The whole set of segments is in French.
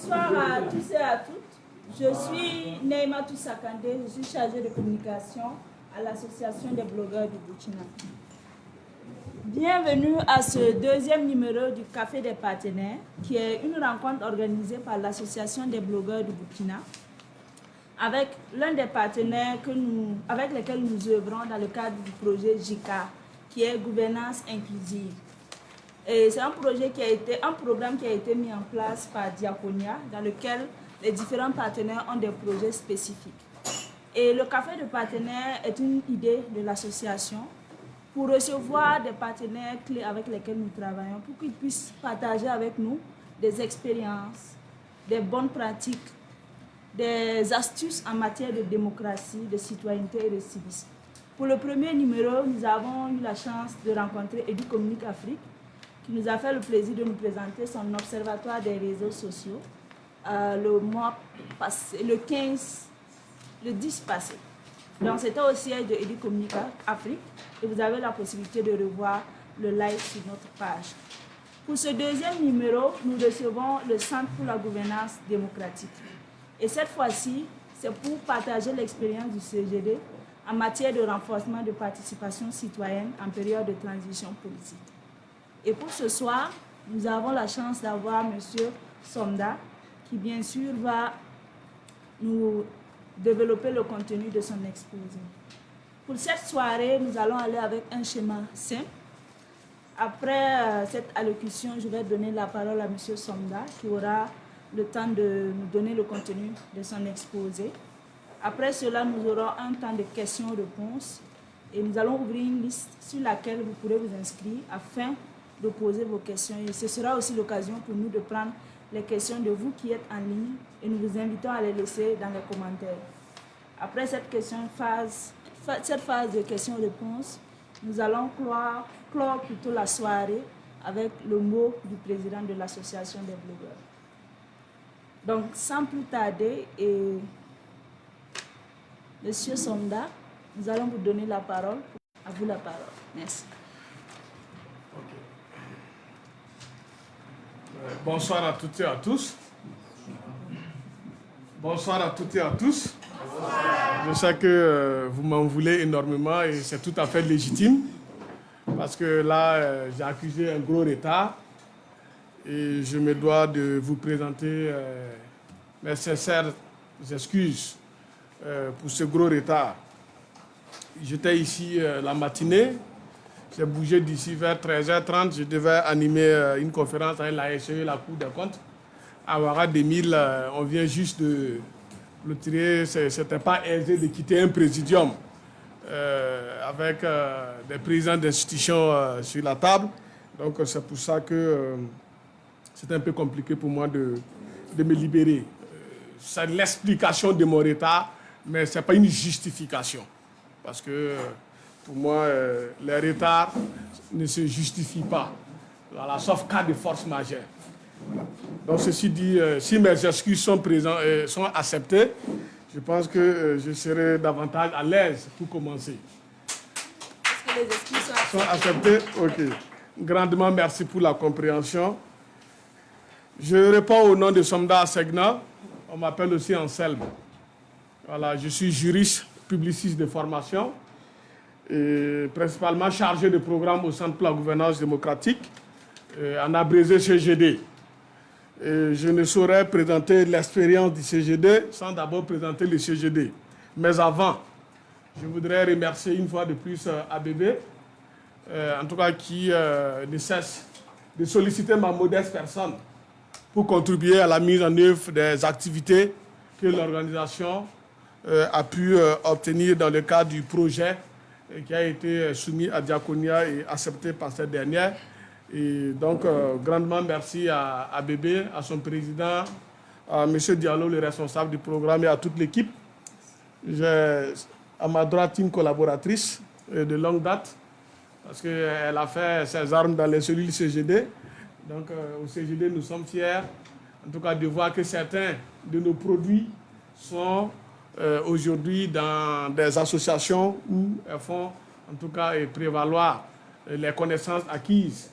Bonsoir à tous et à toutes. Je suis Neima Toussakande, je suis chargée de communication à l'Association des blogueurs du Burkina. Bienvenue à ce deuxième numéro du Café des partenaires, qui est une rencontre organisée par l'Association des blogueurs du Burkina, avec l'un des partenaires avec lesquels nous œuvrons dans le cadre du projet JICA, qui est Gouvernance inclusive. Et c'est un programme qui a été mis en place par Diaconia, dans lequel les différents partenaires ont des projets spécifiques. Et le café de partenaires est une idée de l'association pour recevoir des partenaires clés avec lesquels nous travaillons, pour qu'ils puissent partager avec nous des expériences, des bonnes pratiques, des astuces en matière de démocratie, de citoyenneté et de civisme. Pour le premier numéro, nous avons eu la chance de rencontrer EduCommunique Afrique, qui nous a fait le plaisir de nous présenter son observatoire des réseaux sociaux le mois passé, le 10 passé. Donc c'était au siège de EduCommunique Afrique et vous avez la possibilité de revoir le live sur notre page. Pour ce deuxième numéro, nous recevons le Centre pour la gouvernance démocratique. Et cette fois-ci, c'est pour partager l'expérience du CGD en matière de renforcement de participation citoyenne en période de transition politique. Et pour ce soir, nous avons la chance d'avoir M. Somda, qui bien sûr va nous développer le contenu de son exposé. Pour cette soirée, nous allons aller avec un schéma simple. Après cette allocution, je vais donner la parole à M. Somda, qui aura le temps de nous donner le contenu de son exposé. Après cela, nous aurons un temps de questions-réponses et nous allons ouvrir une liste sur laquelle vous pourrez vous inscrire afin de poser vos questions. Et ce sera aussi l'occasion pour nous de prendre les questions de vous qui êtes en ligne et nous vous invitons à les laisser dans les commentaires. Après cette phase de questions-réponses, nous allons clore plutôt la soirée avec le mot du président de l'association des blogueurs. Donc, sans plus tarder, Monsieur Somda, nous allons vous donner la parole. À vous la parole. Merci. Bonsoir à toutes et à tous. Bonsoir à toutes et à tous. Bonsoir. Je sais que vous m'en voulez énormément et c'est tout à fait légitime parce que là, j'ai accusé un gros retard et je me dois de vous présenter mes sincères excuses pour ce gros retard. J'étais ici la matinée. J'ai bougé d'ici vers 13h30. Je devais animer une conférence avec la SE, la Cour des comptes. À Ouaga 2000, on vient juste de le tirer. Ce n'était pas aisé de quitter un présidium avec des présidents d'institutions sur la table. Donc c'est pour ça que c'était un peu compliqué pour moi de me libérer. C'est l'explication de mon retard, mais ce n'est pas une justification. Parce que pour moi, les retards ne se justifient pas, voilà, sauf cas de force majeure. Voilà. Donc, ceci dit, si mes excuses sont acceptées, je pense que je serai davantage à l'aise pour commencer. Est-ce que les excuses sont acceptées? Ok. Grandement merci pour la compréhension. Je réponds au nom de Somda Assegna. On m'appelle aussi Anselme. Voilà, je suis juriste, publiciste de formation, et principalement chargé de programme au Centre pour la gouvernance démocratique, en abrégé CGD. Et je ne saurais présenter l'expérience du CGD sans d'abord présenter le CGD. Mais avant, je voudrais remercier une fois de plus ABB, en tout cas qui ne cesse de solliciter ma modeste personne pour contribuer à la mise en œuvre des activités que l'organisation a pu obtenir dans le cadre du projet qui a été soumis à Diaconia et accepté par cette dernière. Et donc, grandement merci à ABB, à son président, à M. Diallo, le responsable du programme, et à toute l'équipe. J'ai à ma droite une collaboratrice de longue date, parce qu'elle a fait ses armes dans les cellules CGD. Donc, au CGD, nous sommes fiers, en tout cas, de voir que certains de nos produits sont aujourd'hui dans des associations où elles font, en tout cas, prévaloir les connaissances acquises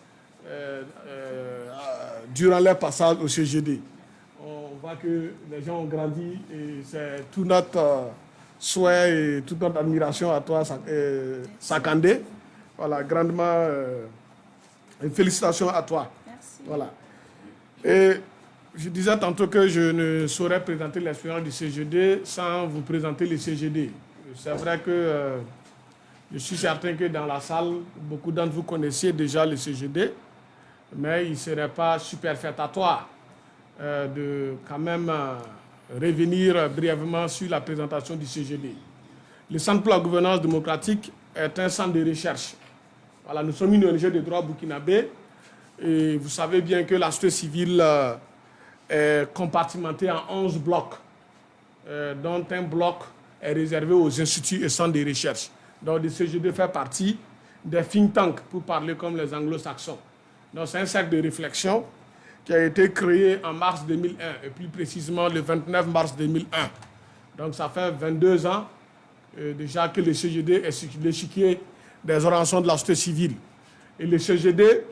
durant leur passage au CGD. On voit que les gens ont grandi et c'est tout notre souhait et toute notre admiration à toi, Sakandé. Voilà, grandement, et félicitations à toi. Merci. Voilà. Et je disais tantôt que je ne saurais présenter l'expérience du CGD sans vous présenter le CGD. C'est vrai que je suis certain que dans la salle, beaucoup d'entre vous connaissiez déjà le CGD, mais il ne serait pas superfétatoire de quand même revenir brièvement sur la présentation du CGD. Le Centre pour la gouvernance démocratique est un centre de recherche. Voilà, nous sommes une ONG de droit burkinabé et vous savez bien que la société civile est compartimentée en 11 blocs, dont un bloc est réservé aux instituts et centres de recherche. Donc le CGD fait partie des think tanks, pour parler comme les anglo-saxons. Donc c'est un cercle de réflexion qui a été créé en mars 2001, et plus précisément le 29 mars 2001. Donc ça fait 22 ans déjà que le CGD est sur l'échiquier des organisations de la société civile. Et le CGD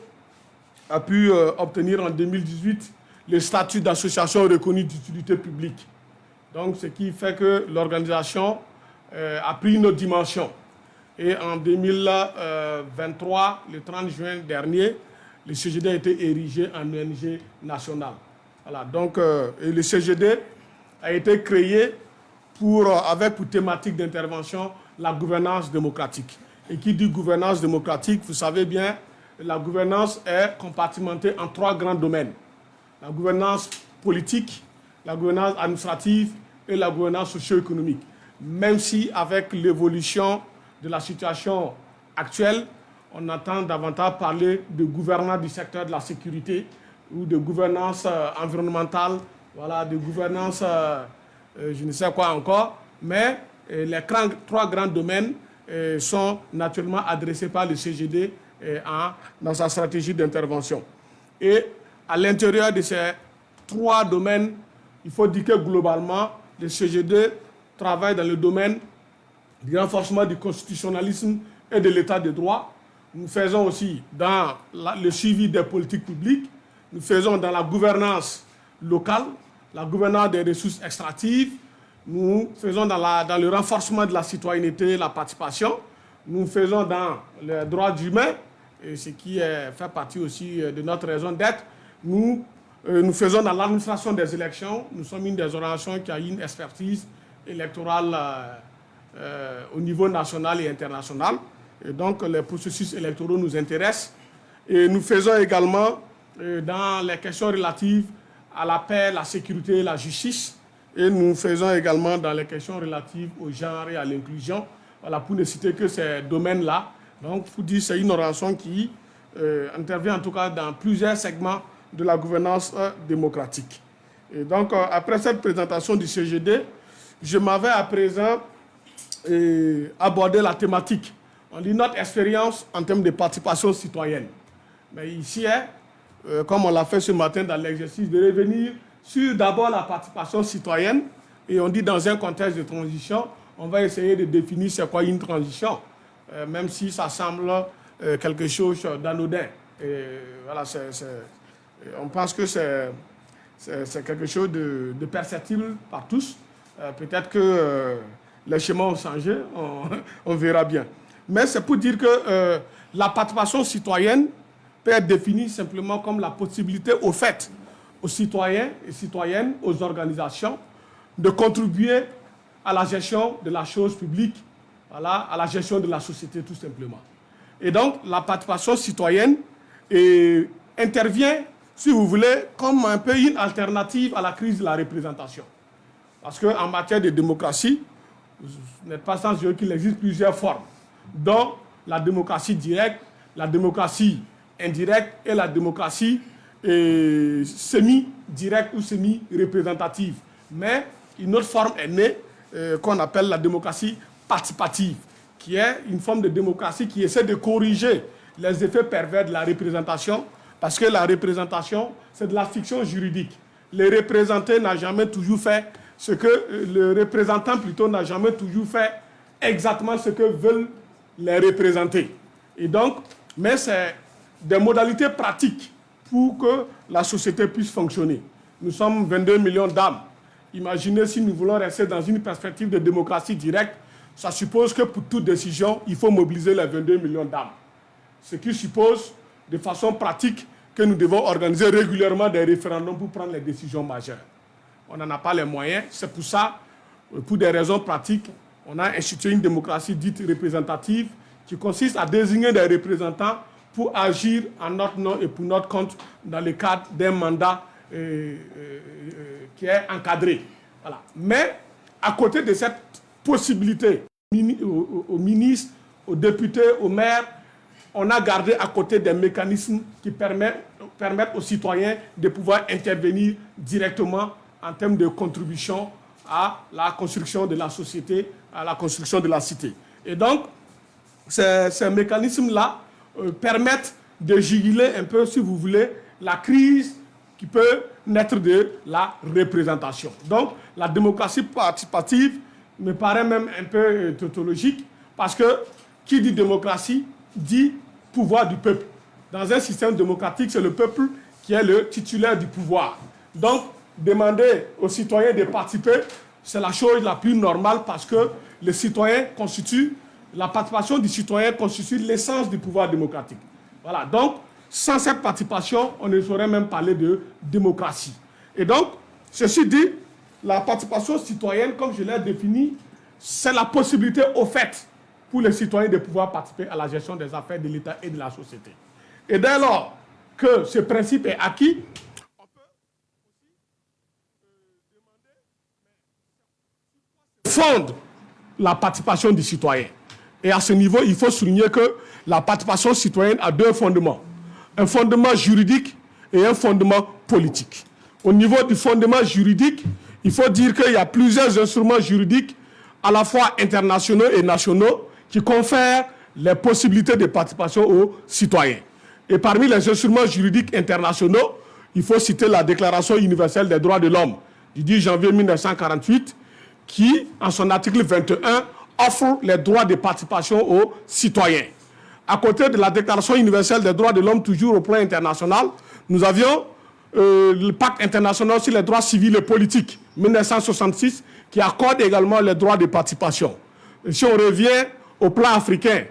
a pu obtenir en 2018 le statut d'association reconnue d'utilité publique. Donc ce qui fait que l'organisation a pris une autre dimension. Et en 2023, le 30 juin dernier, le CGD a été érigé en ONG nationale. Voilà, donc et le CGD a été créé avec pour thématique d'intervention la gouvernance démocratique. Et qui dit gouvernance démocratique, vous savez bien, la gouvernance est compartimentée en 3 grands domaines. La gouvernance politique, la gouvernance administrative et la gouvernance socio-économique. Même si avec l'évolution de la situation actuelle, on entend davantage parler de gouvernance du secteur de la sécurité ou de gouvernance environnementale, voilà, de gouvernance, je ne sais quoi encore, mais les 3 grands domaines sont naturellement adressés par le CGD dans sa stratégie d'intervention. Et à l'intérieur de ces 3 domaines, il faut dire que globalement, le CGD travaille dans le domaine du renforcement du constitutionnalisme et de l'état de droit. Nous faisons aussi dans le suivi des politiques publiques, nous faisons dans la gouvernance locale, la gouvernance des ressources extractives, nous faisons dans le renforcement de la citoyenneté et la participation, nous faisons dans les droits humains, et ce qui fait partie aussi de notre raison d'être. Nous faisons dans l'administration des élections. Nous sommes une des organisations qui a une expertise électorale au niveau national et international. Et donc, les processus électoraux nous intéressent. Et nous faisons également dans les questions relatives à la paix, la sécurité et la justice. Et nous faisons également dans les questions relatives au genre et à l'inclusion. Voilà, pour ne citer que ces domaines-là. Donc, il faut dire que c'est une organisation qui intervient en tout cas dans plusieurs segments de la gouvernance démocratique. Et donc, après cette présentation du CGD, je m'avais à présent abordé la thématique. On dit notre expérience en termes de participation citoyenne. Mais ici, comme on l'a fait ce matin dans l'exercice, de revenir sur d'abord la participation citoyenne. Et on dit dans un contexte de transition, on va essayer de définir c'est quoi une transition, même si ça semble quelque chose d'anodin. Voilà, on pense que c'est quelque chose de perceptible par tous. Peut-être que les schémas ont changé, on verra bien. Mais c'est pour dire que la participation citoyenne peut être définie simplement comme la possibilité au fait aux citoyens et citoyennes, aux organisations, de contribuer à la gestion de la chose publique, voilà, à la gestion de la société tout simplement. Et donc la participation citoyenne intervient, si vous voulez, comme un peu une alternative à la crise de la représentation. Parce qu'en matière de démocratie, vous n'êtes pas sans dire qu'il existe plusieurs formes, dont la démocratie directe, la démocratie indirecte et la démocratie semi-directe ou semi-représentative. Mais une autre forme est née qu'on appelle la démocratie participative, qui est une forme de démocratie qui essaie de corriger les effets pervers de la représentation, parce que la représentation, c'est de la fiction juridique. Le représenté n'a jamais toujours fait ce que le représentant plutôt n'a jamais toujours fait exactement ce que veulent les représenter. Et donc, mais c'est des modalités pratiques pour que la société puisse fonctionner. nous sommes 22 millions d'âmes. Imaginez si nous voulons rester dans une perspective de démocratie directe, ça suppose que pour toute décision, il faut mobiliser les 22 millions d'âmes. Ce qui suppose, de façon pratique, que nous devons organiser régulièrement des référendums pour prendre les décisions majeures. On n'en a pas les moyens. C'est pour ça, pour des raisons pratiques, on a institué une démocratie dite représentative qui consiste à désigner des représentants pour agir en notre nom et pour notre compte dans le cadre d'un mandat qui est encadré. Voilà. Mais à côté de cette possibilité, aux ministres, aux députés, aux maires, on a gardé à côté des mécanismes qui permettent aux citoyens de pouvoir intervenir directement en termes de contribution à la construction de la société, à la construction de la cité. Et donc, ces mécanismes-là permettent de juguler un peu, si vous voulez, la crise qui peut naître de la représentation. Donc, la démocratie participative me paraît même un peu tautologique, parce que qui dit démocratie dit pouvoir du peuple. Dans un système démocratique, c'est le peuple qui est le titulaire du pouvoir. Donc, demander aux citoyens de participer, c'est la chose la plus normale, parce que les citoyens constituent, la participation du citoyen constitue l'essence du pouvoir démocratique. Voilà, donc, sans cette participation, on ne saurait même parler de démocratie. Et donc, ceci dit, la participation citoyenne, comme je l'ai défini, c'est la possibilité offerte pour les citoyens de pouvoir participer à la gestion des affaires de l'État et de la société. Et dès lors que ce principe est acquis, on peut aussi demander fonde la participation du citoyen. Et à ce niveau, il faut souligner que la participation citoyenne a deux fondements. Un fondement juridique et un fondement politique. Au niveau du fondement juridique, il faut dire qu'il y a plusieurs instruments juridiques, à la fois internationaux et nationaux, qui confèrent les possibilités de participation aux citoyens. Et parmi les instruments juridiques internationaux, il faut citer la Déclaration universelle des droits de l'homme du 10 janvier 1948, qui, en son article 21, offre les droits de participation aux citoyens. À côté de la Déclaration universelle des droits de l'homme, toujours au plan international, nous avions le Pacte international sur les droits civils et politiques, 1966, qui accorde également les droits de participation. Et si on revient au plan africain,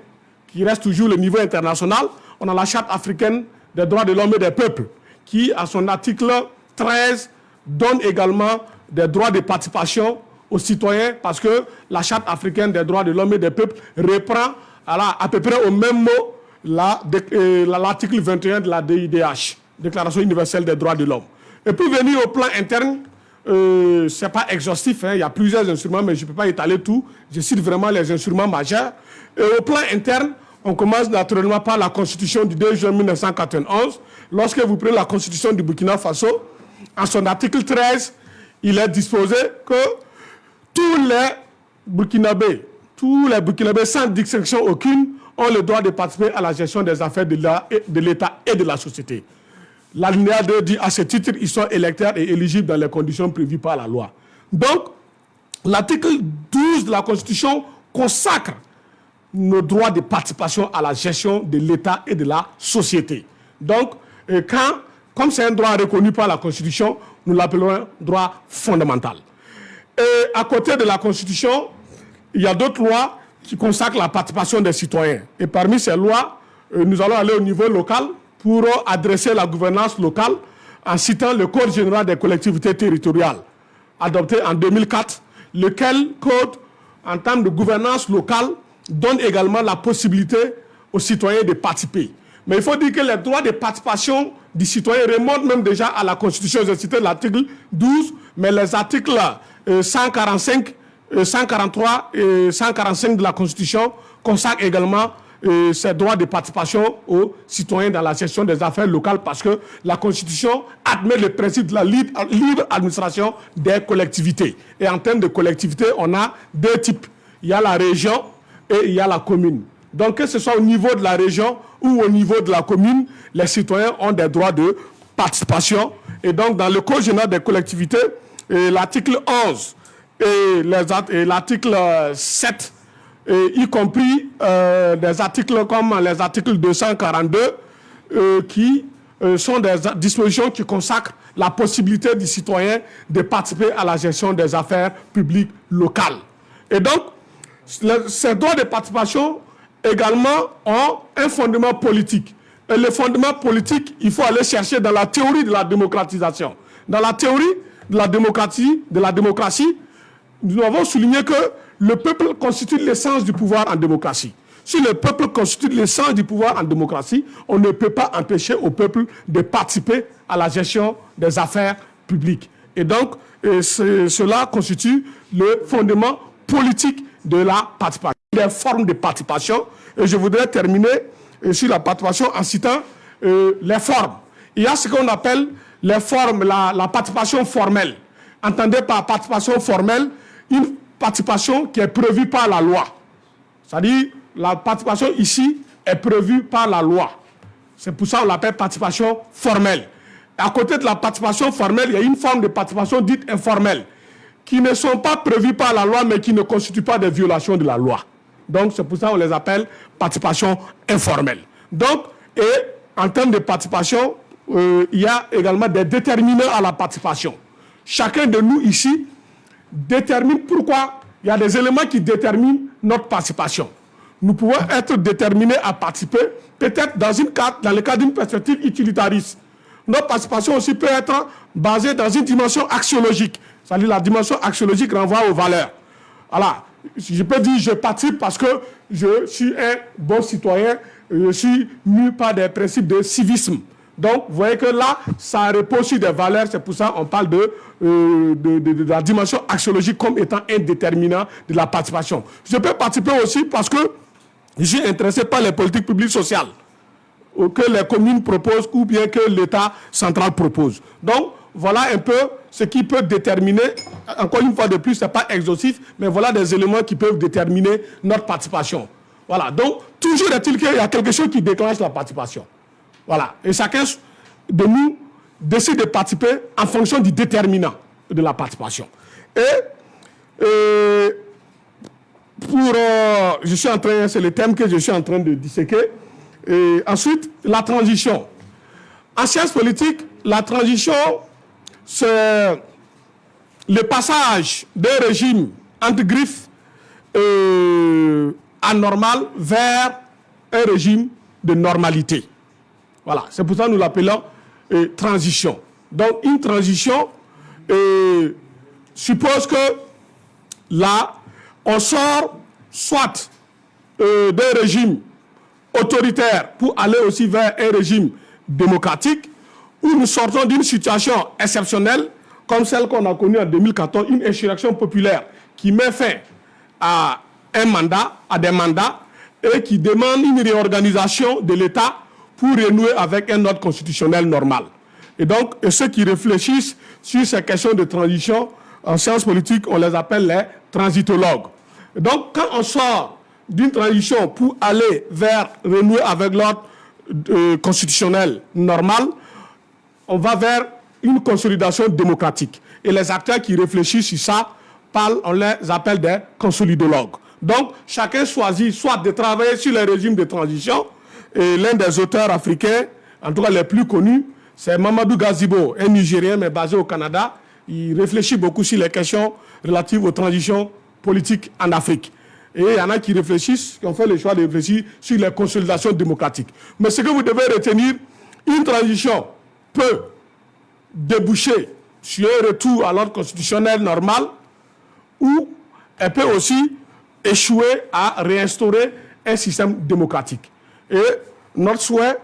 qui reste toujours le niveau international, on a la Charte africaine des droits de l'homme et des peuples, qui, à son article 13, donne également des droits de participation aux citoyens, parce que la Charte africaine des droits de l'homme et des peuples reprend à peu près au même mot l'article 21 de la DIDH, Déclaration universelle des droits de l'homme. Et pour venir au plan interne, ce n'est pas exhaustif, hein, il y a plusieurs instruments, mais je ne peux pas étaler tout. Je cite vraiment les instruments majeurs. Et au plan interne, on commence naturellement par la Constitution du 2 juin 1991. Lorsque vous prenez la Constitution du Burkina Faso, en son article 13, il est disposé que tous les Burkinabés sans distinction aucune, ont le droit de participer à la gestion des affaires de l'État et de la société. L'alinéa 2 dit, à ce titre, ils sont électeurs et éligibles dans les conditions prévues par la loi. Donc, l'article 12 de la Constitution consacre nos droits de participation à la gestion de l'État et de la société. Donc, comme c'est un droit reconnu par la Constitution, nous l'appellerons droit fondamental. Et à côté de la Constitution, il y a d'autres lois qui consacrent la participation des citoyens. Et parmi ces lois, nous allons aller au niveau local pour adresser la gouvernance locale en citant le Code général des collectivités territoriales, adopté en 2004, lequel code, en termes de gouvernance locale, donne également la possibilité aux citoyens de participer. Mais il faut dire que les droits de participation du citoyen remontent même déjà à la Constitution. J'ai cité l'article 12, mais les articles 145, 143 et 145 de la Constitution consacrent également ces droits de participation aux citoyens dans la gestion des affaires locales, parce que la Constitution admet le principe de la libre administration des collectivités. Et en termes de collectivités, on a deux types. Il y a la région et il y a la commune. Donc, que ce soit au niveau de la région ou au niveau de la commune, les citoyens ont des droits de participation. Et donc, dans le Code général des collectivités, l'article 11 et l'article 7, y compris des articles comme les articles 242 qui sont des dispositions qui consacrent la possibilité du citoyen de participer à la gestion des affaires publiques locales. Et donc, ces droits de participation également ont un fondement politique. Et le fondement politique, il faut aller chercher dans la théorie de la démocratisation. Dans la théorie de la démocratie, nous avons souligné que le peuple constitue l'essence du pouvoir en démocratie. Si le peuple constitue l'essence du pouvoir en démocratie, on ne peut pas empêcher au peuple de participer à la gestion des affaires publiques. Et donc, cela constitue le fondement politique de la participation. Des formes de participation. Et je voudrais terminer sur la participation en citant les formes. Il y a ce qu'on appelle les formes, la participation formelle. Entendez par participation formelle une participation qui est prévue par la loi. C'est-à-dire, la participation ici est prévue par la loi. C'est pour ça qu'on l'appelle participation formelle. Et à côté de la participation formelle, il y a une forme de participation dite informelle, qui ne sont pas prévues par la loi, mais qui ne constituent pas des violations de la loi. Donc, c'est pour ça qu'on les appelle participation informelle. Donc, et en termes de participation, il y a également des déterminants à la participation. Chacun de nous ici détermine pourquoi. Il y a des éléments qui déterminent notre participation. Nous pouvons être déterminés à participer, peut-être dans le cadre d'une perspective utilitariste. Notre participation aussi peut être basée dans une dimension axiologique. C'est-à-dire la dimension axiologique renvoie aux valeurs. Voilà. Je peux dire je participe parce que je suis un bon citoyen, je suis mu par des principes de civisme. Donc, vous voyez que là, ça repose sur des valeurs, c'est pour ça qu'on parle de la dimension axiologique comme étant un déterminant de la participation. Je peux participer aussi parce que je suis intéressé par les politiques publiques sociales que les communes proposent ou bien que l'État central propose. Donc, voilà un peu ce qui peut déterminer, encore une fois de plus, ce n'est pas exhaustif, mais voilà des éléments qui peuvent déterminer notre participation. Voilà, donc, toujours est-il qu'il y a quelque chose qui déclenche la participation. Voilà, et chacun de nous décide de participer en fonction du déterminant de la participation. Et c'est le thème que je suis en train de disséquer. Et ensuite, la transition. En sciences politiques, la transition, c'est le passage d'un régime entre griffes anormal vers un régime de normalité. Voilà, c'est pour ça que nous l'appelons transition. Donc, une transition suppose que là, on sort soit d'un régime autoritaire pour aller aussi vers un régime démocratique, où nous sortons d'une situation exceptionnelle, comme celle qu'on a connue en 2014, une insurrection populaire qui met fin à des mandats, et qui demande une réorganisation de l'État pour renouer avec un ordre constitutionnel normal. Et donc, ceux qui réfléchissent sur ces questions de transition, en sciences politiques, on les appelle les transitologues. Et donc, quand on sort d'une transition pour aller vers renouer avec l'ordre constitutionnel normal, on va vers une consolidation démocratique. Et les acteurs qui réfléchissent sur ça, on les appelle des consolidologues. Donc, chacun choisit soit de travailler sur les régimes de transition, et l'un des auteurs africains, en tout cas les plus connus, c'est Mamadou Gazibo, un Nigérien mais basé au Canada. Il réfléchit beaucoup sur les questions relatives aux transitions politiques en Afrique. Et il y en a qui réfléchissent, qui ont fait le choix de réfléchir sur les consolidations démocratiques. Mais ce que vous devez retenir, une transition peut déboucher sur un retour à l'ordre constitutionnel normal, ou elle peut aussi échouer à réinstaurer un système démocratique. Et notre souhait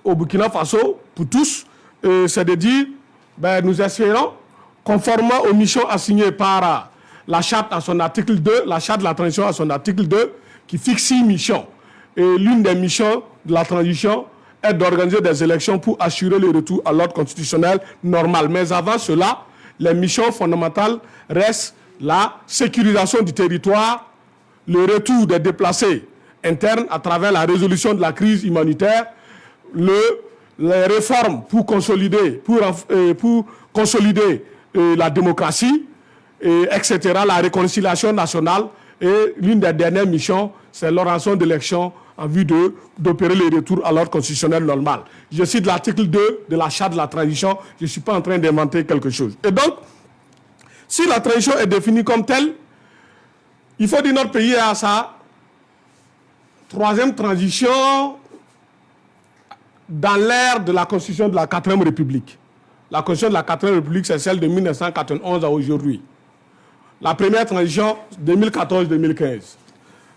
au Burkina Faso, pour tous, c'est de dire, nous espérons, conformément aux missions assignées par la charte à son article 2, la charte de la transition à son article 2, qui fixe 6 missions. Et l'une des missions de la transition est d'organiser des élections pour assurer le retour à l'ordre constitutionnel normal. Mais avant cela, les missions fondamentales restent la sécurisation du territoire, le retour des déplacés internes à travers la résolution de la crise humanitaire, les réformes pour consolider, la démocratie, etc., la réconciliation nationale. Et l'une des dernières missions, c'est l'organisation d'élections en vue d'opérer le retour à l'ordre constitutionnel normal. Je cite l'article 2 de la Charte de la transition, je ne suis pas en train d'inventer quelque chose. Et donc, si la transition est définie comme telle, il faut dire que notre pays a sa troisième transition dans l'ère de la Constitution de la 4e République. La Constitution de la 4e République, c'est celle de 1991 à aujourd'hui. La première transition, 2014-2015.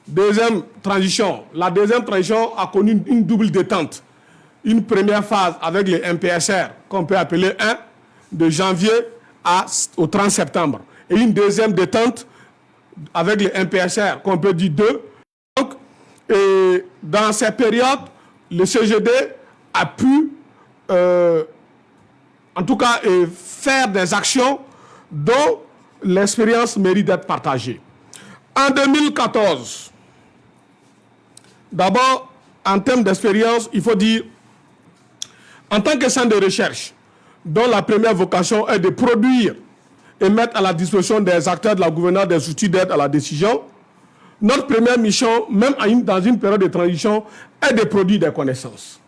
Deuxième transition. La deuxième transition a connu une double détente. Une première phase avec les MPSR, qu'on peut appeler 1, de janvier au 30 septembre. Et une deuxième détente avec les MPSR, qu'on peut dire 2. Donc, et dans cette période, le CGD a pu, en tout cas, faire des actions dont l'expérience mérite d'être partagée. En 2014, d'abord, en termes d'expérience, il faut dire, en tant que centre de recherche, dont la première vocation est de produire et mettre à la disposition des acteurs de la gouvernance des outils d'aide à la décision, notre première mission, même dans une période de transition, est de produire des connaissances.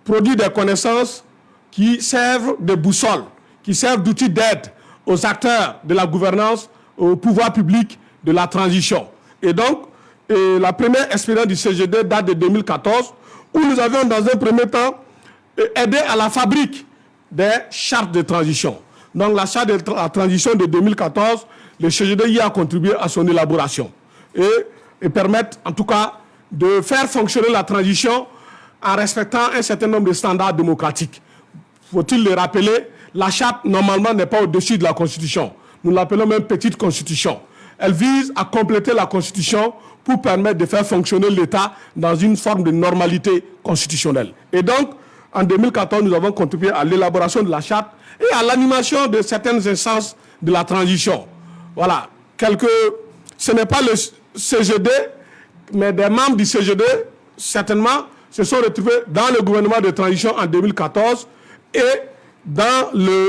Produire des connaissances qui servent de boussole, qui servent d'outils d'aide aux acteurs de la gouvernance, au pouvoir public de la transition. Et donc, la première expérience du CGD date de 2014, où nous avions dans un premier temps aidé à la fabrique des chartes de transition. Donc la charte de la transition de 2014, le CGD y a contribué à son élaboration. Et permettre en tout cas de faire fonctionner la transition en respectant un certain nombre de standards démocratiques. Faut-il le rappeler, la charte normalement n'est pas au-dessus de la Constitution. Nous l'appelons même petite Constitution. Elle vise à compléter la Constitution pour permettre de faire fonctionner l'État dans une forme de normalité constitutionnelle. Et donc, en 2014, nous avons contribué à l'élaboration de la charte et à l'animation de certaines instances de la transition. Voilà. Ce n'est pas le CGD, mais des membres du CGD, certainement, se sont retrouvés dans le gouvernement de transition en 2014 et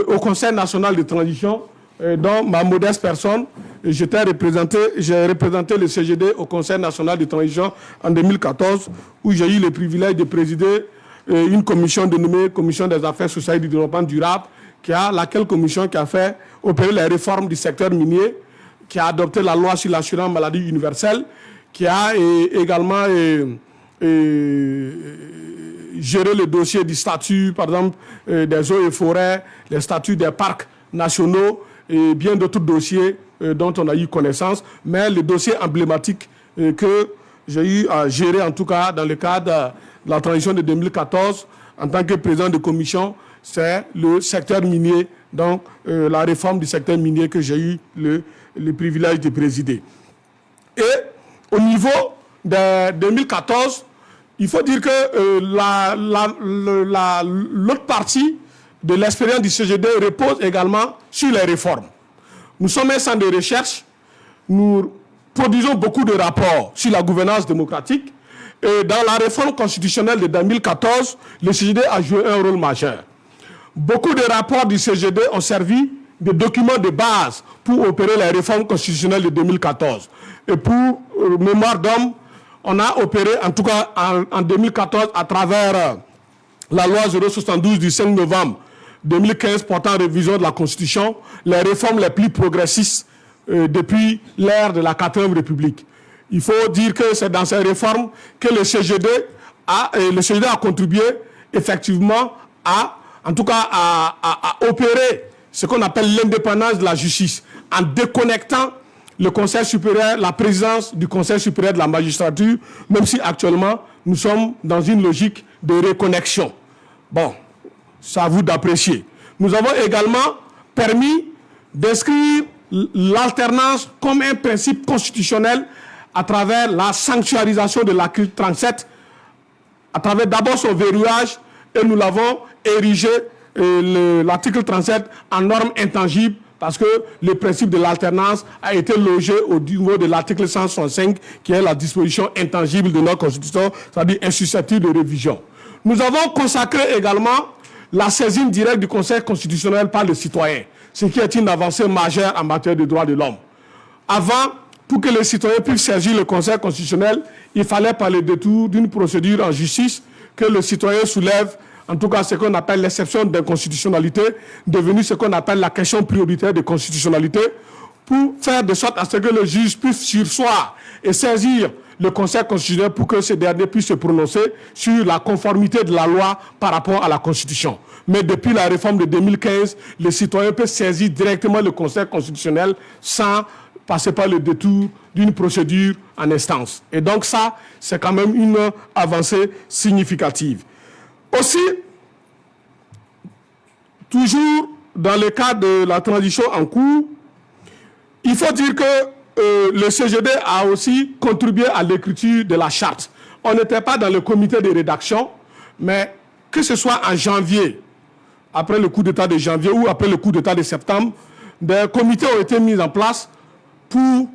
au Conseil national de transition, dont ma modeste personne, j'ai représenté le CGD au Conseil national de transition en 2014, où j'ai eu le privilège de présider une commission dénommée Commission des affaires sociales et du développement durable, laquelle commission qui a fait opérer les réformes du secteur minier, qui a adopté la loi sur l'assurance maladie universelle, qui a également géré le dossier du statut, par exemple, des eaux et forêts, les statuts des parcs nationaux et bien d'autres dossiers dont on a eu connaissance. Mais le dossier emblématique que j'ai eu à gérer, en tout cas dans le cadre de la transition de 2014, en tant que président de commission, c'est le secteur minier, donc la réforme du secteur minier que j'ai eu le privilège de présider. Et au niveau de 2014, il faut dire que l'autre partie de l'expérience du CGD repose également sur les réformes. Nous sommes un centre de recherche, nous produisons beaucoup de rapports sur la gouvernance démocratique et dans la réforme constitutionnelle de 2014, le CGD a joué un rôle majeur. Beaucoup de rapports du CGD ont servi de documents de base pour opérer les réformes constitutionnelles de 2014. Et pour mémoire d'homme, on a opéré, en tout cas en 2014, à travers la loi 072 du 5 novembre 2015 portant révision de la Constitution, les réformes les plus progressistes depuis l'ère de la 4e République. Il faut dire que c'est dans ces réformes que le CGD a contribué effectivement à opérer ce qu'on appelle l'indépendance de la justice, en déconnectant le Conseil supérieur, la présidence du Conseil supérieur de la magistrature, même si actuellement nous sommes dans une logique de reconnexion. Bon, c'est à vous d'apprécier. Nous avons également permis d'inscrire l'alternance comme un principe constitutionnel à travers la sanctuarisation de l'article 37, à travers d'abord son verrouillage, et nous l'avons érigé, l'article 37, en norme intangible, parce que le principe de l'alternance a été logé au niveau de l'article 165, qui est la disposition intangible de notre Constitution, c'est-à-dire insusceptible de révision. Nous avons consacré également la saisine directe du Conseil constitutionnel par le citoyen, ce qui est une avancée majeure en matière de droits de l'homme. Avant, pour que les citoyens puissent saisir le Conseil constitutionnel, il fallait par le détour d'une procédure en justice que le citoyen soulève, en tout cas ce qu'on appelle l'exception d'inconstitutionnalité, devenue ce qu'on appelle la question prioritaire de constitutionnalité, pour faire de sorte à ce que le juge puisse surseoir et saisir le Conseil constitutionnel pour que ce dernier puisse se prononcer sur la conformité de la loi par rapport à la Constitution. Mais depuis la réforme de 2015, les citoyens peuvent saisir directement le Conseil constitutionnel sans passer par le détour d'une procédure en instance. Et donc ça, c'est quand même une avancée significative. Aussi, toujours dans le cadre de la transition en cours, il faut dire que le CGD a aussi contribué à l'écriture de la charte. On n'était pas dans le comité de rédaction, mais que ce soit en janvier, après le coup d'État de janvier ou après le coup d'État de septembre, des comités ont été mis en place pour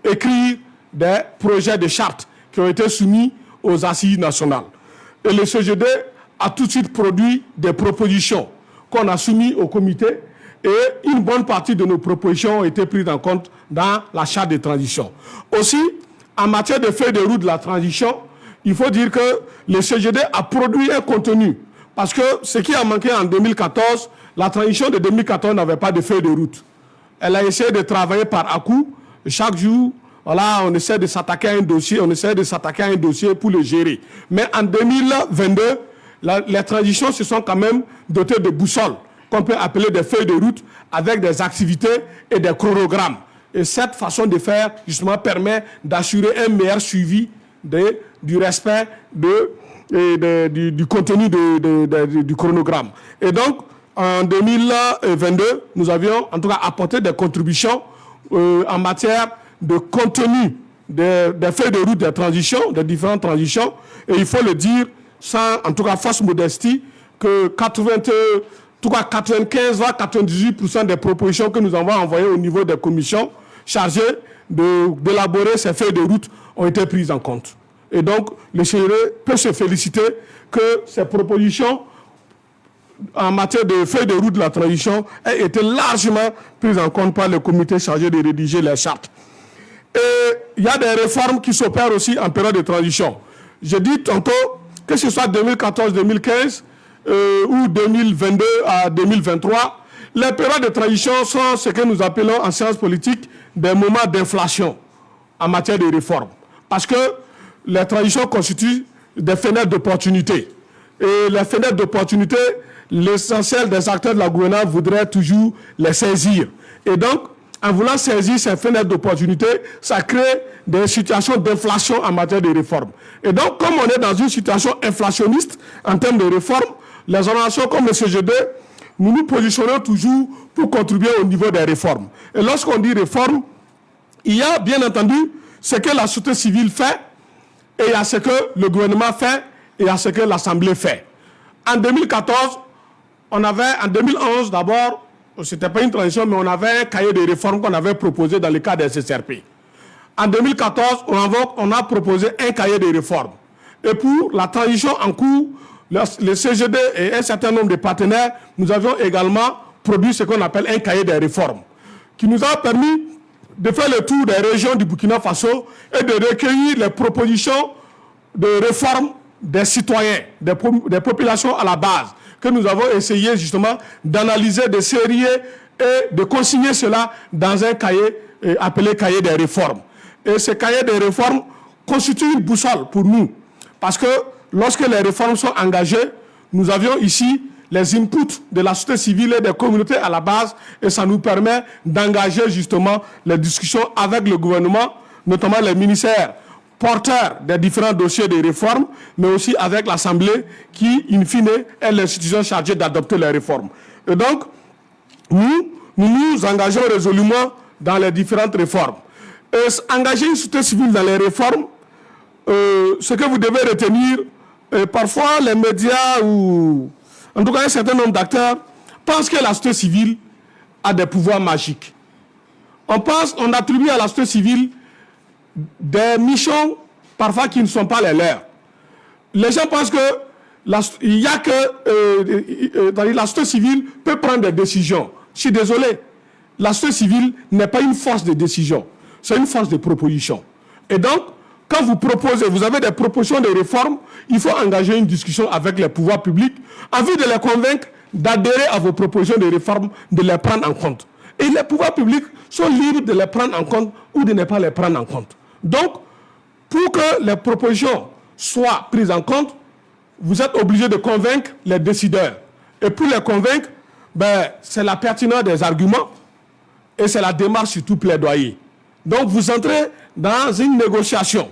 écrire des projets de charte qui ont été soumis aux assises nationales. Et le CGD a tout de suite produit des propositions qu'on a soumises au comité et une bonne partie de nos propositions ont été prises en compte dans la charte de transition. Aussi, en matière de feuille de route de la transition, il faut dire que le CGD a produit un contenu. Parce que ce qui a manqué en 2014, la transition de 2014 n'avait pas de feuille de route. Elle a essayé de travailler par à-coup. Chaque jour, voilà, on essaie de s'attaquer à un dossier, pour le gérer. Mais en 2022, les transitions se sont quand même dotées de boussoles, qu'on peut appeler des feuilles de route, avec des activités et des chronogrammes. Et cette façon de faire, justement, permet d'assurer un meilleur suivi du respect du contenu du chronogramme. Et donc, en 2022, nous avions en tout cas apporté des contributions en matière de contenu des feuilles de route des transitions, des différentes transitions. Et il faut le dire, sans en tout cas fausse modestie, que 95 à 98% des propositions que nous avons envoyées au niveau des commissions chargées d'élaborer ces feuilles de route ont été prises en compte. Et donc, le CGD peut se féliciter que ces propositions en matière de feuilles de route de la transition aient été largement prises en compte par le comité chargé de rédiger les chartes. Et il y a des réformes qui s'opèrent aussi en période de transition. Je dis tantôt que ce soit 2014-2015 ou 2022 à 2023, les périodes de transition sont ce que nous appelons en sciences politiques des moments d'inflation en matière de réforme. Parce que les transitions constituent des fenêtres d'opportunité. Et les fenêtres d'opportunité, l'essentiel des acteurs de la gouvernance voudraient toujours les saisir. Et donc, en voulant saisir ces fenêtres d'opportunité, ça crée des situations d'inflation en matière de réforme. Et donc, comme on est dans une situation inflationniste en termes de réforme, les organisations comme le CGD, nous nous positionnons toujours pour contribuer au niveau des réformes. Et lorsqu'on dit réforme, il y a bien entendu ce que la société civile fait, et il y a ce que le gouvernement fait, et il y a ce que l'Assemblée fait. En 2014, en 2011 d'abord, ce n'était pas une transition, mais on avait un cahier de réformes qu'on avait proposé dans le cadre des SSRP. En 2014, on a proposé un cahier de réformes. Et pour la transition en cours, le CGD et un certain nombre de partenaires, nous avions également produit ce qu'on appelle un cahier de réformes, qui nous a permis de faire le tour des régions du Burkina Faso et de recueillir les propositions de réforme des citoyens, des populations à la base, que nous avons essayé justement d'analyser, de sérier et de consigner cela dans un cahier appelé cahier des réformes. Et ce cahier des réformes constitue une boussole pour nous, parce que lorsque les réformes sont engagées, nous avions ici les inputs de la société civile et des communautés à la base, et ça nous permet d'engager justement les discussions avec le gouvernement, notamment les ministères porteurs des différents dossiers de réforme, mais aussi avec l'Assemblée qui, in fine, est l'institution chargée d'adopter les réformes. Et donc, nous nous engageons résolument dans les différentes réformes. Et engager une société civile dans les réformes, ce que vous devez retenir, parfois les médias ou en tout cas un certain nombre d'acteurs pensent que la société civile a des pouvoirs magiques. On attribue à la société civile des missions parfois qui ne sont pas les leurs. Les gens pensent que la société civile peut prendre des décisions. Je suis désolé. la société civile n'est pas une force de décision, c'est une force de proposition. Et donc, quand vous proposez, vous avez des propositions de réforme, il faut engager une discussion avec les pouvoirs publics en vue de les convaincre d'adhérer à vos propositions de réforme, de les prendre en compte. Et les pouvoirs publics sont libres de les prendre en compte ou de ne pas les prendre en compte. Donc, pour que les propositions soient prises en compte, vous êtes obligé de convaincre les décideurs. Et pour les convaincre, c'est la pertinence des arguments et c'est la démarche surtout plaidoyer. Donc, vous entrez dans une négociation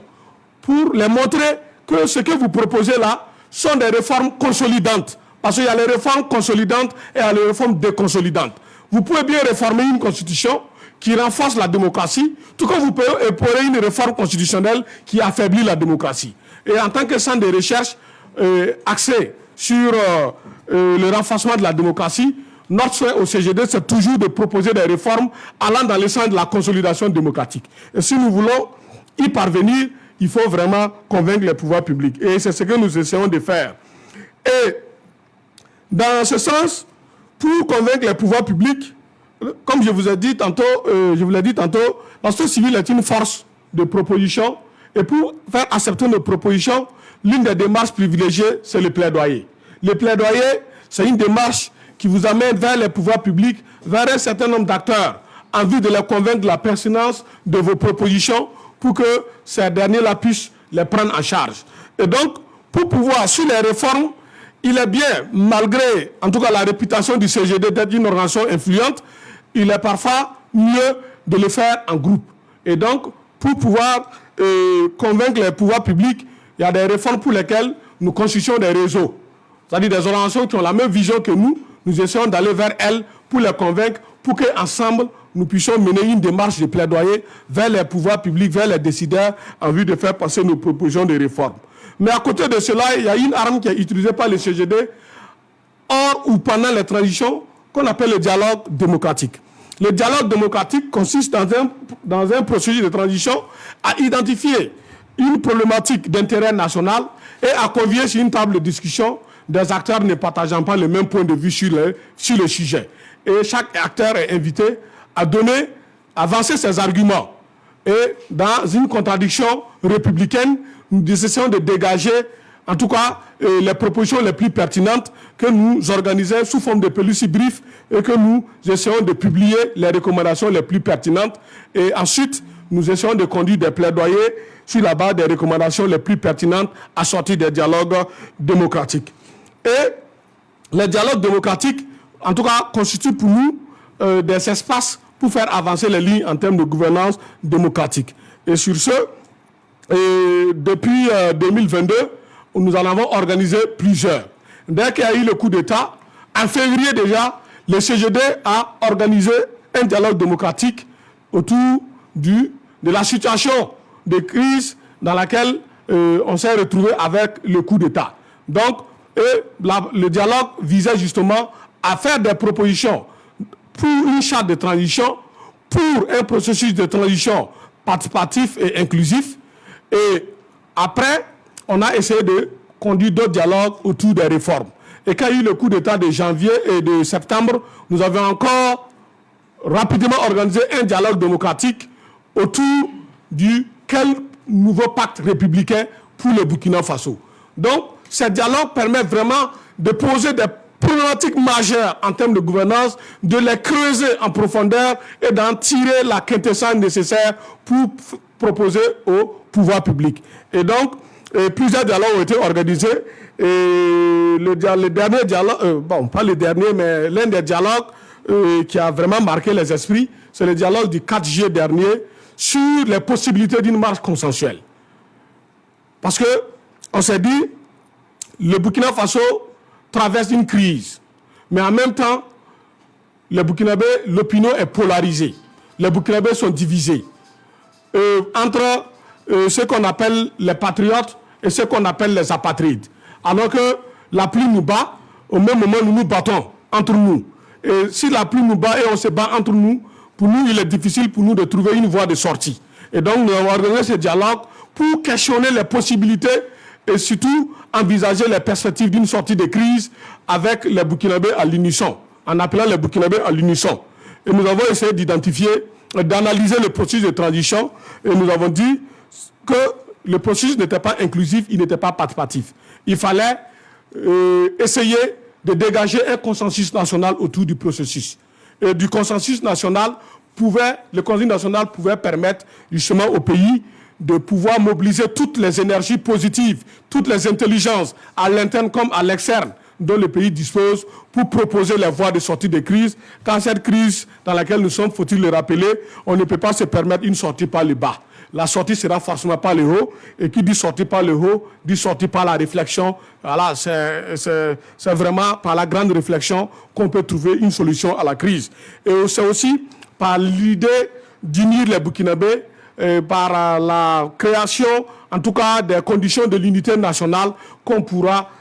pour les montrer que ce que vous proposez là sont des réformes consolidantes. Parce qu'il y a les réformes consolidantes et il y a les réformes déconsolidantes. Vous pouvez bien réformer une constitution qui renforce la démocratie, tout comme vous pourrez une réforme constitutionnelle qui affaiblit la démocratie. Et en tant que centre de recherche axé sur le renforcement de la démocratie, notre souhait au CGD, c'est toujours de proposer des réformes allant dans le sens de la consolidation démocratique. Et si nous voulons y parvenir, il faut vraiment convaincre les pouvoirs publics. Et c'est ce que nous essayons de faire. Et dans ce sens, pour convaincre les pouvoirs publics, comme je vous l'ai dit tantôt, la société civile est une force de proposition. Et pour faire accepter nos propositions, l'une des démarches privilégiées, c'est le plaidoyer. Le plaidoyer, c'est une démarche qui vous amène vers les pouvoirs publics, vers un certain nombre d'acteurs, en vue de les convaincre de la pertinence de vos propositions pour que ces derniers-là puissent les prendre en charge. Et donc, pour pouvoir, sur les réformes, il est bien, malgré, en tout cas, la réputation du CGD d'être une organisation influente, il est parfois mieux de le faire en groupe. Et donc, pour pouvoir convaincre les pouvoirs publics, il y a des réformes pour lesquelles nous constituons des réseaux. C'est-à-dire des organisations qui ont la même vision que nous essayons d'aller vers elles pour les convaincre, pour qu'ensemble, nous puissions mener une démarche de plaidoyer vers les pouvoirs publics, vers les décideurs, en vue de faire passer nos propositions de réforme. Mais à côté de cela, il y a une arme qui est utilisée par le CGD hors ou pendant les transitions qu'on appelle le dialogue démocratique. Le dialogue démocratique consiste dans un processus de transition à identifier une problématique d'intérêt national et à convier sur une table de discussion des acteurs ne partageant pas le même point de vue sur le sujet. Et chaque acteur est invité à avancer ses arguments. Et dans une contradiction républicaine, nous essayons de dégager, en tout cas, les propositions les plus pertinentes que nous organisons sous forme de peluche brief et que nous essayons de publier les recommandations les plus pertinentes. Et ensuite, nous essayons de conduire des plaidoyers sur la base des recommandations les plus pertinentes assorties des dialogues démocratiques. Et les dialogues démocratiques, en tout cas, constituent pour nous des espaces pour faire avancer les lignes en termes de gouvernance démocratique. Et sur ce, depuis 2022, nous en avons organisé plusieurs. Dès qu'il y a eu le coup d'État, en février déjà, le CGD a organisé un dialogue démocratique autour de la situation de crise dans laquelle on s'est retrouvé avec le coup d'État. Donc, le dialogue visait justement à faire des propositions pour une charte de transition, pour un processus de transition participatif et inclusif. Et après, on a essayé de conduire d'autres dialogues autour des réformes. Et quand il y a eu le coup d'État de janvier et de septembre, nous avons encore rapidement organisé un dialogue démocratique autour du quel nouveau pacte républicain pour le Burkina Faso. Donc, ce dialogue permet vraiment de poser des problématiques majeures en termes de gouvernance, de les creuser en profondeur et d'en tirer la quintessence nécessaire pour proposer au pouvoir public. Et donc, plusieurs dialogues ont été organisés. Et le dernier dialogue, pas le dernier, mais l'un des dialogues qui a vraiment marqué les esprits, c'est le dialogue du 4 juillet dernier sur les possibilités d'une marche consensuelle. Parce que on s'est dit, le Burkina Faso traverse une crise. Mais en même temps, les Burkinabés, l'opinion est polarisée. Les Burkinabés sont divisés entre ce qu'on appelle les patriotes et ce qu'on appelle les apatrides. Alors que la pluie nous bat, au même moment nous nous battons entre nous. Et si la pluie nous bat et on se bat entre nous, pour nous il est difficile pour nous de trouver une voie de sortie. Et donc nous avons organisé ce dialogue pour questionner les possibilités et surtout envisager les perspectives d'une sortie de crise avec les Burkinabés à l'unisson, en appelant les Burkinabés à l'unisson. et nous avons essayé d'identifier, d'analyser le processus de transition, et nous avons dit que le processus n'était pas inclusif, il n'était pas participatif. Il fallait essayer de dégager un consensus national autour du processus. Et du consensus national le consensus national pouvait permettre justement au pays de pouvoir mobiliser toutes les énergies positives, toutes les intelligences, à l'interne comme à l'externe, dont le pays dispose pour proposer les voies de sortie de crise. Quand cette crise dans laquelle nous sommes, faut-il le rappeler, on ne peut pas se permettre une sortie par le bas. La sortie sera forcément par le haut, et qui dit sortie par le haut, dit sortie par la réflexion. Voilà, c'est vraiment par la grande réflexion qu'on peut trouver une solution à la crise. Et c'est aussi par l'idée d'unir les Burkinabés, par la création, en tout cas, des conditions de l'unité nationale qu'on pourra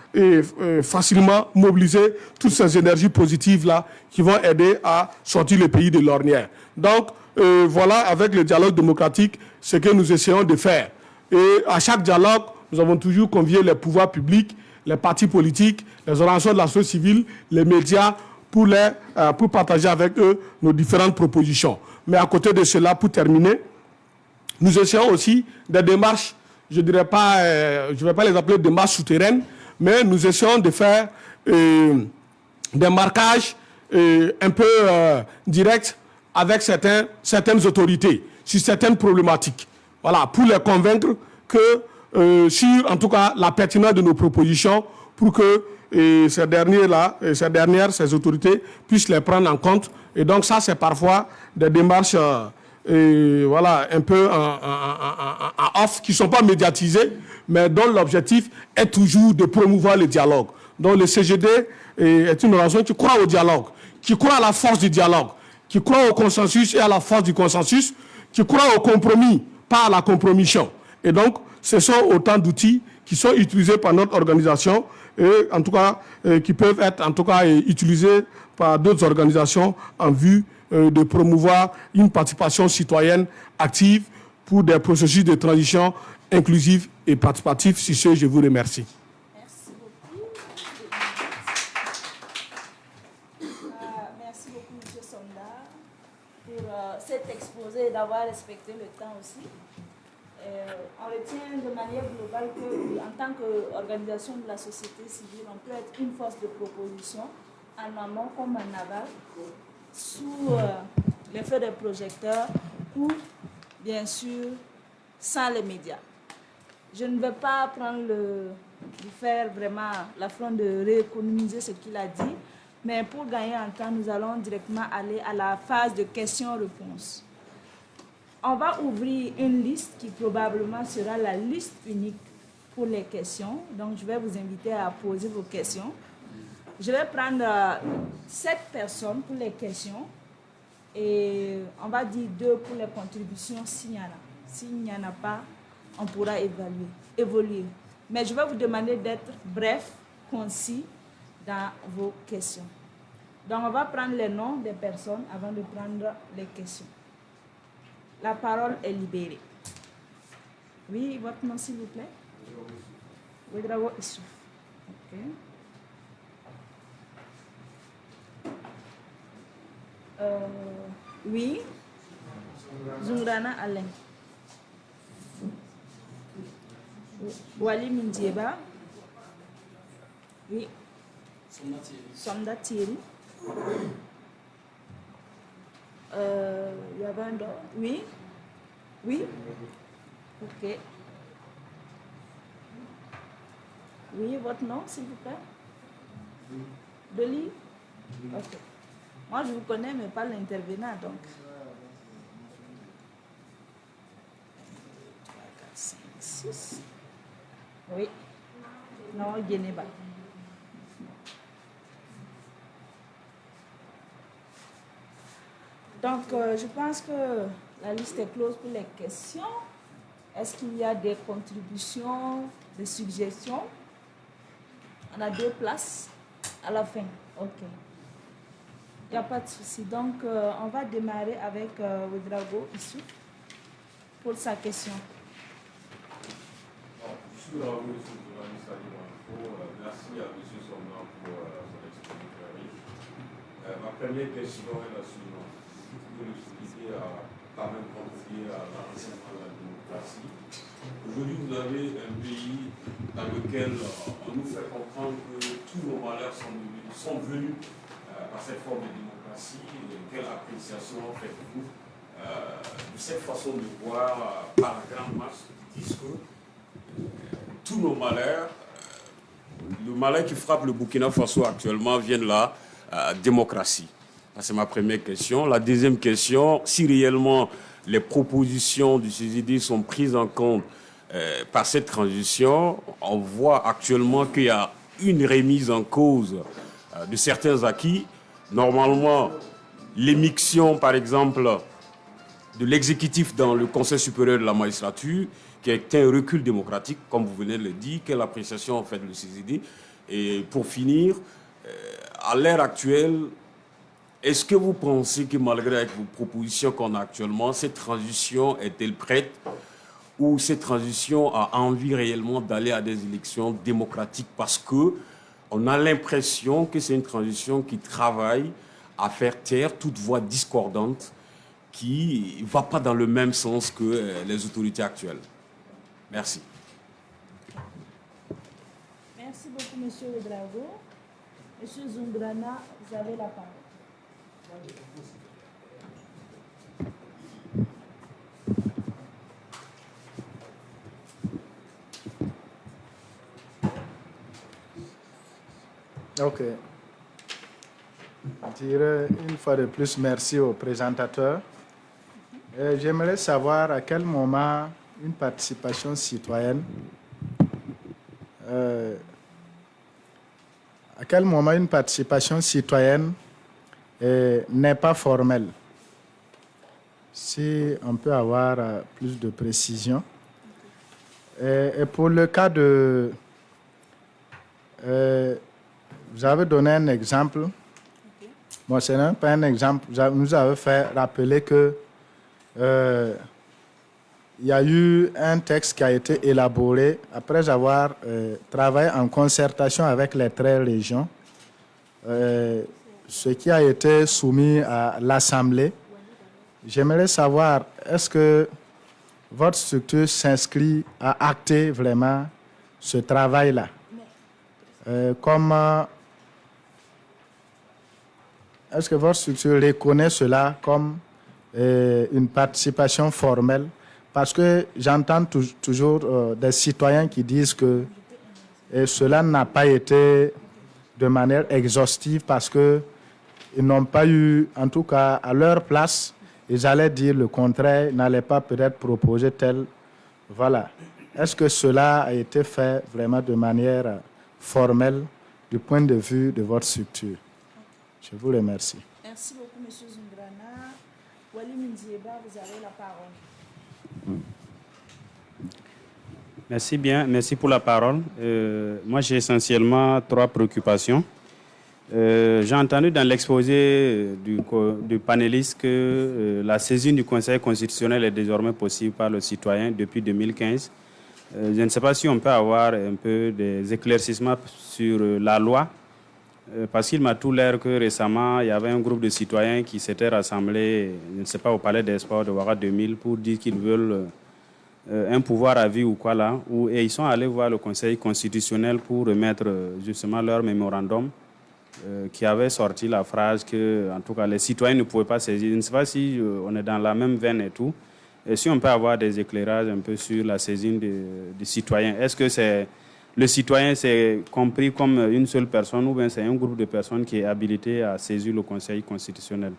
facilement mobiliser toutes ces énergies positives-là qui vont aider à sortir le pays de l'ornière. Donc, voilà, avec le dialogue démocratique, ce que nous essayons de faire. Et à chaque dialogue, nous avons toujours convié les pouvoirs publics, les partis politiques, les organisations de la société civile, les médias, pour partager avec eux nos différentes propositions. Mais à côté de cela, pour terminer, nous essayons aussi des démarches, je ne dirais pas, je ne vais pas les appeler démarches souterraines, mais nous essayons de faire des marquages un peu directs avec certaines autorités sur certaines problématiques. Voilà, pour les convaincre que sur, en tout cas, la pertinence de nos propositions, pour que ces autorités puissent les prendre en compte. Et donc ça, c'est parfois des démarches voilà, un peu en off, qui ne sont pas médiatisées, mais dont l'objectif est toujours de promouvoir le dialogue. Donc le CGD est une organisation qui croit au dialogue, qui croit à la force du dialogue, qui croit au consensus et à la force du consensus, qui croit au compromis, pas à la compromission. Et donc, ce sont autant d'outils qui sont utilisés par notre organisation et en tout cas qui peuvent être en tout cas utilisés par d'autres organisations en vue de promouvoir une participation citoyenne active pour des processus de transition inclusifs et participatifs. Sur ce, je vous remercie. Merci beaucoup, M. Sonda, pour cet exposé et d'avoir respecté le temps aussi. On retient de manière globale qu'en tant qu'organisation de la société civile, on peut être une force de proposition en amont comme en aval, sous l'effet des projecteurs ou, bien sûr, sans les médias. Je ne vais pas prendre faire vraiment l'affront de rééconomiser ce qu'il a dit, mais pour gagner en temps, nous allons directement aller à la phase de questions-réponses. On va ouvrir une liste qui probablement sera la liste unique pour les questions. Donc, je vais vous inviter à poser vos questions. Je vais prendre 7 personnes pour les questions et on va dire 2 pour les contributions s'il y en a. S'il n'y en a pas, on pourra évoluer. Mais je vais vous demander d'être bref, concis dans vos questions. Donc, on va prendre les noms des personnes avant de prendre les questions. La parole est libérée. Oui, votre nom, s'il vous plaît? Ouedraogo Issouf. Ok. Oui. Zungrana Alain. Wali Mindieba. Oui. Somda Thierry. Il y avait un autre. Oui. Oui. Ok. Oui, votre nom, s'il vous plaît? Deli? Ok. Moi, je vous connais, mais pas l'intervenant, donc. 3, 4, 5, 6. Oui. Non, Guénéba. Donc, je pense que la liste est close pour les questions. Est-ce qu'il y a des contributions, des suggestions? On a 2 places à la fin. OK. Il n'y a pas de souci. Donc, on va démarrer avec Ouedraogo Issouf pour sa question. Je suis ravi de ce journaliste Alimafo. Merci à M. Sonda pour son exposé. Ma première question est la suivante. que le CDD a quand même contribué à l'enracinement de la démocratie. Aujourd'hui, vous avez un pays dans lequel on nous fait comprendre que tous nos malheurs sont venus par cette forme de démocratie. Quelle appréciation faites-vous de cette façon de voir par la grande masse qui disent que tous nos malheurs, le malheur qui frappe le Burkina Faso actuellement vient de la démocratie? C'est ma première question. La deuxième question, si réellement les propositions du CGD sont prises en compte par cette transition, on voit actuellement qu'il y a une remise en cause de certains acquis. Normalement, l'émission, par exemple, de l'exécutif dans le Conseil supérieur de la magistrature, qui est un recul démocratique, comme vous venez de le dire, quelle appréciation en fait le CGD. Et pour finir, à l'ère actuelle, est-ce que vous pensez que malgré avec vos propositions qu'on a actuellement, cette transition est-elle prête ou cette transition a envie réellement d'aller à des élections démocratiques parce qu'on a l'impression que c'est une transition qui travaille à faire taire toute voix discordante qui ne va pas dans le même sens que les autorités actuelles? Merci. Merci beaucoup, Monsieur Ouedraogo. Monsieur Zungrana, vous avez la parole. Ok. Je dirais une fois de plus merci au présentateur. J'aimerais savoir à quel moment une participation citoyenne, n'est pas formelle. Si on peut avoir plus de précision. Et pour le cas de... vous avez donné un exemple. Bon, ce n'est pas un exemple. Vous nous avez fait rappeler que il y a eu un texte qui a été élaboré après avoir travaillé en concertation avec les 13 régions, ce qui a été soumis à l'Assemblée. J'aimerais savoir, est-ce que votre structure s'inscrit à acter vraiment ce travail-là? Est-ce que votre structure reconnaît cela comme une participation formelle? Parce que j'entends toujours des citoyens qui disent que cela n'a pas été de manière exhaustive parce qu'ils n'ont pas eu, en tout cas à leur place, ils allaient dire le contraire, ils n'allaient pas peut-être proposer tel. Voilà. Est-ce que cela a été fait vraiment de manière formelle du point de vue de votre structure? Je vous remercie. Merci beaucoup, M. Zungrana. Wali Mindieba, vous avez la parole. Merci bien, merci pour la parole. Moi, j'ai essentiellement 3 préoccupations. J'ai entendu dans l'exposé du panéliste que la saisine du Conseil constitutionnel est désormais possible par le citoyen depuis 2015. Je ne sais pas si on peut avoir un peu des éclaircissements sur la loi, parce qu'il m'a tout l'air que récemment, il y avait un groupe de citoyens qui s'étaient rassemblés, je ne sais pas, au Palais des Sports de Ouaga 2000 pour dire qu'ils veulent un pouvoir à vie ou quoi là, et ils sont allés voir le Conseil constitutionnel pour remettre justement leur mémorandum qui avait sorti la phrase que, en tout cas, les citoyens ne pouvaient pas saisir. Je ne sais pas si on est dans la même veine et tout, et si on peut avoir des éclairages un peu sur la saisine des citoyens. Est-ce que c'est le citoyen c'est compris comme une seule personne ou bien c'est un groupe de personnes qui est habilité à saisir le Conseil constitutionnel?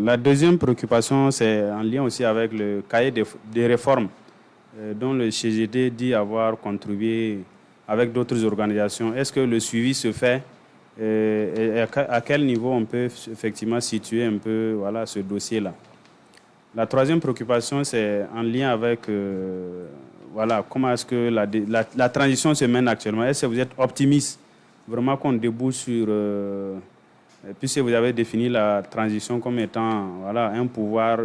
La deuxième préoccupation, c'est en lien aussi avec le cahier des réformes dont le CGD dit avoir contribué avec d'autres organisations. Est-ce que le suivi se fait et à quel niveau on peut effectivement situer un peu voilà, ce dossier-là? La troisième préoccupation, c'est en lien avec voilà, comment est-ce que la transition se mène actuellement. Est-ce que vous êtes optimiste vraiment qu'on débouche sur... puisque vous avez défini la transition comme étant voilà, un pouvoir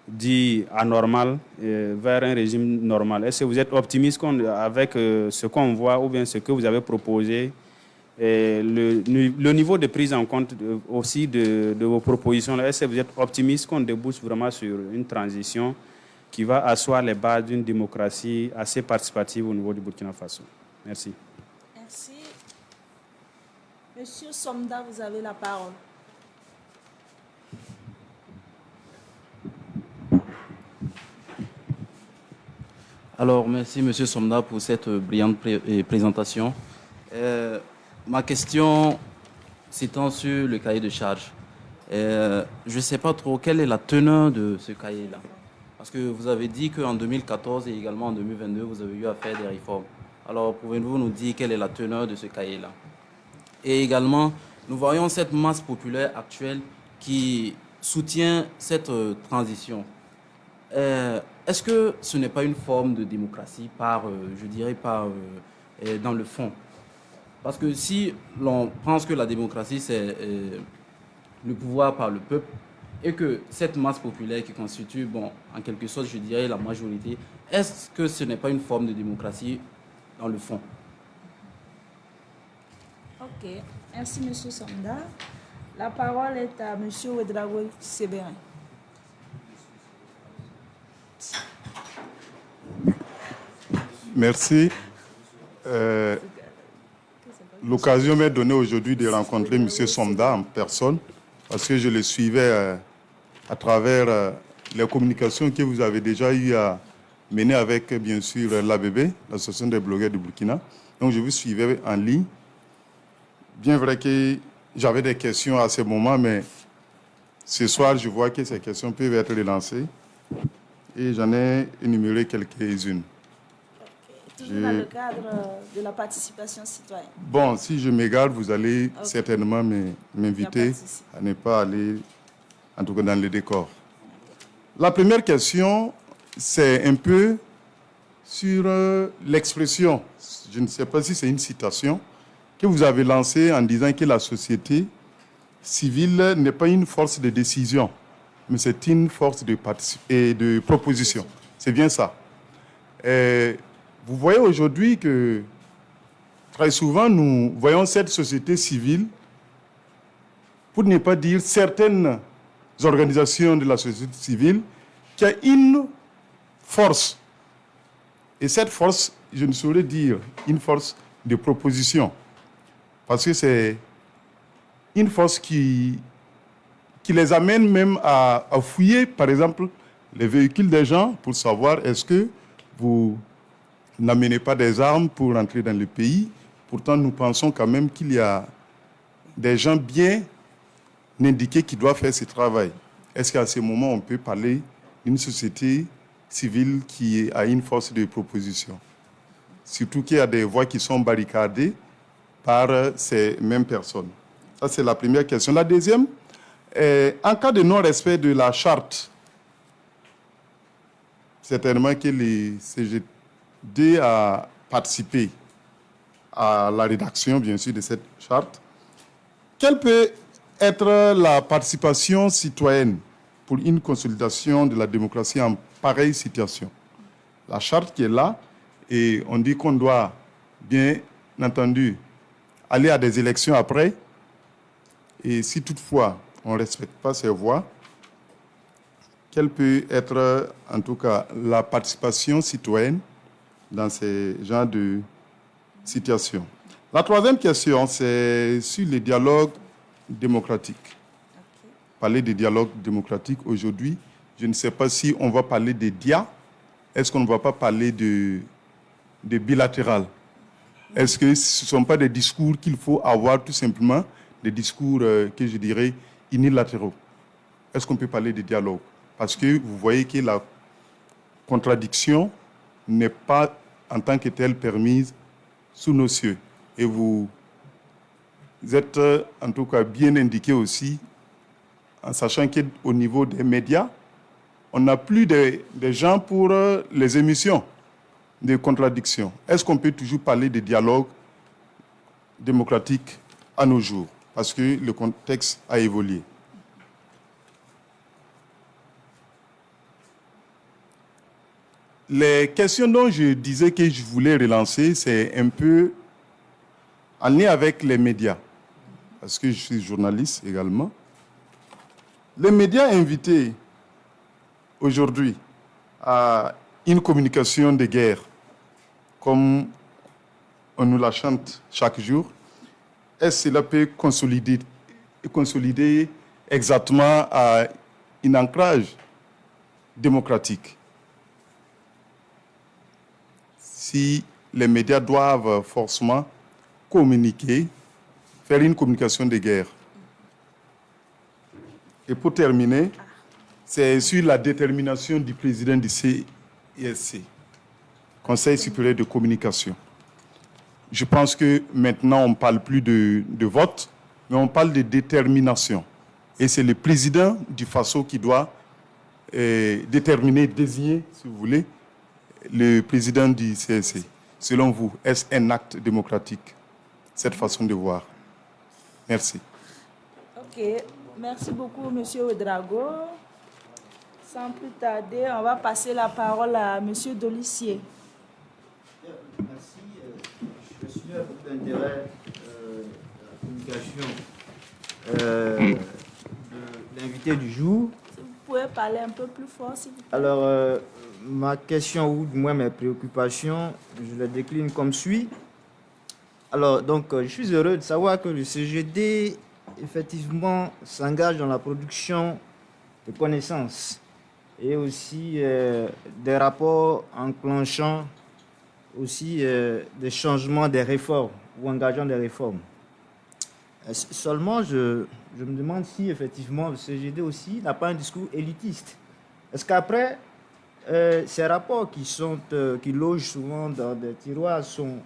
dit anormal vers un régime normal. Est-ce que vous êtes optimiste avec ce qu'on voit ou bien ce que vous avez proposé Et le niveau de prise en compte aussi de vos propositions, est-ce que vous êtes optimiste qu'on débouche vraiment sur une transition qui va asseoir les bases d'une démocratie assez participative au niveau du Burkina Faso? Merci. Merci. Monsieur Somda, vous avez la parole. Alors, merci M. Somda pour cette brillante présentation. Ma question s'étend sur le cahier de charge. Je ne sais pas trop quelle est la teneur de ce cahier-là. Parce que vous avez dit qu'en 2014 et également en 2022, vous avez eu à faire des réformes. Alors, pouvez-vous nous dire quelle est la teneur de ce cahier-là? Et également, nous voyons cette masse populaire actuelle qui soutient cette transition. Est-ce que ce n'est pas une forme de démocratie dans le fond? Parce que si l'on pense que la démocratie, c'est le pouvoir par le peuple, et que cette masse populaire qui constitue, en quelque sorte, je dirais, la majorité, est-ce que ce n'est pas une forme de démocratie dans le fond? Ok, merci M. Somda. La parole est à M. Ouedraogo Séverin. Merci. L'occasion m'est donnée aujourd'hui de rencontrer M. Somda en personne parce que je le suivais à travers les communications que vous avez déjà eu à mener avec, bien sûr, l'ABB, l'Association des blogueurs du Burkina. Donc, je vous suivais en ligne. Bien vrai que j'avais des questions à ce moment, mais ce soir, je vois que ces questions peuvent être relancées et j'en ai énuméré quelques-unes. Toujours dans le cadre de la participation citoyenne. Bon, si je m'égare, vous allez certainement m'inviter à ne pas aller, en tout cas, dans le décor. La première question, c'est un peu sur l'expression, je ne sais pas si c'est une citation, que vous avez lancée en disant que la société civile n'est pas une force de décision, mais c'est une force de proposition. C'est bien ça. Vous voyez aujourd'hui que très souvent, nous voyons cette société civile, pour ne pas dire certaines organisations de la société civile, qui a une force. Et cette force, je ne saurais dire une force de proposition, parce que c'est une force qui les amène même à fouiller, par exemple, les véhicules des gens pour savoir est-ce que vous n'amenez pas des armes pour entrer dans le pays. Pourtant, nous pensons quand même qu'il y a des gens bien indiqués qui doivent faire ce travail. Est-ce qu'à ce moment, on peut parler d'une société civile qui a une force de proposition? Surtout qu'il y a des voies qui sont barricadées par ces mêmes personnes. Ça, c'est la première question. La deuxième, en cas de non-respect de la charte, certainement que les CGD a participé à la rédaction, bien sûr, de cette charte. Quelle peut être la participation citoyenne pour une consolidation de la démocratie en pareille situation? La charte qui est là, et on dit qu'on doit, bien entendu, aller à des élections après, et si toutefois on ne respecte pas ces voies, quelle peut être, en tout cas, la participation citoyenne dans ces genres de situations? La troisième question, c'est sur les dialogues démocratiques. Parler des dialogues démocratiques aujourd'hui, je ne sais pas si on va parler des DIA, est-ce qu'on ne va pas parler de bilatéral? Est-ce que ce ne sont pas des discours qu'il faut avoir tout simplement, des discours que je dirais unilatéraux? Est-ce qu'on peut parler de dialogue? Parce que vous voyez que la contradiction n'est pas en tant que telle permise sous nos cieux. Et vous êtes en tout cas bien indiqué aussi, en sachant qu'au niveau des médias, on n'a plus des gens pour les émissions de contradiction. Est-ce qu'on peut toujours parler de dialogue démocratique à nos jours? Parce que le contexte a évolué. Les questions dont je disais que je voulais relancer, c'est un peu en lien avec les médias, parce que je suis journaliste également. Les médias invités aujourd'hui à une communication de guerre, comme on nous la chante chaque jour, est-ce que cela peut consolider exactement à un ancrage démocratique? Si les médias doivent forcément communiquer, faire une communication de guerre. Et pour terminer, c'est sur la détermination du président du CISC, Conseil supérieur de communication. Je pense que maintenant, on ne parle plus de vote, mais on parle de détermination. Et c'est le président du FASO qui doit déterminer, désigner, si vous voulez, le président du CSC. Selon vous, est-ce un acte démocratique, cette façon de voir? Merci. Ok, merci beaucoup, Monsieur Ouedraogo. Sans plus tarder, on va passer la parole à Monsieur Dolissier. Merci. Je suis à tout l'intérêt de la communication de l'invité du jour. Si vous pouvez parler un peu plus fort, s'il vous plaît. Alors, ma question, ou du moins mes préoccupations, je les décline comme suit. Alors, donc, je suis heureux de savoir que le CGD, effectivement, s'engage dans la production de connaissances et aussi des rapports enclenchant aussi des changements, des réformes ou engageant des réformes. Seulement, je me demande si, effectivement, le CGD aussi n'a pas un discours élitiste. Est-ce qu'après, ces rapports qui logent souvent dans des tiroirs sont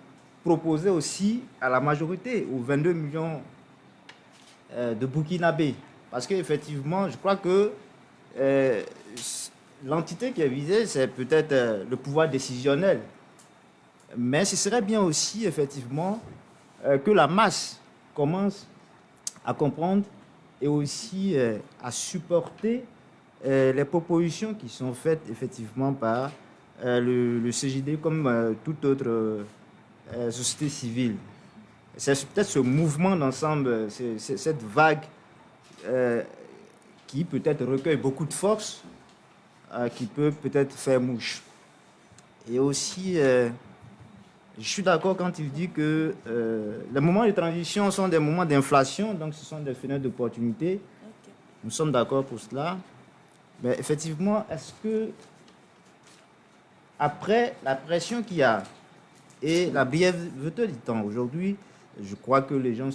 proposés aussi à la majorité, aux 22 millions de Burkinabés? Parce qu'effectivement, je crois que l'entité qui est visée, c'est peut-être le pouvoir décisionnel. Mais ce serait bien aussi, effectivement, que la masse commence à comprendre et aussi à supporter les propositions qui sont faites, effectivement, par le CGD comme toute autre société civile. C'est peut-être ce mouvement d'ensemble, cette vague qui peut-être recueille beaucoup de force, qui peut peut-être faire mouche. Et aussi, je suis d'accord quand il dit que les moments de transition sont des moments d'inflation, donc ce sont des fenêtres d'opportunité. Okay. Nous sommes d'accord pour cela. Mais effectivement, est-ce que, après la pression qu'il y a et la brièveté du temps aujourd'hui, je crois que les gens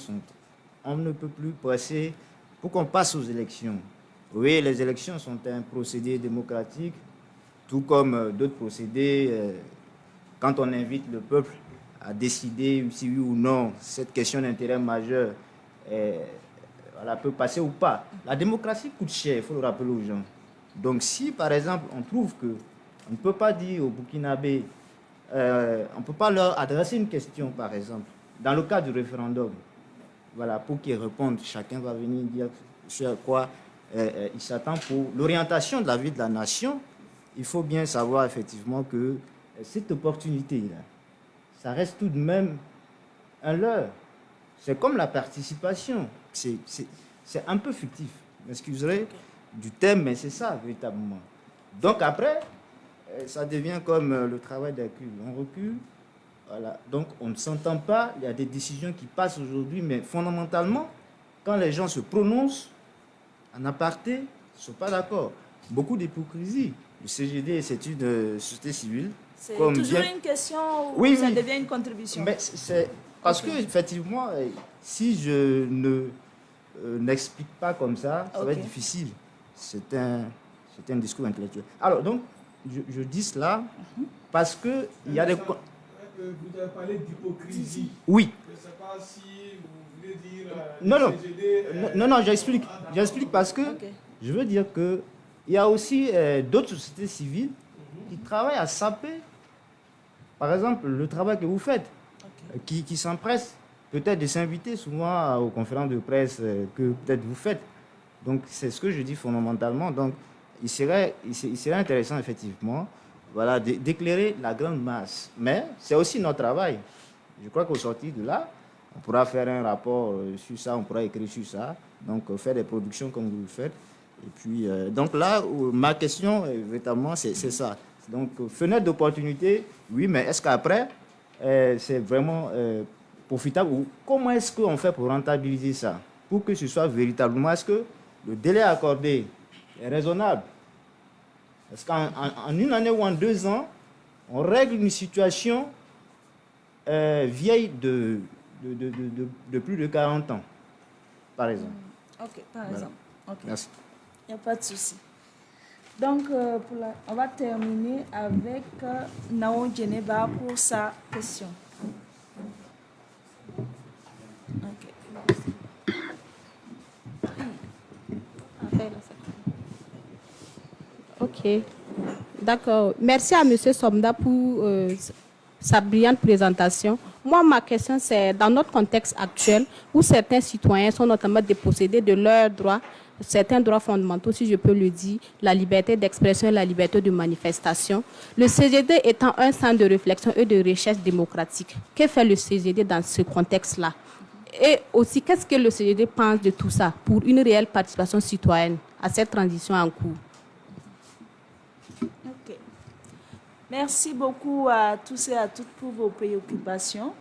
on ne peut plus pressés pour qu'on passe aux élections. Oui, les élections sont un procédé démocratique, tout comme d'autres procédés. Quand on invite le peuple à décider si oui ou non cette question d'intérêt majeur peut passer ou pas. La démocratie coûte cher, il faut le rappeler aux gens. Donc si, par exemple, on trouve qu'on ne peut pas dire aux Burkinabés, on ne peut pas leur adresser une question, par exemple, dans le cas du référendum, voilà, pour qu'ils répondent, chacun va venir dire sur quoi il s'attend pour l'orientation de la vie de la nation. Il faut bien savoir effectivement que cette opportunité-là, ça reste tout de même un leurre. C'est comme la participation. C'est un peu fictif, m'excuserez du thème, mais c'est ça, véritablement. Donc après, ça devient comme le travail d'un recul. On recule, voilà. Donc on ne s'entend pas, il y a des décisions qui passent aujourd'hui, mais fondamentalement, quand les gens se prononcent, en aparté, ils ne sont pas d'accord. Beaucoup d'hypocrisie. Le CGD, c'est une société civile. C'est toujours une question où oui, ça devient une contribution. Mais c'est parce que effectivement, si je n'explique pas comme ça, ça va être difficile. C'est un discours intellectuel. Alors donc, je dis cela parce que il y a des. Vous avez parlé d'hypocrisie. Oui. Je ne sais pas si vous voulez dire. Non, j'explique. J'explique parce que je veux dire que il y a aussi d'autres sociétés civiles qui travaillent à saper, par exemple, le travail que vous faites, qui s'empressent peut-être de s'inviter souvent aux conférences de presse que peut-être vous faites. Donc, c'est ce que je dis fondamentalement. Donc, il serait intéressant, effectivement, voilà, d'éclairer la grande masse. Mais c'est aussi notre travail. Je crois qu'au sortir de là, On pourra faire un rapport sur ça, on pourra écrire sur ça. Donc, faire des productions comme vous le faites. Et puis, donc là, ma question, véritablement, c'est ça. Donc, fenêtre d'opportunité, oui, mais est-ce qu'après, c'est vraiment profitable? Ou comment est-ce qu'on fait pour rentabiliser ça? Pour que ce soit véritablement, est-ce que le délai accordé est raisonnable? Est-ce qu'en une année ou en 2 ans, on règle une situation vieille de plus de 40 ans, par exemple? Ok, par exemple. Okay. Merci. Il n'y a pas de souci. Donc, on va terminer avec Nao Djeneba pour sa question. Ok, d'accord. Merci à M. Somda pour sa brillante présentation. Moi, ma question, c'est dans notre contexte actuel où certains citoyens sont notamment dépossédés de leurs droits, certains droits fondamentaux, si je peux le dire, la liberté d'expression et la liberté de manifestation. Le CGD étant un centre de réflexion et de recherche démocratique, que fait le CGD dans ce contexte-là? Et aussi, qu'est-ce que le CGD pense de tout ça pour une réelle participation citoyenne à cette transition en cours? Ok. Merci beaucoup à tous et à toutes pour vos préoccupations.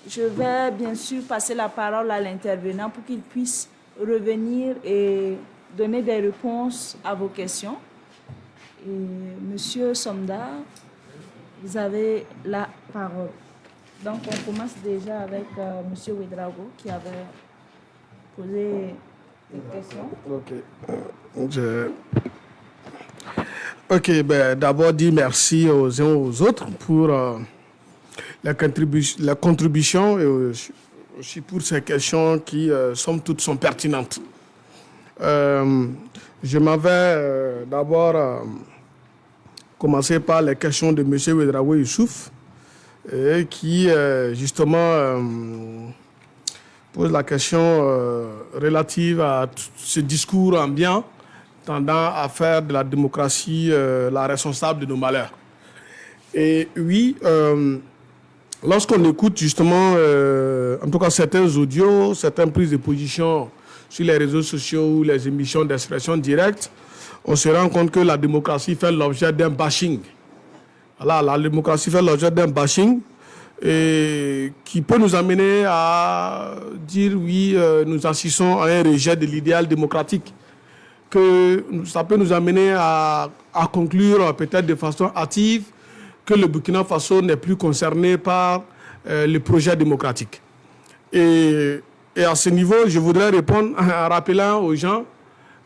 Je vais bien sûr passer la parole à l'intervenant pour qu'il puisse revenir et donner des réponses à vos questions. Et Monsieur Somda, vous avez la parole. Donc, on commence déjà avec Monsieur Ouedraogo qui avait posé des questions. Ok. D'abord, dire merci aux uns aux autres pour la contribution et aussi pour ces questions qui, somme toute, sont pertinentes. Je m'avais d'abord commencé par les questions de M. Ouedraogo Youssouf, qui, justement, pose la question relative à ce discours ambiant tendant à faire de la démocratie la responsable de nos malheurs. Et oui, lorsqu'on écoute justement, en tout cas certains audios, certaines prises de position sur les réseaux sociaux ou les émissions d'expression directe, on se rend compte que la démocratie fait l'objet d'un bashing. Voilà, la démocratie fait l'objet d'un bashing et qui peut nous amener à dire oui, nous assistons à un rejet de l'idéal démocratique. Que ça peut nous amener à conclure peut-être de façon hâtive que le Burkina Faso n'est plus concerné par le projet démocratique. Et à ce niveau, je voudrais répondre en rappelant aux gens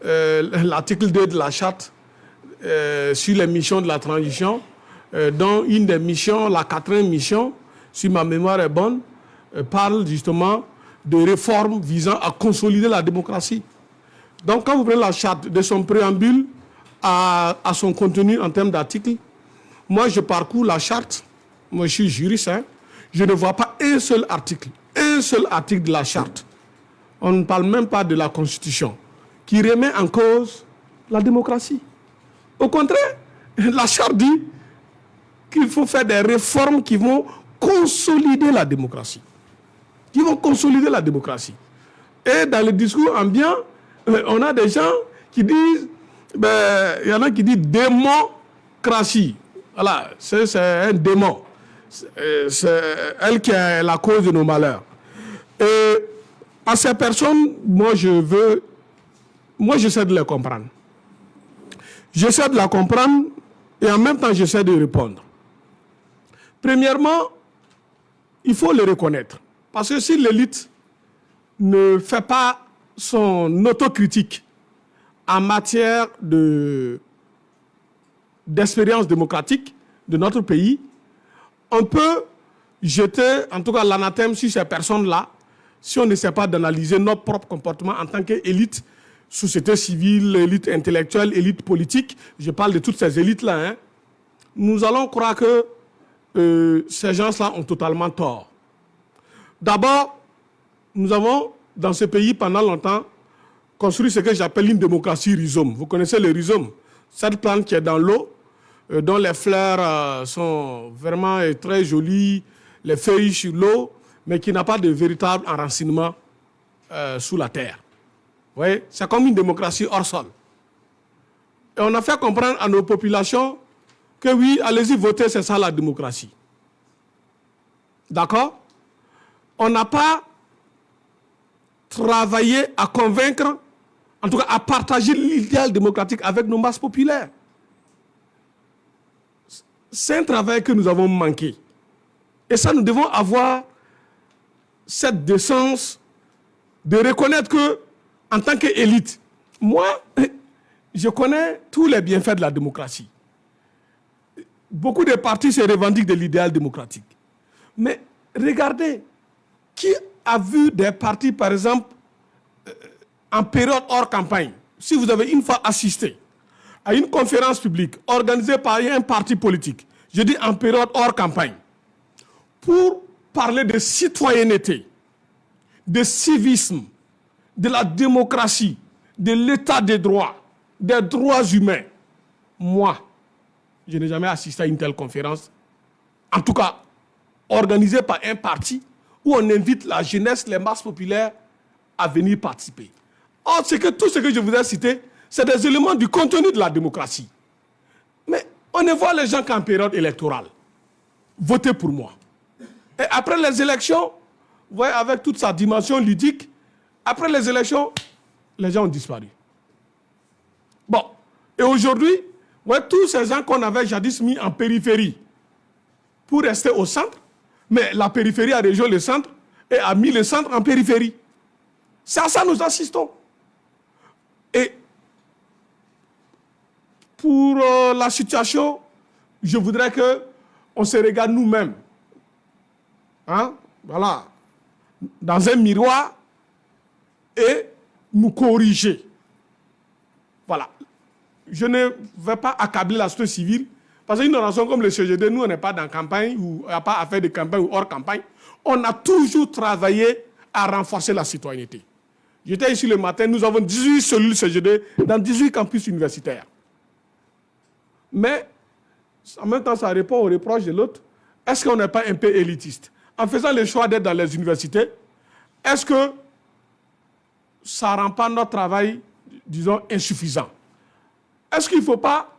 l'article 2 de la charte sur les missions de la transition, dont une des missions, la 4e mission, si ma mémoire est bonne, parle justement de réformes visant à consolider la démocratie. Donc, quand vous prenez la charte de son préambule à son contenu en termes d'articles, moi, je parcours la charte, moi, je suis juriste, je ne vois pas un seul article de la charte. On ne parle même pas de la Constitution, qui remet en cause la démocratie. Au contraire, la charte dit qu'il faut faire des réformes qui vont consolider la démocratie. Et dans le discours ambiant, on a des gens qui disent, il y en a qui disent démocratie. Voilà, c'est un démon. C'est elle qui est la cause de nos malheurs. Et à ces personnes, moi j'essaie de les comprendre. J'essaie de la comprendre et en même temps j'essaie de répondre. Premièrement, il faut le reconnaître. Parce que si l'élite ne fait pas son autocritique en matière d'expérience démocratique de notre pays, on peut jeter en tout cas l'anathème sur ces personnes-là si on n'essaie pas d'analyser notre propre comportement en tant qu'élite, société civile, élite intellectuelle, élite politique. Je parle de toutes ces élites-là. Nous allons croire que ces gens-là ont totalement tort. D'abord, nous avons dans ce pays, pendant longtemps, construit ce que j'appelle une démocratie rhizome. Vous connaissez le rhizome, cette plante qui est dans l'eau, dont les fleurs sont vraiment très jolies, les feuilles sur l'eau, mais qui n'a pas de véritable enracinement sous la terre. Vous voyez, c'est comme une démocratie hors sol. Et on a fait comprendre à nos populations que oui, allez-y voter, c'est ça la démocratie. D'accord? On n'a pas travaillé à convaincre, en tout cas à partager l'idéal démocratique avec nos masses populaires. C'est un travail que nous avons manqué. Et ça, nous devons avoir cette décence de reconnaître que, en tant qu'élite, moi, je connais tous les bienfaits de la démocratie. Beaucoup de partis se revendiquent de l'idéal démocratique. Mais regardez, qui a vu des partis, par exemple, en période hors campagne, si vous avez une fois assisté à une conférence publique organisée par un parti politique, je dis en période hors campagne, pour parler de citoyenneté, de civisme, de la démocratie, de l'état des droits humains, moi, je n'ai jamais assisté à une telle conférence, en tout cas organisée par un parti où on invite la jeunesse, les masses populaires à venir participer. Or, tout ce que je vous ai cité, c'est des éléments du contenu de la démocratie. Mais on ne voit les gens qu'en période électorale. Votez pour moi. Et après les élections, vous voyez, avec toute sa dimension ludique, après les élections, les gens ont disparu. Bon, et aujourd'hui, vous voyez, tous ces gens qu'on avait jadis mis en périphérie pour rester au centre, mais la périphérie a rejoint le centre et a mis le centre en périphérie. C'est à ça que nous assistons. Et pour la situation, je voudrais qu'on se regarde nous-mêmes. Hein? Voilà. Dans un miroir et nous corriger. Voilà. Je ne vais pas accabler la société civile parce qu'une organisation comme le CGD, nous, on n'est pas dans campagne ou on n'a pas à faire de campagne ou hors campagne. On a toujours travaillé à renforcer la citoyenneté. J'étais ici le matin, nous avons 18 cellules CGD dans 18 campus universitaires. Mais, en même temps, ça répond aux reproches de l'autre. Est-ce qu'on n'est pas un peu élitiste? En faisant le choix d'être dans les universités, est-ce que ça ne rend pas notre travail, disons, insuffisant? Est-ce qu'il ne faut pas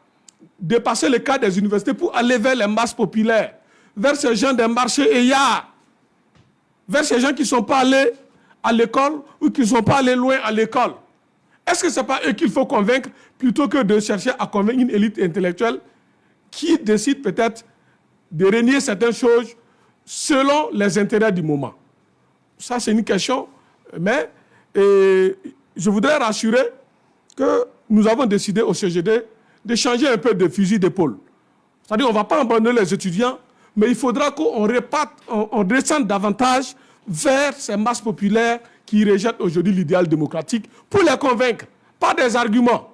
dépasser le cadre des universités pour aller vers les masses populaires, vers ces gens des marchés ayards, vers ces gens qui ne sont pas allés à l'école ou qui ne sont pas allés loin à l'école? Est-ce que ce n'est pas eux qu'il faut convaincre plutôt que de chercher à convaincre une élite intellectuelle qui décide peut-être de renier certaines choses selon les intérêts du moment? Ça, c'est une question, mais je voudrais rassurer que nous avons décidé au CGD de changer un peu de fusil d'épaule. C'est-à-dire qu'on ne va pas abandonner les étudiants, mais il faudra qu'on descende davantage vers ces masses populaires qui rejettent aujourd'hui l'idéal démocratique pour les convaincre, pas des arguments.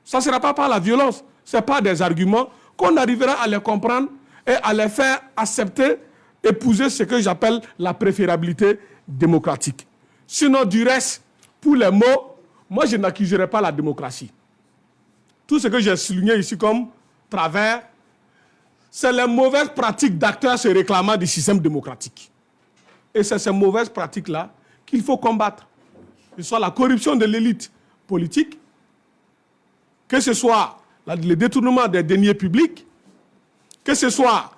Ça ne sera pas par la violence, ce n'est pas des arguments qu'on arrivera à les comprendre et à les faire accepter, épouser ce que j'appelle la préférabilité démocratique. Sinon, du reste, pour les mots, moi je n'accuserai pas la démocratie. Tout ce que j'ai souligné ici comme travers, c'est les mauvaises pratiques d'acteurs se réclamant du système démocratique. Et c'est ces mauvaises pratiques-là qu'il faut combattre. Que ce soit la corruption de l'élite politique, que ce soit le détournement des deniers publics, que ce soit,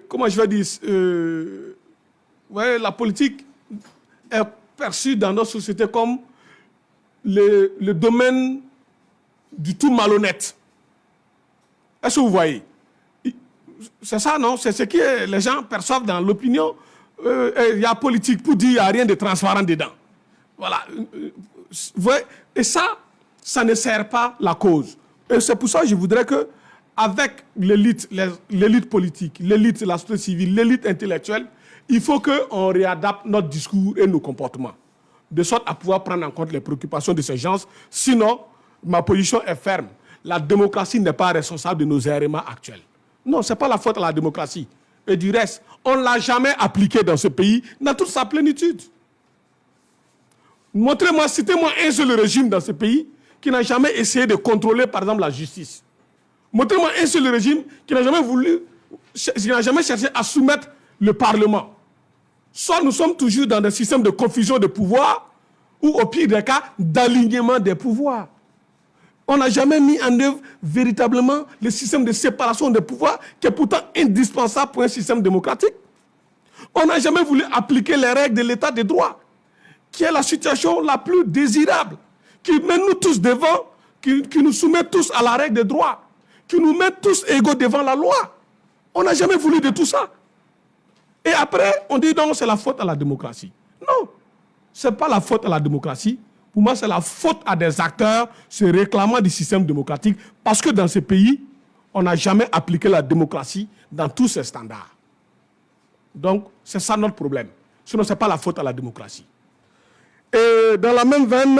comment je vais dire, la politique est perçue dans notre société comme le domaine du tout malhonnête. Est-ce que vous voyez? C'est ça, non? C'est ce que les gens perçoivent dans l'opinion. Il y a politique pour dire qu'il n'y a rien de transparent dedans. Voilà. Vous voyez? Et ça ne sert pas la cause. Et c'est pour ça que je voudrais qu'avec l'élite politique, l'élite de la société civile, l'élite intellectuelle, il faut qu'on réadapte notre discours et nos comportements, de sorte à pouvoir prendre en compte les préoccupations de ces gens. Sinon, ma position est ferme. La démocratie n'est pas responsable de nos errements actuels. Non, ce n'est pas la faute à la démocratie. Et du reste, on ne l'a jamais appliquée dans ce pays dans toute sa plénitude. Montrez-moi, citez-moi un seul régime dans ce pays qui n'a jamais essayé de contrôler, par exemple, la justice. Montrez-moi un seul régime qui n'a jamais cherché à soumettre le Parlement. soit nous sommes toujours dans des systèmes de confusion de pouvoir, ou au pire des cas, d'alignement des pouvoirs. On n'a jamais mis en œuvre véritablement le système de séparation des pouvoirs qui est pourtant indispensable pour un système démocratique. On n'a jamais voulu appliquer les règles de l'état de droit, qui est la situation la plus désirable, qui met nous tous devant, qui nous soumet tous à la règle de droit, qui nous met tous égaux devant la loi. On n'a jamais voulu de tout ça. Et après, on dit non, c'est la faute à la démocratie. Non. Ce n'est pas la faute à la démocratie. Pour moi, c'est la faute à des acteurs se réclamant du système démocratique parce que dans ce pays, on n'a jamais appliqué la démocratie dans tous ses standards. Donc, c'est ça notre problème. Sinon, ce n'est pas la faute à la démocratie. Et dans la même veine,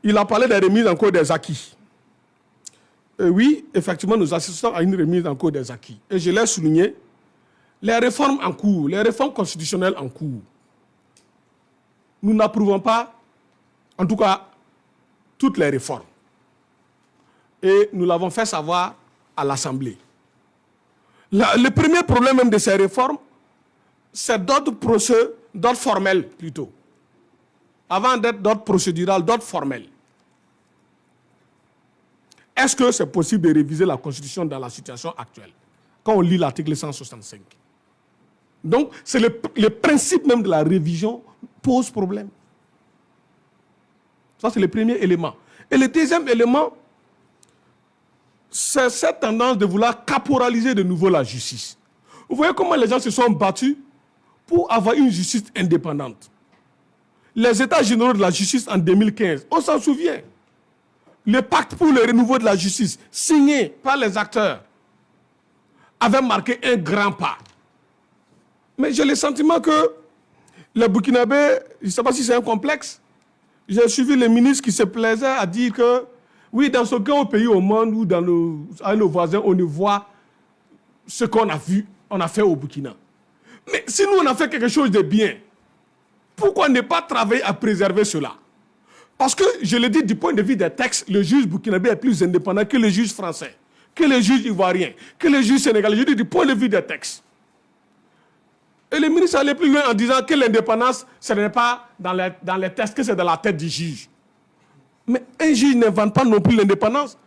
il a parlé des remises en cause des acquis. Et oui, effectivement, nous assistons à une remise en cause des acquis. Et je l'ai souligné, les réformes en cours, les réformes constitutionnelles en cours, nous n'approuvons pas, en tout cas, toutes les réformes. Et nous l'avons fait savoir à l'Assemblée. Le premier problème même de ces réformes, c'est d'ordre formel plutôt. Avant d'être d'ordre procédural, d'ordre formel. Est-ce que c'est possible de réviser la Constitution dans la situation actuelle, quand on lit l'article 165? Donc, c'est le principe même de la révision pose problème. Ça, c'est le premier élément. Et le deuxième élément, c'est cette tendance de vouloir caporaliser de nouveau la justice. Vous voyez comment les gens se sont battus pour avoir une justice indépendante. Les États généraux de la justice en 2015, on s'en souvient. Le pacte pour le renouveau de la justice, signé par les acteurs, avait marqué un grand pas. Mais j'ai le sentiment que les Burkinabés, je ne sais pas si c'est un complexe, j'ai suivi les ministres qui se plaisaient à dire que, oui, dans aucun pays au monde ou avec nos voisins, on ne voit ce qu'on a vu, on a fait au Burkina. Mais si nous, on a fait quelque chose de bien, pourquoi ne pas travailler à préserver cela? Parce que, je le dis du point de vue des textes, le juge burkinabé est plus indépendant que le juge français, que le juge ivoirien, que le juge sénégalais. Je dis du point de vue des textes. Et le ministre allait plus loin en disant que l'indépendance, ce n'est pas dans les textes, que c'est dans la tête du juge. Mais un juge n'invente pas non plus l'indépendance.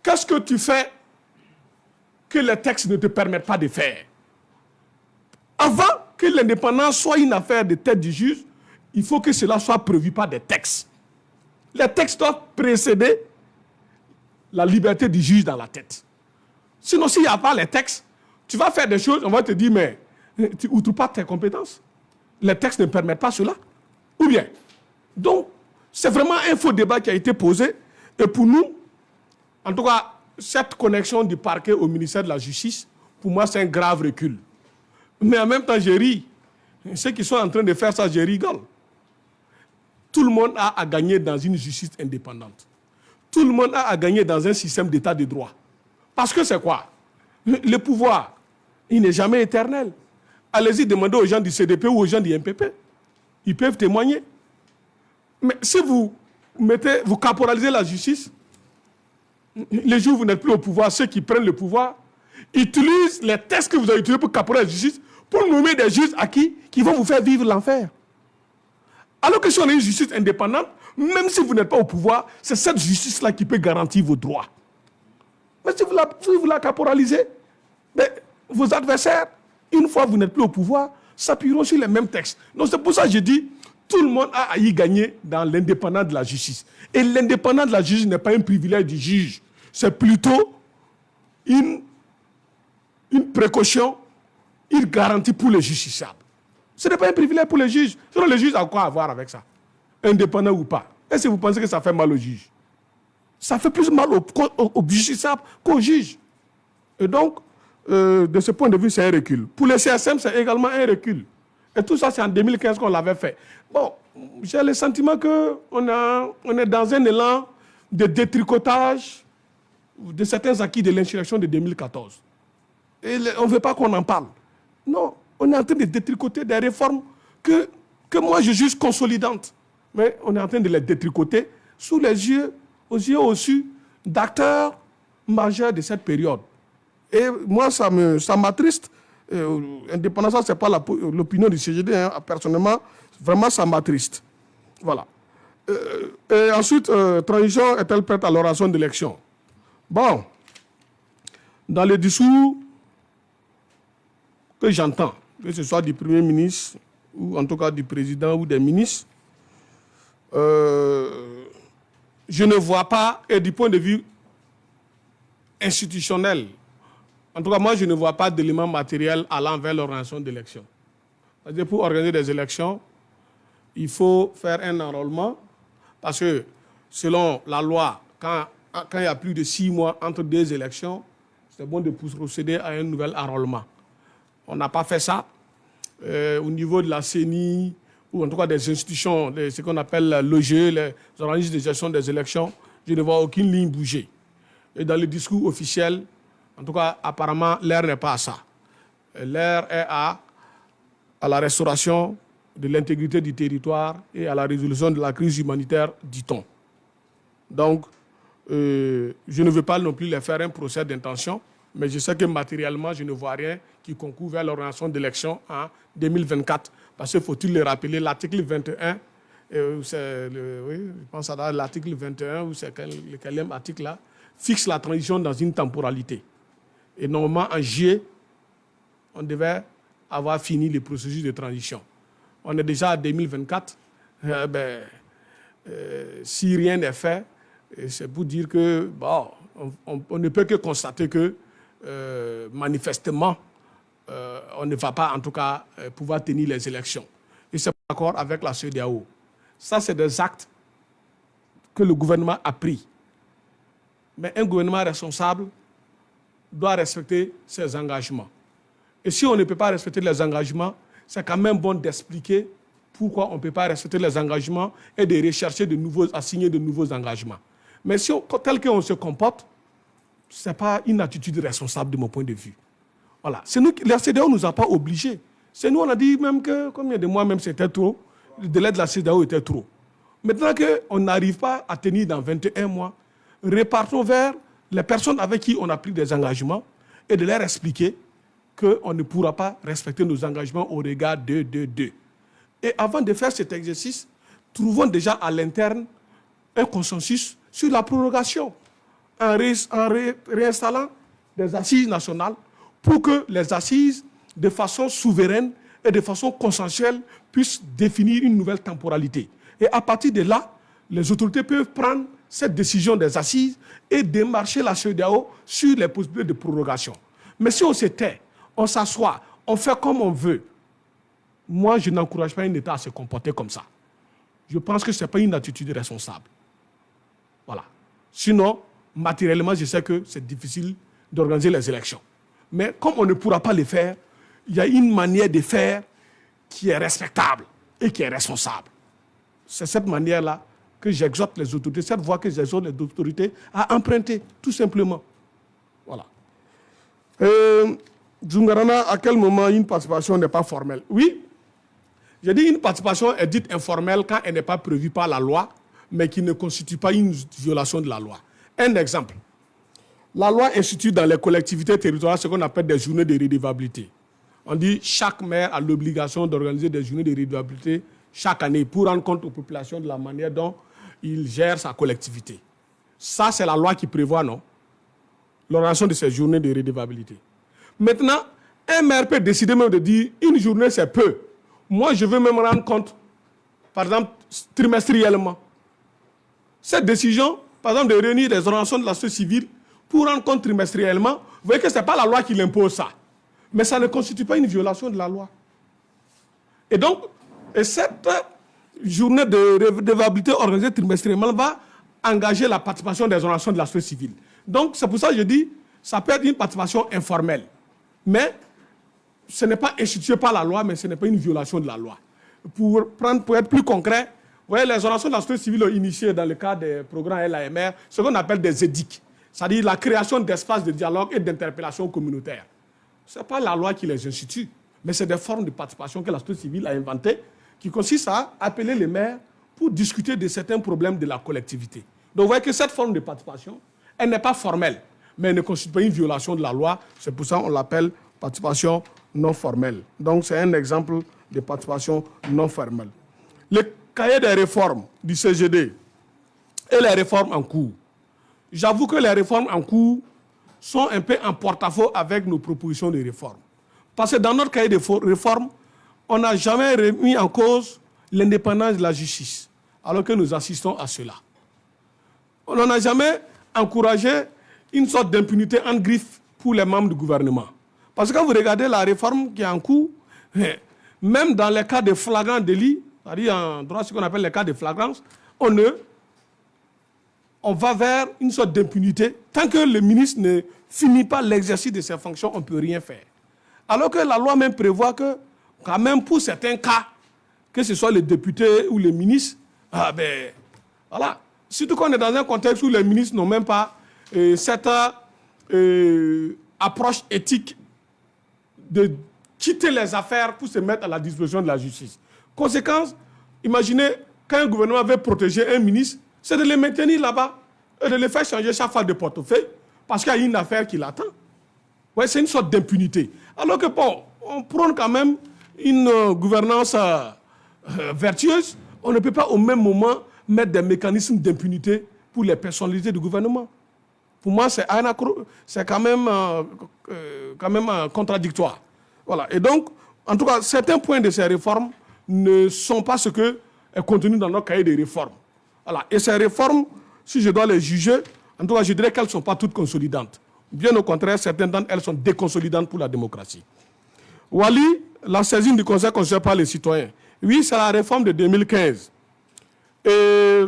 Qu'est-ce que tu fais que les textes ne te permettent pas de faire? Avant que l'indépendance soit une affaire de tête du juge, il faut que cela soit prévu par des textes. Les textes doivent précéder la liberté du juge dans la tête. Sinon, s'il n'y a pas les textes, tu vas faire des choses, on va te dire, mais tu n'outres pas tes compétences. Les textes ne permettent pas cela. Ou bien. Donc, c'est vraiment un faux débat qui a été posé. Et pour nous, en tout cas, cette connexion du parquet au ministère de la Justice, pour moi, c'est un grave recul. Mais en même temps, je ris. Ceux qui sont en train de faire ça, je rigole. Tout le monde a à gagner dans une justice indépendante. Tout le monde a à gagner dans un système d'état de droit. Parce que c'est quoi? Le pouvoir, il n'est jamais éternel. Allez-y demander aux gens du CDP ou aux gens du MPP. Ils peuvent témoigner. Mais si vous caporalisez la justice, les jours où vous n'êtes plus au pouvoir, ceux qui prennent le pouvoir, utilisent les textes que vous avez utilisés pour caporaliser la justice pour nommer des juges acquis qui vont vous faire vivre l'enfer. Alors que si on a une justice indépendante, même si vous n'êtes pas au pouvoir, c'est cette justice-là qui peut garantir vos droits. Mais si vous la caporalisez, vos adversaires, une fois que vous n'êtes plus au pouvoir, s'appuieront sur les mêmes textes. Donc c'est pour ça que je dis, tout le monde a à y gagner dans l'indépendance de la justice. Et l'indépendance de la justice n'est pas un privilège du juge. C'est plutôt une précaution, une garantie pour les justiciables. Ce n'est pas un privilège pour les juges. Sinon, les juges ont quoi à voir avec ça? Indépendant ou pas? Est-ce que vous pensez que ça fait mal aux juges? Ça fait plus mal aux justiciables qu'aux juges. Et donc, de ce point de vue, c'est un recul. Pour les CSM, c'est également un recul. Et tout ça, c'est en 2015 qu'on l'avait fait. Bon, j'ai le sentiment qu'on est dans un élan de détricotage de certains acquis de l'insurrection de 2014. Et on ne veut pas qu'on en parle. Non, on est en train de détricoter des réformes que moi je juge consolidantes. Mais on est en train de les détricoter sous les yeux, aux yeux au-dessus d'acteurs majeurs de cette période. Et moi, ça m'attriste indépendance, ce n'est pas l'opinion du CGD. Hein. Personnellement, vraiment, ça m'attriste. Voilà. Et ensuite, transition est-elle prête à l'oration d'élection? Bon, dans les discours que j'entends, que ce soit du Premier ministre, ou en tout cas du président ou des ministres, je ne vois pas, et du point de vue institutionnel, en tout cas moi je ne vois pas d'éléments matériels allant vers l'organisation d'élections. C'est-à-dire pour organiser des élections, il faut faire un enrôlement, parce que selon la loi, quand il y a plus de 6 mois entre 2 élections, c'est bon de procéder à un nouvel enrôlement. On n'a pas fait ça. Au niveau de la CENI, ou en tout cas des institutions, ce qu'on appelle l'OGE, les organismes de gestion des élections, je ne vois aucune ligne bouger. Et dans le discours officiel, en tout cas, apparemment, l'air n'est pas à ça. L'air est à la restauration de l'intégrité du territoire et à la résolution de la crise humanitaire, dit-on. Donc, je ne veux pas non plus les faire un procès d'intention, mais je sais que matériellement, je ne vois rien qui concourt vers l'organisation d'élections en 2024. Parce que, faut-il le rappeler, l'article 21, oui, je pense à l'article 21, ou c'est le quatrième article là, fixe la transition dans une temporalité. Et normalement, en juillet, on devait avoir fini les processus de transition. On est déjà en 2024. Si rien n'est fait, c'est pour dire que bon, on ne peut que constater que manifestement, on ne va pas en tout cas pouvoir tenir les élections. Et c'est pas d'accord avec la CEDEAO. Ça, c'est des actes que le gouvernement a pris. Mais un gouvernement responsable doit respecter ses engagements. Et si on ne peut pas respecter les engagements, c'est quand même bon d'expliquer pourquoi on ne peut pas respecter les engagements et de rechercher à signer de nouveaux engagements. Mais si tel qu'on se comporte, ce n'est pas une attitude responsable de mon point de vue. Voilà. C'est nous, la CEDEAO ne nous a pas obligés. C'est nous, on a dit même que, combien de mois même c'était trop, le délai de la CEDEAO était trop. Maintenant qu'on n'arrive pas à tenir dans 21 mois, repartons vers les personnes avec qui on a pris des engagements et de leur expliquer qu'on ne pourra pas respecter nos engagements au regard de. Et avant de faire cet exercice, trouvons déjà à l'interne un consensus sur la prorogation en réinstallant des assises nationales pour que les assises, de façon souveraine et de façon consensuelle, puissent définir une nouvelle temporalité. Et à partir de là, les autorités peuvent prendre cette décision des assises et démarcher la CEDEAO sur les possibilités de prorogation. Mais si on se tait, on s'assoit, on fait comme on veut, moi, je n'encourage pas un État à se comporter comme ça. Je pense que ce n'est pas une attitude responsable. Voilà. Sinon, matériellement, je sais que c'est difficile d'organiser les élections. Mais comme on ne pourra pas les faire, il y a une manière de faire qui est respectable et qui est responsable. C'est cette manière-là que j'exhorte les autorités, cette voie que j'exhorte les autorités à emprunter, tout simplement. Voilà. Djungarana, à quel moment une participation n'est pas formelle? Oui, j'ai dit une participation est dite informelle quand elle n'est pas prévue par la loi, mais qui ne constitue pas une violation de la loi. Un exemple. La loi institue dans les collectivités territoriales ce qu'on appelle des journées de redevabilité. On dit chaque maire a l'obligation d'organiser des journées de redevabilité chaque année pour rendre compte aux populations de la manière dont il gère sa collectivité. Ça, c'est la loi qui prévoit, non? L'organisation de ces journées de redevabilité. Maintenant, un maire peut décider même de dire une journée, c'est peu. Moi, je veux même rendre compte, par exemple, trimestriellement. Cette décision, par exemple, de réunir des organisations de la société civile pour rendre compte trimestriellement, vous voyez que ce n'est pas la loi qui l'impose ça. Mais ça ne constitue pas une violation de la loi. Et donc, cette journée de redevabilité organisée trimestriellement va engager la participation des organisations de la société civile. Donc, c'est pour ça que je dis, ça peut être une participation informelle. Mais ce n'est pas institué par la loi, mais ce n'est pas une violation de la loi. Pour être plus concret, vous voyez, les organisations de la société civile ont initié dans le cadre des programmes LAMR ce qu'on appelle des EDIC, c'est-à-dire la création d'espaces de dialogue et d'interpellation communautaire. Ce n'est pas la loi qui les institue, mais c'est des formes de participation que la société civile a inventées qui consistent à appeler les maires pour discuter de certains problèmes de la collectivité. Donc vous voyez que cette forme de participation, elle n'est pas formelle, mais elle ne constitue pas une violation de la loi. C'est pour ça qu'on l'appelle participation non formelle. Donc, c'est un exemple de participation non formelle. Le cahier des réformes du CGD et les réformes en cours. J'avoue que les réformes en cours sont un peu en porte-à-faux avec nos propositions de réforme. Parce que dans notre cahier de réforme, on n'a jamais remis en cause l'indépendance de la justice, alors que nous assistons à cela. On n'a jamais encouragé une sorte d'impunité en griffe pour les membres du gouvernement. Parce que quand vous regardez la réforme qui est en cours, même dans les cas de flagrant délit, c'est-à-dire en droit ce qu'on appelle les cas de flagrance, on va vers une sorte d'impunité. Tant que le ministre ne finit pas l'exercice de ses fonctions, on ne peut rien faire. Alors que la loi même prévoit que, quand même pour certains cas, que ce soit les députés ou les ministres, voilà. Surtout qu'on est dans un contexte où les ministres n'ont même pas cette approche éthique de quitter les affaires pour se mettre à la disposition de la justice. Conséquence, imaginez quand un gouvernement veut protéger un ministre, c'est de le maintenir là-bas et de le faire changer chaque fois de portefeuille parce qu'il y a une affaire qui l'attend. Ouais, c'est une sorte d'impunité. Alors que bon, on prône quand même une gouvernance vertueuse, on ne peut pas au même moment mettre des mécanismes d'impunité pour les personnalités du gouvernement. Pour moi, c'est quand même contradictoire. Voilà. Et donc, en tout cas, certains points de ces réformes ne sont pas ce que est contenu dans notre cahier de réformes. Voilà. Et ces réformes, si je dois les juger, en tout cas, je dirais qu'elles ne sont pas toutes consolidantes. Bien au contraire, certaines d'entre elles sont déconsolidantes pour la démocratie. Wali, la saisine du Conseil constitutionnel par les citoyens. Oui, c'est la réforme de 2015. Et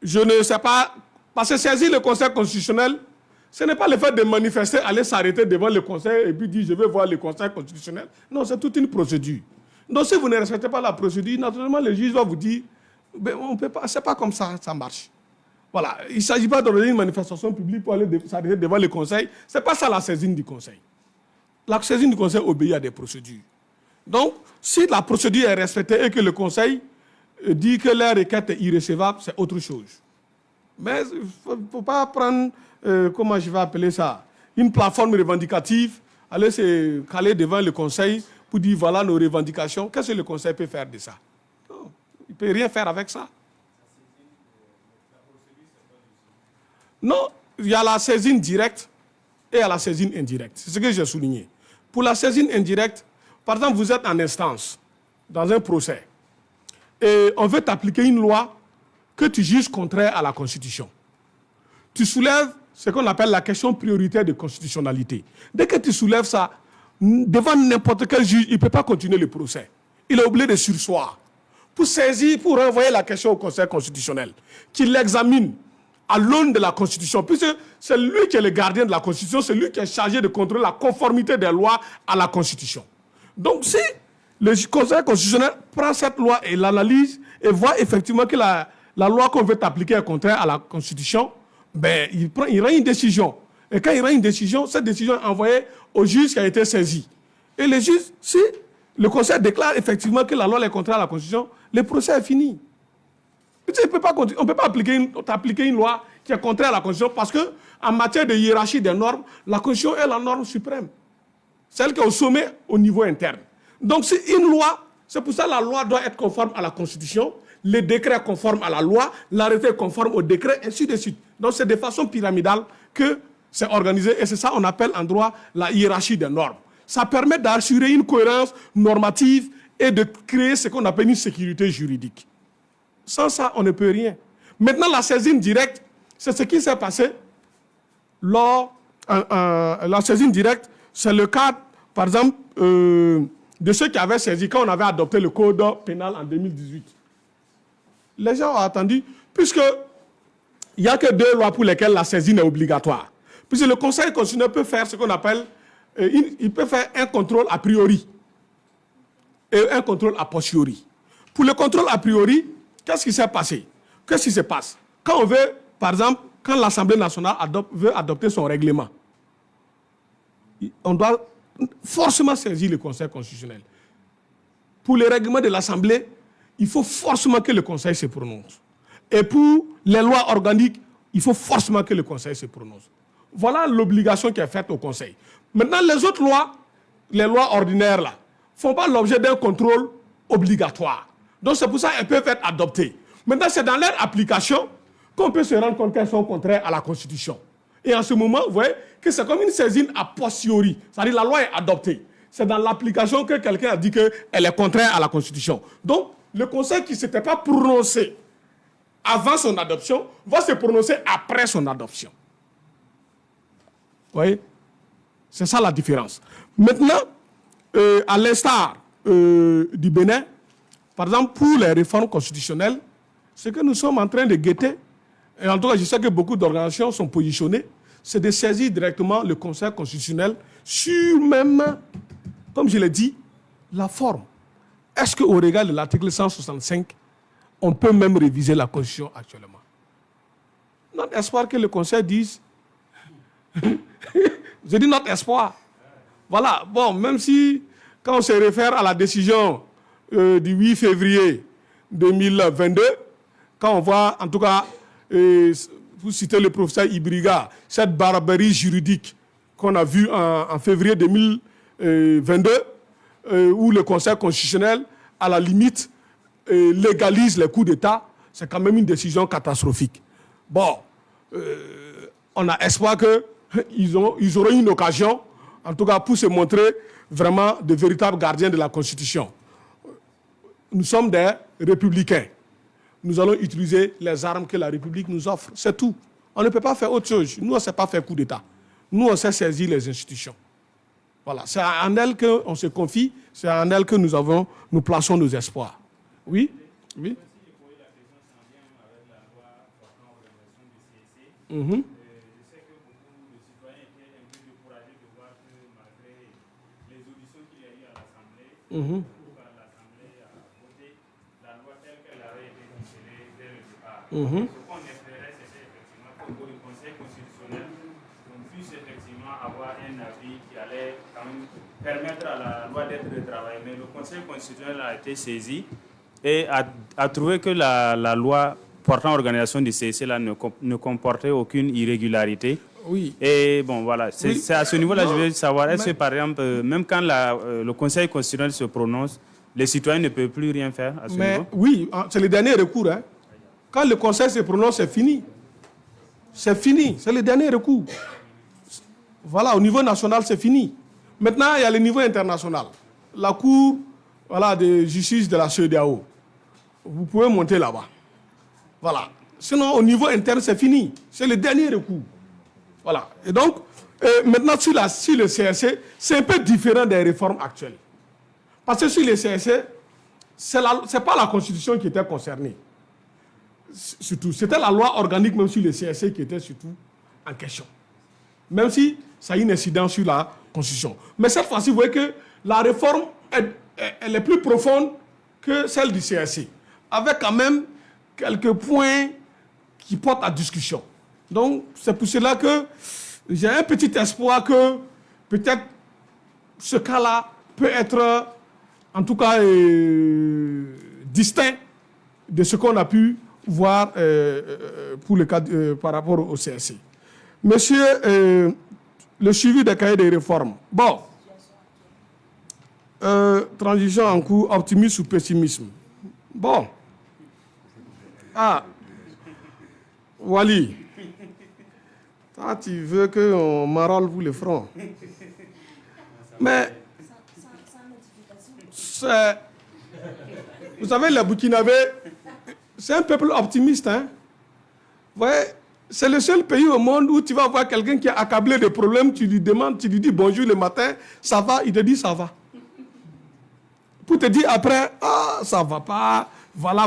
je ne sais pas, parce que saisir le Conseil constitutionnel, ce n'est pas le fait de manifester, aller s'arrêter devant le Conseil et puis dire je vais voir le Conseil constitutionnel. Non, c'est toute une procédure. Donc si vous ne respectez pas la procédure, naturellement le juge va vous dire on peut pas, c'est pas comme ça, ça marche. Voilà, il ne s'agit pas d'organiser une manifestation publique pour aller s'arrêter devant le Conseil. Ce n'est pas ça la saisine du Conseil. La saisine du Conseil obéit à des procédures. Donc, si la procédure est respectée et que le Conseil dit que la requête est irrécevable, c'est autre chose. Mais il ne faut pas prendre, comment je vais appeler ça, une plateforme revendicative, aller se caler devant le Conseil pour dire voilà nos revendications. Qu'est-ce que le Conseil peut faire de ça? Non, il ne peut rien faire avec ça. Non, il y a la saisine directe et il y a la saisine indirecte. C'est ce que j'ai souligné. Pour la saisine indirecte, par exemple, vous êtes en instance, dans un procès, et on veut t'appliquer une loi que tu juges contraire à la Constitution. Tu soulèves ce qu'on appelle la question prioritaire de constitutionnalité. Dès que tu soulèves ça, devant n'importe quel juge, il ne peut pas continuer le procès. Il est obligé de surseoir pour saisir, pour renvoyer la question au Conseil constitutionnel, qui l'examine à l'aune de la Constitution, puisque c'est lui qui est le gardien de la Constitution, c'est lui qui est chargé de contrôler la conformité des lois à la Constitution. Donc si le Conseil constitutionnel prend cette loi et l'analyse et voit effectivement que la loi qu'on veut appliquer est contraire à la Constitution, ben, il rend une décision. Et quand il rend une décision, cette décision est envoyée au juge qui a été saisi. Et le juge, si le Conseil déclare effectivement que la loi est contraire à la Constitution, le procès est fini. On ne peut pas appliquer une loi qui est contraire à la Constitution parce qu'en matière de hiérarchie des normes, la Constitution est la norme suprême. Celle qui est au sommet au niveau interne. Donc c'est une loi, c'est pour ça que la loi doit être conforme à la Constitution, les décrets conformes à la loi, l'arrêté conforme au décret, ainsi de suite. Donc c'est de façon pyramidale que c'est organisé et c'est ça qu'on appelle en droit la hiérarchie des normes. Ça permet d'assurer une cohérence normative et de créer ce qu'on appelle une sécurité juridique. Sans ça, on ne peut rien. Maintenant, la saisine directe, c'est ce qui s'est passé lors... la saisine directe, c'est le cas, par exemple, de ceux qui avaient saisi quand on avait adopté le code pénal en 2018. Les gens ont attendu, puisqu'il n'y a que 2 lois pour lesquelles la saisine est obligatoire. Puisque le Conseil constitutionnel peut faire ce qu'on appelle... il peut faire un contrôle a priori et un contrôle a posteriori. Pour le contrôle a priori, qu'est-ce qui s'est passé? Qu'est-ce qui se passe? Quand on veut, par exemple, quand l'Assemblée nationale veut adopter son règlement, on doit forcément saisir le Conseil constitutionnel. Pour le règlement de l'Assemblée, il faut forcément que le Conseil se prononce. Et pour les lois organiques, il faut forcément que le Conseil se prononce. Voilà l'obligation qui est faite au Conseil. Maintenant, les autres lois, les lois ordinaires là, ne font pas l'objet d'un contrôle obligatoire. Donc c'est pour ça qu'elles peuvent être adoptées. Maintenant, c'est dans leur application qu'on peut se rendre compte qu'elles sont contraires à la Constitution. Et en ce moment, vous voyez que c'est comme une saisine a posteriori. C'est-à-dire la loi est adoptée. C'est dans l'application que quelqu'un a dit qu'elle est contraire à la Constitution. Donc, le Conseil qui ne s'était pas prononcé avant son adoption va se prononcer après son adoption. Vous voyez? C'est ça la différence. Maintenant, à l'instar du Bénin, par exemple, pour les réformes constitutionnelles, ce que nous sommes en train de guetter, et en tout cas, je sais que beaucoup d'organisations sont positionnées, c'est de saisir directement le Conseil constitutionnel sur même, comme je l'ai dit, la forme. Est-ce qu'au regard de l'article 165, on peut même réviser la Constitution actuellement? Notre espoir que le Conseil dise, je dis notre espoir. Voilà, bon, même si, quand on se réfère à la décision du 8 février 2022, quand on voit, en tout cas, vous citez le professeur Ibriga, cette barbarie juridique qu'on a vue en février 2022, où le Conseil constitutionnel, à la limite, légalise les coups d'État, c'est quand même une décision catastrophique. Bon, on a espoir qu'ils auront une occasion, en tout cas pour se montrer vraiment de véritables gardiens de la Constitution. Nous sommes des républicains. Nous allons utiliser les armes que la République nous offre. C'est tout. On ne peut pas faire autre chose. Nous, on ne sait pas faire coup d'État. Nous, on sait saisir les institutions. Voilà. C'est en elles qu'on se confie. C'est en elles que nous plaçons nos espoirs. Oui? Oui? Mm-hmm. Mm-hmm. Mm-hmm. Ce qu'on espérait, c'était effectivement qu'au Conseil constitutionnel, on puisse effectivement avoir un avis qui allait quand même permettre à la loi d'être retravaillée. Mais le Conseil constitutionnel a été saisi et a trouvé que la loi portant organisation du CEC là, ne comportait aucune irrégularité. Oui. Et bon, voilà, c'est Oui. à ce niveau-là, je veux savoir, est-ce que par exemple, même quand le Conseil constitutionnel se prononce, les citoyens ne peuvent plus rien faire à ce niveau? Oui, c'est le dernier recours. Hein. Quand le Conseil se prononce, c'est fini. C'est fini, c'est le dernier recours. Voilà, au niveau national, c'est fini. Maintenant, il y a le niveau international. La Cour de justice de la CEDEAO. Vous pouvez monter là-bas. Voilà. Sinon, au niveau interne, c'est fini. C'est le dernier recours. Voilà. Et donc, maintenant, sur le CRC, c'est un peu différent des réformes actuelles. Parce que sur le CRC, ce n'est pas la Constitution qui était concernée. Surtout, c'était la loi organique, même sur le CRC, qui était surtout en question. Même si ça a une incidence sur la Constitution. Mais cette fois-ci, vous voyez que la réforme, elle est plus profonde que celle du CRC. Avec quand même quelques points qui portent à discussion. Donc, c'est pour cela que j'ai un petit espoir que peut-être ce cas-là peut être, en tout cas, distinct de ce qu'on a pu voir pour le cas, par rapport au CRC. Monsieur, le suivi des cahiers des réformes. Bon, transition en cours, optimisme ou pessimisme. Bon. Ah, Wally, toi tu veux qu'on m'enrôle pour le front. Mais, vous savez, les Burkinabés, c'est un peuple optimiste. Hein? Vous voyez, c'est le seul pays au monde où tu vas voir quelqu'un qui est accablé de problèmes, tu lui demandes, tu lui dis bonjour le matin, ça va, il te dit ça va. Pour te dire après, ah, ça va pas, voilà.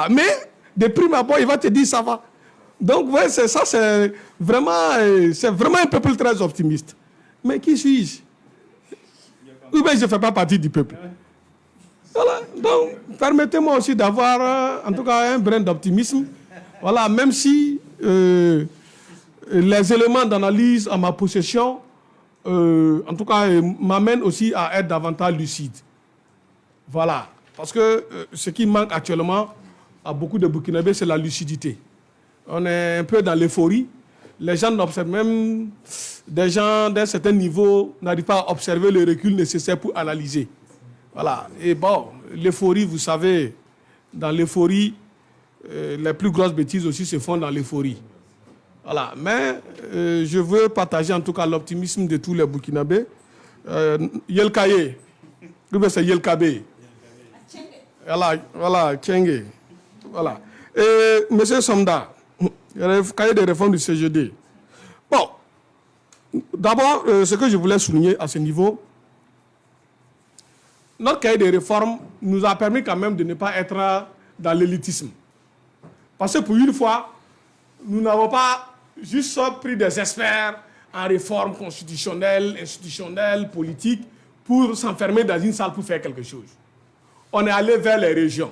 Mais, de prime abord, il va te dire ça va. Donc, vous voyez, c'est vraiment un peuple très optimiste. Mais qui suis-je? Ou bien je ne fais pas partie du peuple. Voilà. Donc, permettez-moi aussi d'avoir, en tout cas, un brin d'optimisme. Voilà, même si les éléments d'analyse à ma possession, en tout cas, m'amènent aussi à être davantage lucide. Voilà. Parce que ce qui manque actuellement à beaucoup de Burkinabés, c'est la lucidité. On est un peu dans l'euphorie. les gens n'observent même, des gens d'un certain niveau n'arrivent pas à observer le recul nécessaire pour analyser. Voilà. Et bon, l'euphorie, vous savez, dans l'euphorie, les plus grosses bêtises aussi se font dans l'euphorie. Voilà. Mais je veux partager en tout cas l'optimisme de tous les Burkinabés. Yelkaye, c'est Yelkabe. Voilà, Tchengue. Voilà. Et M. Somda, le cahier de réforme du CGD. Bon, d'abord, ce que je voulais souligner à ce niveau, notre cahier de réforme nous a permis quand même de ne pas être dans l'élitisme. Parce que pour une fois, nous n'avons pas juste pris des experts en réforme constitutionnelle, institutionnelle, politique, pour s'enfermer dans une salle pour faire quelque chose. On est allé vers les régions,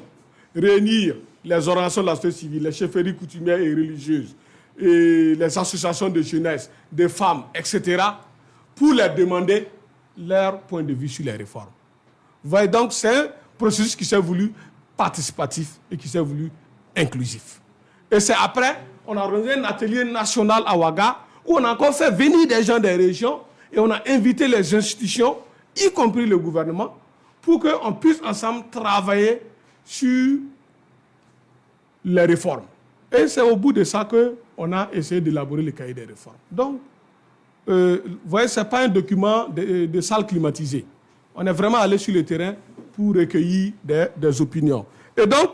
réunir les organisations de la société civile, les chefferies coutumières et religieuses, et les associations de jeunesse, des femmes, etc., pour leur demander leur point de vue sur les réformes. Vous voyez donc, c'est un processus qui s'est voulu participatif et qui s'est voulu inclusif. Et c'est après, on a organisé un atelier national à Ouaga, où on a encore fait venir des gens des régions et on a invité les institutions, y compris le gouvernement, pour qu'on puisse ensemble travailler sur les réformes. Et c'est au bout de ça qu'on a essayé d'élaborer le cahier des réformes. Donc, vous voyez, ce n'est pas un document de salle climatisée. On est vraiment allé sur le terrain pour recueillir des opinions. Et donc,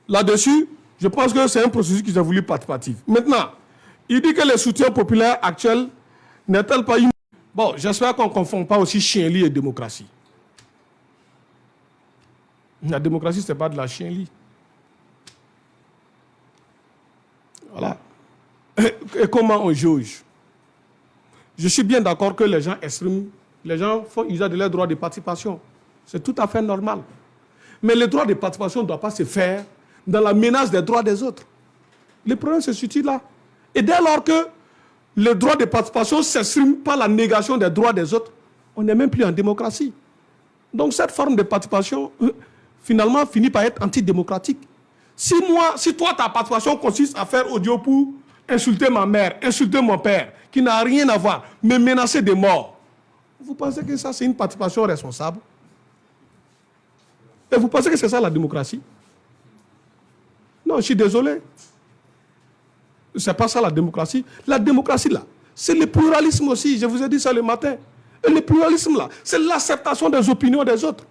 là-dessus, je pense que c'est un processus qui s'est voulu participatif. Maintenant, il dit que le soutien populaire actuel n'est-elle pas une... Bon, j'espère qu'on ne confond pas aussi chien-lit et démocratie. La démocratie, ce n'est pas de la chien-lit. Voilà. Et comment on jauge? Je suis bien d'accord que les gens expriment, les gens font usage de leurs droits de participation. C'est tout à fait normal. Mais le droit de participation ne doit pas se faire dans la menace des droits des autres. Le problème se situe là. Et dès lors que le droit de participation s'exprime par la négation des droits des autres, on n'est même plus en démocratie. Donc cette forme de participation, finalement, finit par être antidémocratique. Si toi, ta participation consiste à faire audio pour insulter ma mère, insulter mon père, qui n'a rien à voir, me menacer de mort, vous pensez que ça, c'est une participation responsable? Et vous pensez que c'est ça la démocratie? Non, je suis désolé. Ce n'est pas ça la démocratie. La démocratie, là, c'est le pluralisme aussi. Je vous ai dit ça le matin. Et le pluralisme, là, c'est l'acceptation des opinions des autres.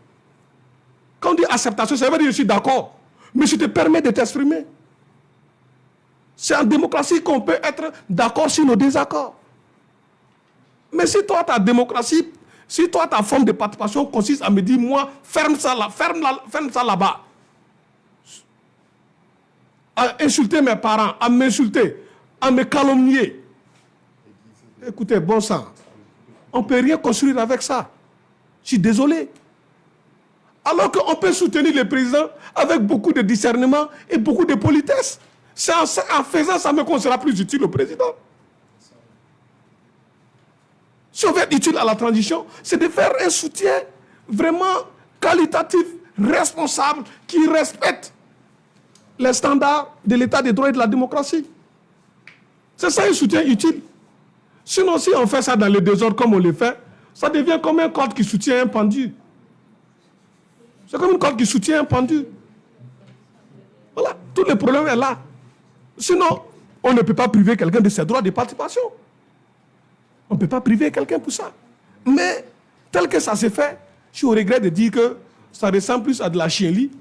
Quand on dit acceptation, ça veut dire que je suis d'accord. Mais je te permets de t'exprimer. C'est en démocratie qu'on peut être d'accord sur nos désaccords. Mais si toi, ta démocratie, si toi, ta forme de participation consiste à me dire, moi, ferme ça là-bas, à insulter mes parents, à m'insulter, à me calomnier. Écoutez, bon sang, on ne peut rien construire avec ça. Je suis désolé. Alors qu'on peut soutenir le président avec beaucoup de discernement et beaucoup de politesse. C'est en faisant ça qu'on sera plus utile au président. Si on veut être utile à la transition, c'est de faire un soutien vraiment qualitatif, responsable, qui respecte les standards de l'état des droits et de la démocratie. C'est ça un soutien utile. Sinon, si on fait ça dans le désordre comme on le fait, ça devient comme un corde qui soutient un pendu. C'est comme une corde qui soutient un pendu. Voilà, tout le problème est là. Sinon, on ne peut pas priver quelqu'un de ses droits de participation. On ne peut pas priver quelqu'un pour ça. Mais, tel que ça s'est fait, je suis au regret de dire que ça ressemble plus à de la chienlit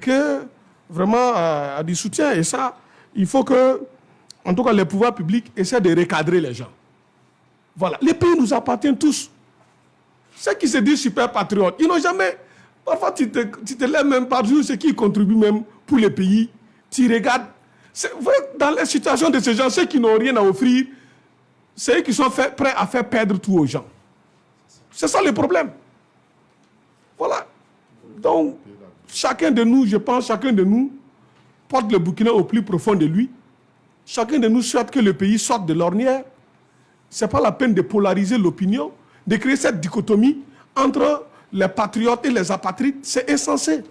que vraiment à du soutien. Et ça, il faut que, en tout cas, les pouvoirs publics essaient de recadrer les gens. Voilà. Les pays nous appartiennent tous. Ceux qui se disent super patriotes, ils n'ont jamais... Parfois, tu te lèves même par jour, ceux qui contribuent même pour les pays. Tu regardes. Vous voyez, dans les situations de ces gens, ceux qui n'ont rien à offrir, c'est eux qui sont prêts à faire perdre tout aux gens. C'est ça le problème. Voilà. Donc, chacun de nous, je pense, chacun de nous porte le Burkina au plus profond de lui. Chacun de nous souhaite que le pays sorte de l'ornière. Ce n'est pas la peine de polariser l'opinion, de créer cette dichotomie entre les patriotes et les apatrides. C'est insensé.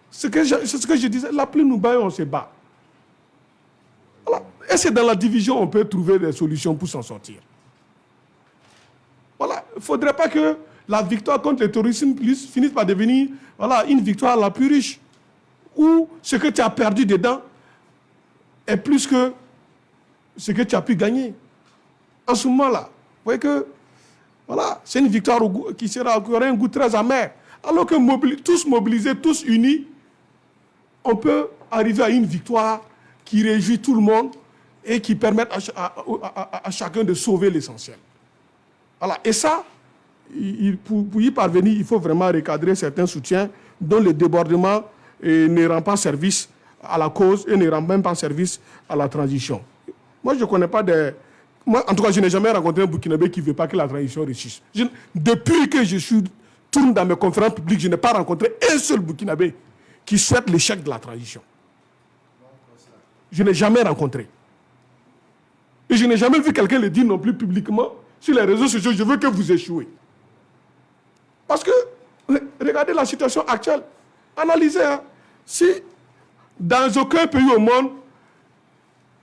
C'est ce que je disais, la pluie nous bat et on se bat. Voilà. Et c'est dans la division qu'on peut trouver des solutions pour s'en sortir. Voilà, il ne faudrait pas que la victoire contre le terrorisme finisse par devenir une victoire la plus riche, où ce que tu as perdu dedans est plus que ce que tu as pu gagner. En ce moment-là, vous voyez que c'est une victoire qui aura un goût très amer. Alors que tous mobilisés, tous unis, on peut arriver à une victoire qui réjouit tout le monde et qui permette à chacun de sauver l'essentiel. Voilà. Et ça, pour y parvenir, il faut vraiment recadrer certains soutiens dont le débordement ne rend pas service à la cause et ne rend même pas service à la transition. Moi, je ne connais pas de... Moi, en tout cas, je n'ai jamais rencontré un Burkinabé qui ne veut pas que la transition réussisse. Depuis que je tourne dans mes conférences publiques, je n'ai pas rencontré un seul Burkinabé qui souhaite l'échec de la transition. Je n'ai jamais rencontré. Et je n'ai jamais vu quelqu'un le dire non plus publiquement sur les réseaux sociaux, je veux que vous échouez. Parce que, regardez la situation actuelle. Analysez, si dans aucun pays au monde,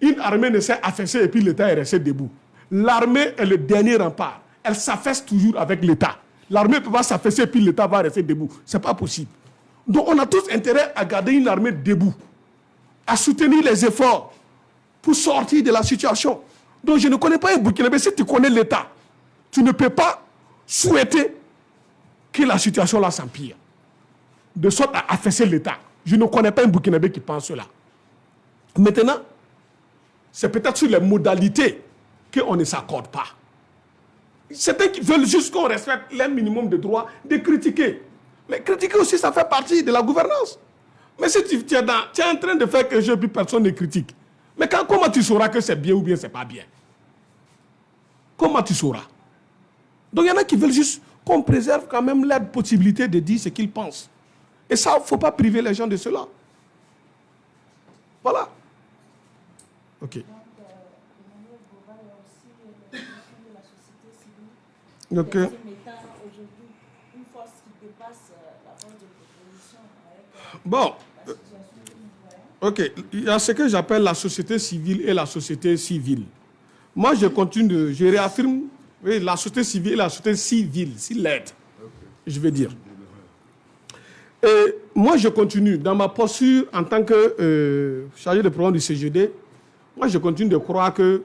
une armée ne s'est affaissée et puis l'État est resté debout. L'armée est le dernier rempart. Elle s'affaisse toujours avec l'État. L'armée ne peut pas s'affaisser et puis l'État va rester debout. Ce n'est pas possible. Donc on a tous intérêt à garder une armée debout, à soutenir les efforts pour sortir de la situation. Donc je ne connais pas un Burkinabé. Si tu connais l'État, tu ne peux pas souhaiter que la situation là s'empire, de sorte à affaisser l'État. Je ne connais pas un Burkinabé qui pense cela. Maintenant, c'est peut-être sur les modalités qu'on ne s'accorde pas. Certains qui veulent juste qu'on respecte les minimum de droits de critiquer. Mais critiquer aussi, ça fait partie de la gouvernance. Mais si tu es en train de faire quelque chose et personne ne critique, mais comment tu sauras que c'est bien ou bien c'est pas bien? Comment tu sauras? Donc il y en a qui veulent juste qu'on préserve quand même la possibilité de dire ce qu'ils pensent. Et ça, il ne faut pas priver les gens de cela. Voilà. Ok. Ok. Bon. Ok. Il y a ce que j'appelle la société civile et la société civile. Moi, je réaffirme la société civile et la société civile, si l'aide, je vais dire. Et moi, je continue dans ma posture en tant que chargé de programme du CGD. Moi, je continue de croire que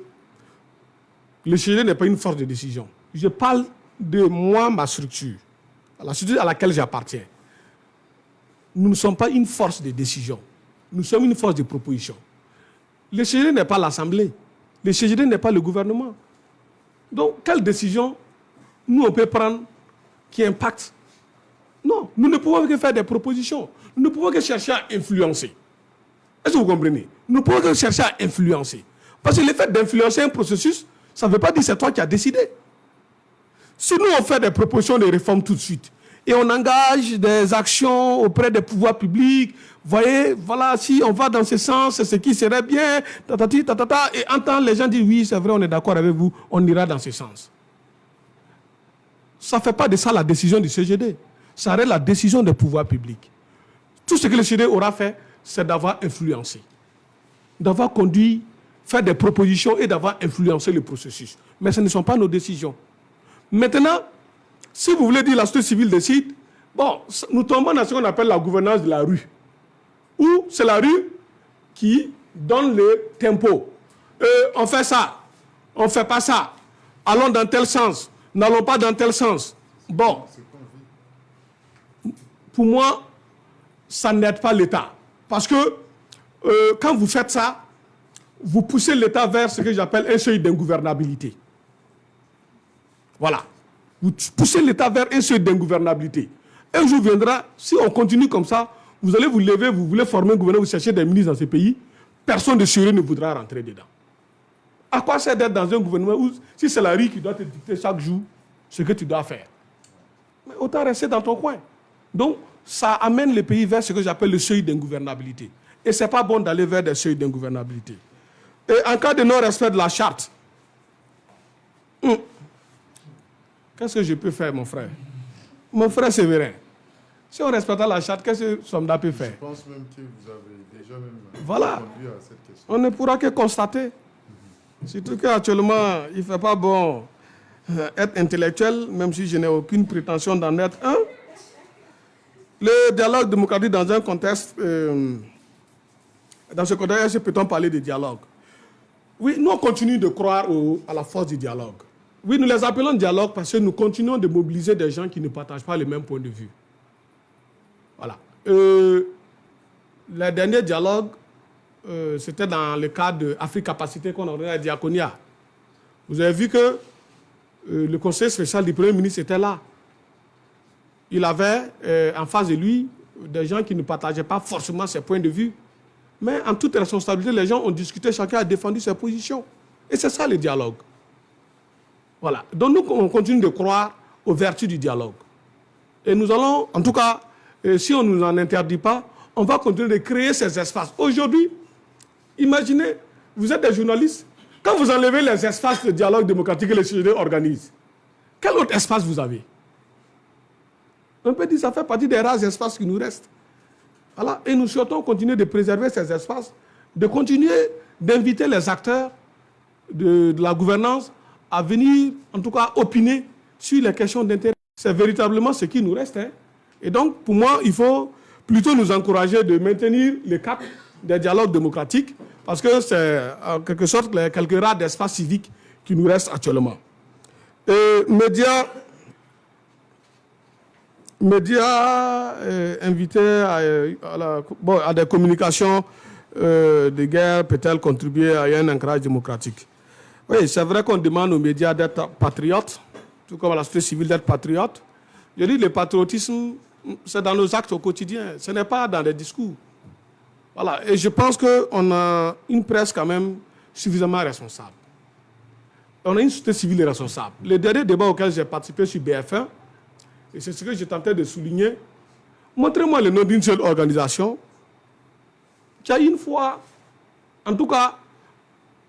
le CGD n'est pas une force de décision. Je parle de moi, ma structure, la structure à laquelle j'appartiens. Nous ne sommes pas une force de décision. Nous sommes une force de proposition. Le CGD n'est pas l'Assemblée. Le CGD n'est pas le gouvernement. Donc, quelle décision nous, on peut prendre qui impacte? Non, nous ne pouvons que faire des propositions. Nous ne pouvons que chercher à influencer. Est-ce que vous comprenez? Nous ne pouvons que chercher à influencer. Parce que le fait d'influencer un processus, ça ne veut pas dire que c'est toi qui as décidé. Si nous, on fait des propositions de réforme tout de suite, et on engage des actions auprès des pouvoirs publics, voyez, voilà, si on va dans ce sens, c'est ce qui serait bien, et entend les gens dire, oui, c'est vrai, on est d'accord avec vous, on ira dans ce sens. Ça ne fait pas de ça la décision du CGD. Ça reste la décision des pouvoirs publics. Tout ce que le CGD aura fait, c'est d'avoir influencé, d'avoir conduit, faire des propositions et d'avoir influencé le processus. Mais ce ne sont pas nos décisions. Maintenant, si vous voulez dire la société civile décide, bon, nous tombons dans ce qu'on appelle la gouvernance de la rue. Où c'est la rue qui donne le tempo. On fait ça, on ne fait pas ça. Allons dans tel sens, n'allons pas dans tel sens. Bon, pour moi, ça n'aide pas l'État. Parce que quand vous faites ça, vous poussez l'État vers ce que j'appelle un seuil d'ingouvernabilité. Voilà. Vous poussez l'État vers un seuil d'ingouvernabilité. Un jour viendra, si on continue comme ça, vous allez vous lever, vous voulez former un gouvernement, vous cherchez des ministres dans ce pays, personne de sérieux ne voudra rentrer dedans. À quoi sert d'être dans un gouvernement où, si c'est la rue qui doit te dicter chaque jour ce que tu dois faire? Mais autant rester dans ton coin. Donc, ça amène le pays vers ce que j'appelle le seuil d'ingouvernabilité. Et ce n'est pas bon d'aller vers des seuils d'ingouvernabilité. Et en cas de non-respect de la charte, qu'est-ce que je peux faire, mon frère? Mon frère Séverin, si on respecte la charte, qu'est-ce que Somda peut faire? Je pense même que vous avez déjà même voilà. répondu à cette question. On ne pourra que constater. Surtout qu'actuellement, il ne fait pas bon être intellectuel, même si je n'ai aucune prétention d'en être un. Le dialogue démocratique dans un contexte... dans ce contexte, peut-on parler de dialogue? Oui, nous on continue de croire à la force du dialogue. Oui, nous les appelons dialogue parce que nous continuons de mobiliser des gens qui ne partagent pas les mêmes points de vue. Voilà. Le dernier dialogue, c'était dans le cadre de Afrique Capacité qu'on a organisé à Diaconia. Vous avez vu que le conseil spécial du Premier ministre était là. Il avait en face de lui des gens qui ne partageaient pas forcément ses points de vue. Mais en toute responsabilité, les gens ont discuté, chacun a défendu ses positions. Et c'est ça le dialogue. Voilà. Donc nous, on continue de croire aux vertus du dialogue. Et nous allons, en tout cas, si on ne nous en interdit pas, on va continuer de créer ces espaces. Aujourd'hui, imaginez, vous êtes des journalistes, quand vous enlevez les espaces de dialogue démocratique que les sociétés organisent, quel autre espace vous avez? On peut dire que ça fait partie des rares espaces qui nous restent. Voilà. Et nous souhaitons continuer de préserver ces espaces, de continuer d'inviter les acteurs de la gouvernance à venir, en tout cas, opiner sur les questions d'intérêt. C'est véritablement ce qui nous reste. Hein. Et donc, pour moi, il faut plutôt nous encourager de maintenir le cap des dialogues démocratiques, parce que c'est en quelque sorte les quelques rares d'espaces civiques qui nous restent actuellement. Et médias invités à des communications de guerre peut-elles contribuer à un ancrage démocratique. Oui, c'est vrai qu'on demande aux médias d'être patriotes, tout comme à la société civile d'être patriotes. Je dis le patriotisme, c'est dans nos actes au quotidien, ce n'est pas dans les discours. Voilà, et je pense qu'on a une presse quand même suffisamment responsable. On a une société civile responsable. Le dernier débat auquel j'ai participé sur BF1, et c'est ce que je tentais de souligner, montrez-moi le nom d'une seule organisation qui a une fois, en tout cas,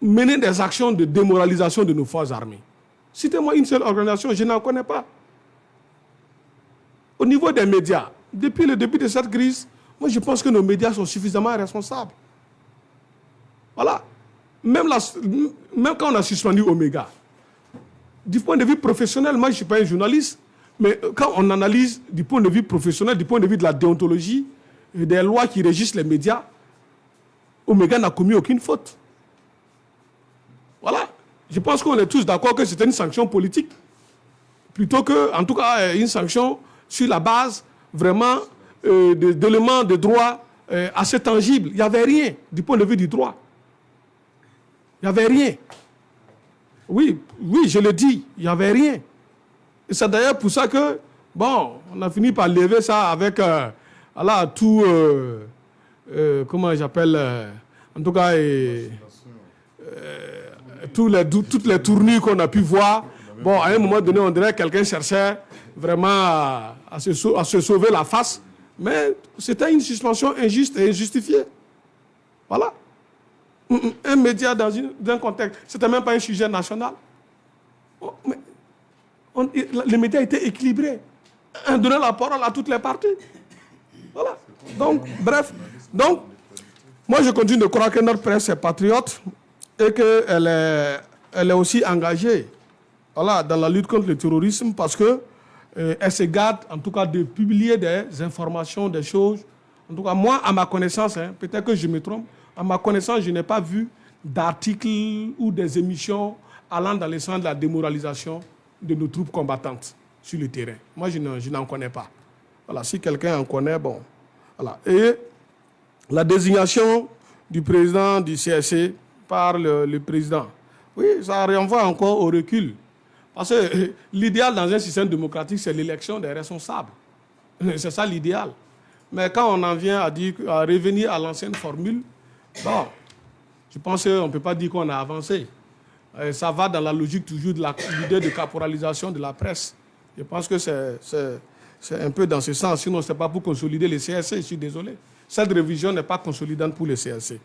mené des actions de démoralisation de nos forces armées. Citez-moi une seule organisation, je n'en connais pas. Au niveau des médias, depuis le début de cette crise, moi je pense que nos médias sont suffisamment responsables. Voilà. Même quand on a suspendu Omega, du point de vue professionnel, moi je ne suis pas un journaliste, mais quand on analyse du point de vue professionnel, du point de vue de la déontologie, et des lois qui régissent les médias, Omega n'a commis aucune faute. Voilà. Je pense qu'on est tous d'accord que c'était une sanction politique, plutôt que, en tout cas, une sanction sur la base vraiment d'éléments de droit assez tangibles. Il n'y avait rien du point de vue du droit. Il n'y avait rien. Oui, je le dis, il n'y avait rien. Et c'est d'ailleurs pour ça que, bon, on a fini par lever ça avec, tout, comment j'appelle, en tout cas, toutes les tournures qu'on a pu voir. Bon, à un moment donné, on dirait que quelqu'un cherchait vraiment à se sauver la face. Mais c'était une suspension injuste et injustifiée. Voilà. Un média dans un contexte, ce n'était même pas un sujet national. Les médias étaient équilibrés. On donnait la parole à toutes les parties. Voilà. Donc, bref. Donc, moi, je continue de croire que notre presse est patriote et qu'elle est aussi engagée, voilà, dans la lutte contre le terrorisme parce qu'elle se garde, en tout cas, de publier des informations, des choses. En tout cas, moi, à ma connaissance, peut-être que je me trompe, à ma connaissance, je n'ai pas vu d'articles ou des émissions allant dans le sens de la démoralisation de nos troupes combattantes sur le terrain. Moi, je n'en connais pas. Voilà, si quelqu'un en connaît, bon. Voilà. Et la désignation du président du CSC par le président, oui, ça renvoie encore au recul. Parce que l'idéal dans un système démocratique, c'est l'élection des responsables. C'est ça l'idéal. Mais quand on en vient à revenir à l'ancienne formule, bon, je pense qu'on ne peut pas dire qu'on a avancé. Ça va dans la logique toujours de l'idée de caporalisation de la presse. Je pense que c'est un peu dans ce sens. Sinon, ce n'est pas pour consolider le CSC, je suis désolé. Cette révision n'est pas consolidante pour le CSC.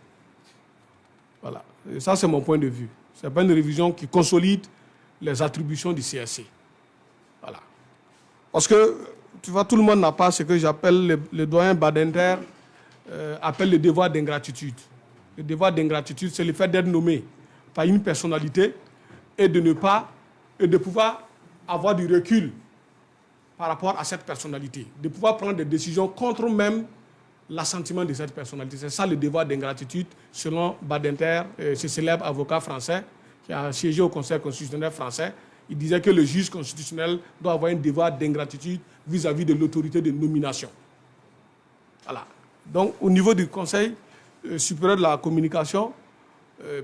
Voilà. Et ça, c'est mon point de vue. Ce n'est pas une révision qui consolide les attributions du CSC. Voilà. Parce que, tu vois, tout le monde n'a pas ce que j'appelle, le doyen Badinter appelle le devoir d'ingratitude. Le devoir d'ingratitude, c'est le fait d'être nommé par une personnalité et de pouvoir avoir du recul par rapport à cette personnalité, de pouvoir prendre des décisions contre même l'assentiment de cette personnalité. C'est ça le devoir d'ingratitude selon Badinter, ce célèbre avocat français qui a siégé au Conseil constitutionnel français. Il disait que le juge constitutionnel doit avoir un devoir d'ingratitude vis-à-vis de l'autorité de nomination. Voilà. Donc, au niveau du Conseil supérieur de la communication,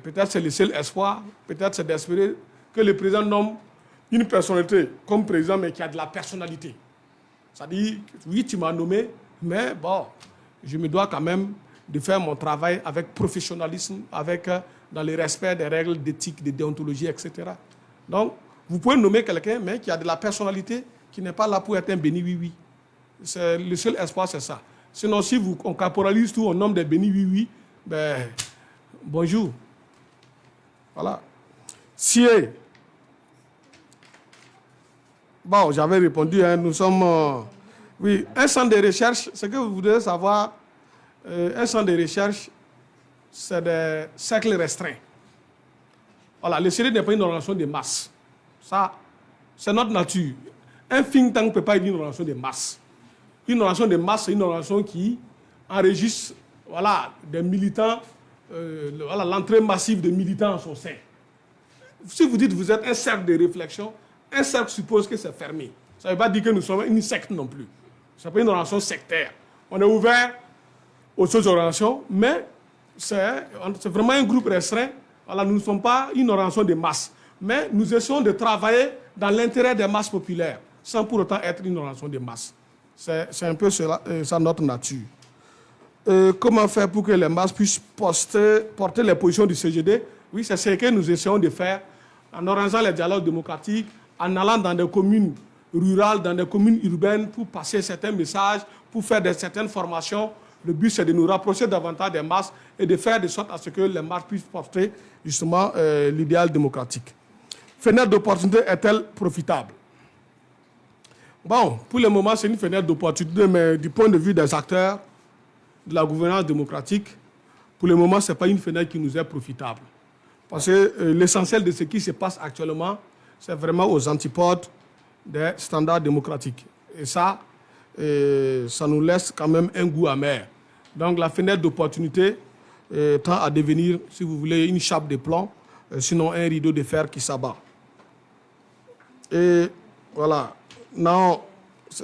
peut-être c'est le seul espoir, peut-être c'est d'espérer que le président nomme une personnalité comme président, mais qui a de la personnalité. C'est-à-dire, oui, tu m'as nommé, mais bon, je me dois quand même de faire mon travail avec professionnalisme, dans le respect des règles d'éthique, de déontologie, etc. Donc, vous pouvez nommer quelqu'un, mais qui a de la personnalité, qui n'est pas là pour être un béni oui-oui. Le seul espoir, c'est ça. Sinon, si on caporalise tout, on nomme des béni oui-oui, ben, bonjour. Voilà. Bon, j'avais répondu, hein, nous sommes... oui, un centre de recherche, ce que vous devez savoir, un centre de recherche, c'est des cercles restreints. Voilà, le CEDE n'est pas une organisation de masse. Ça, c'est notre nature. Un think tank ne peut pas être une organisation de masse. Une organisation de masse, c'est une organisation qui enregistre des militants, l'entrée massive de militants en son sein. Si vous dites que vous êtes un cercle de réflexion, un cercle suppose que c'est fermé. Ça ne veut pas dire que nous sommes une secte non plus. Ce n'est pas une organisation sectaire. On est ouvert aux autres organisations, mais c'est vraiment un groupe restreint. Voilà, nous ne sommes pas une organisation de masse. Mais nous essayons de travailler dans l'intérêt des masses populaires, sans pour autant être une organisation de masse. C'est un peu ça notre nature. Comment faire pour que les masses puissent porter les positions du CGD? Oui, c'est ce que nous essayons de faire en organisant les dialogues démocratiques, en allant dans des communes rurales, dans des communes urbaines pour passer certains messages, pour faire certaines formations. Le but, c'est de nous rapprocher davantage des masses et de faire de sorte à ce que les masses puissent porter justement l'idéal démocratique. Fenêtre d'opportunité est-elle profitable? Bon, pour le moment, c'est une fenêtre d'opportunité, mais du point de vue des acteurs de la gouvernance démocratique, pour le moment, ce n'est pas une fenêtre qui nous est profitable. Parce que l'essentiel de ce qui se passe actuellement, c'est vraiment aux antipodes des standards démocratiques. Et ça nous laisse quand même un goût amer. Donc la fenêtre d'opportunité tend à devenir, si vous voulez, une chape de plomb, sinon un rideau de fer qui s'abat. Et voilà. Non,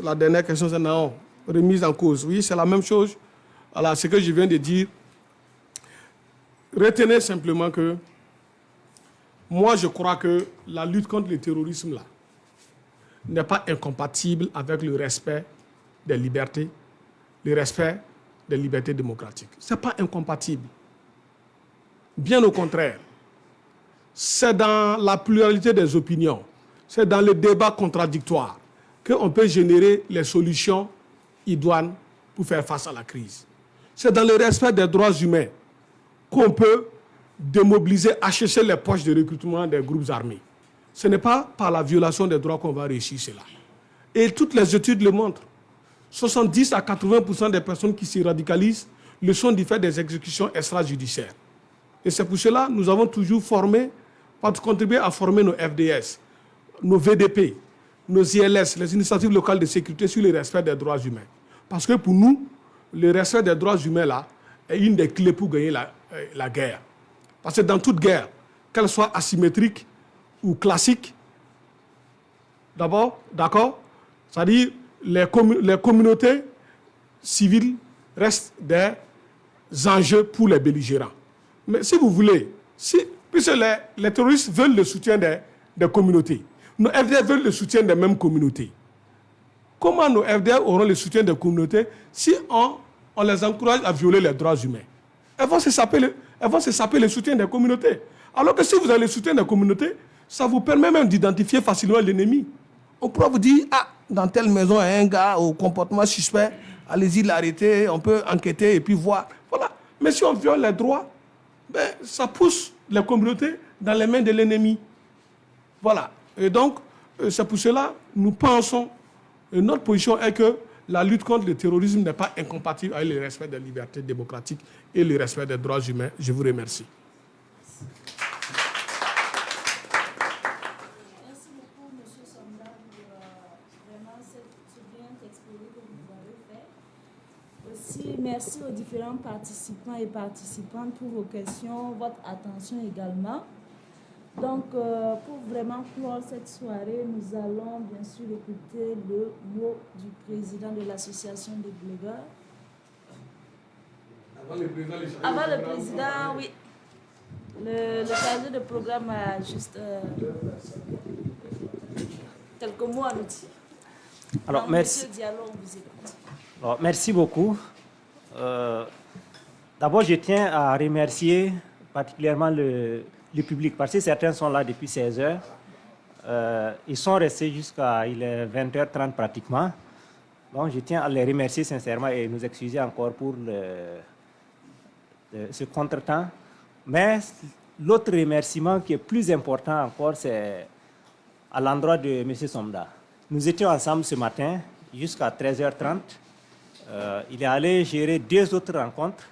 la dernière question, c'est non, remise en cause. Oui, c'est la même chose. Voilà, ce que je viens de dire. Retenez simplement que moi, je crois que la lutte contre le terrorisme, là, n'est pas incompatible avec le respect des libertés, le respect des libertés démocratiques. Ce n'est pas incompatible. Bien au contraire. C'est dans la pluralité des opinions, c'est dans le débat contradictoire qu'on peut générer les solutions idoines pour faire face à la crise. C'est dans le respect des droits humains qu'on peut démobiliser, acheter les poches de recrutement des groupes armés. Ce n'est pas par la violation des droits qu'on va réussir cela. Et toutes les études le montrent. 70 à 80% des personnes qui se radicalisent le sont du fait des exécutions extrajudiciaires. Et c'est pour cela que nous avons toujours contribué à former nos FDS, nos VDP, nos ILS, les initiatives locales de sécurité sur le respect des droits humains. Parce que pour nous, le respect des droits humains là, est une des clés pour gagner la guerre. Parce que dans toute guerre, qu'elle soit asymétrique ou classique, d'abord, d'accord, c'est-à-dire les communautés civiles restent des enjeux pour les belligérants. Mais si vous voulez, puisque les terroristes veulent le soutien des communautés, nos FDS veulent le soutien des mêmes communautés. Comment nos FDS auront le soutien des communautés si on les encourage à violer les droits humains? Elles vont se saper le soutien des communautés. Alors que si vous avez le soutien des communautés, ça vous permet même d'identifier facilement l'ennemi. On pourra vous dire, dans telle maison, il y a un gars au comportement suspect, allez-y l'arrêter, on peut enquêter et puis voir. Voilà. Mais si on viole les droits, ça pousse les communautés dans les mains de l'ennemi. Voilà. Et donc, c'est pour cela que nous pensons, et notre position est que la lutte contre le terrorisme n'est pas incompatible avec le respect des libertés démocratiques et le respect des droits humains. Je vous remercie. différents participants et participantes pour vos questions, votre attention également. Donc, pour vraiment clore cette soirée, nous allons bien sûr écouter le mot du président de l'association des blogueurs. Avant le président, oui. Le chargé de programme a juste quelques mots à nous dire. Alors, donc, merci. Monsieur Diallo, on vous écoute. Alors, merci beaucoup. D'abord, je tiens à remercier particulièrement le public, parce que certains sont là depuis 16 heures. Ils sont restés jusqu'à 20h30 pratiquement. Donc, je tiens à les remercier sincèrement et nous excuser encore pour ce contretemps. Mais l'autre remerciement qui est plus important encore, c'est à l'endroit de M. Somda. Nous étions ensemble ce matin jusqu'à 13h30. Il est allé gérer 2 autres rencontres.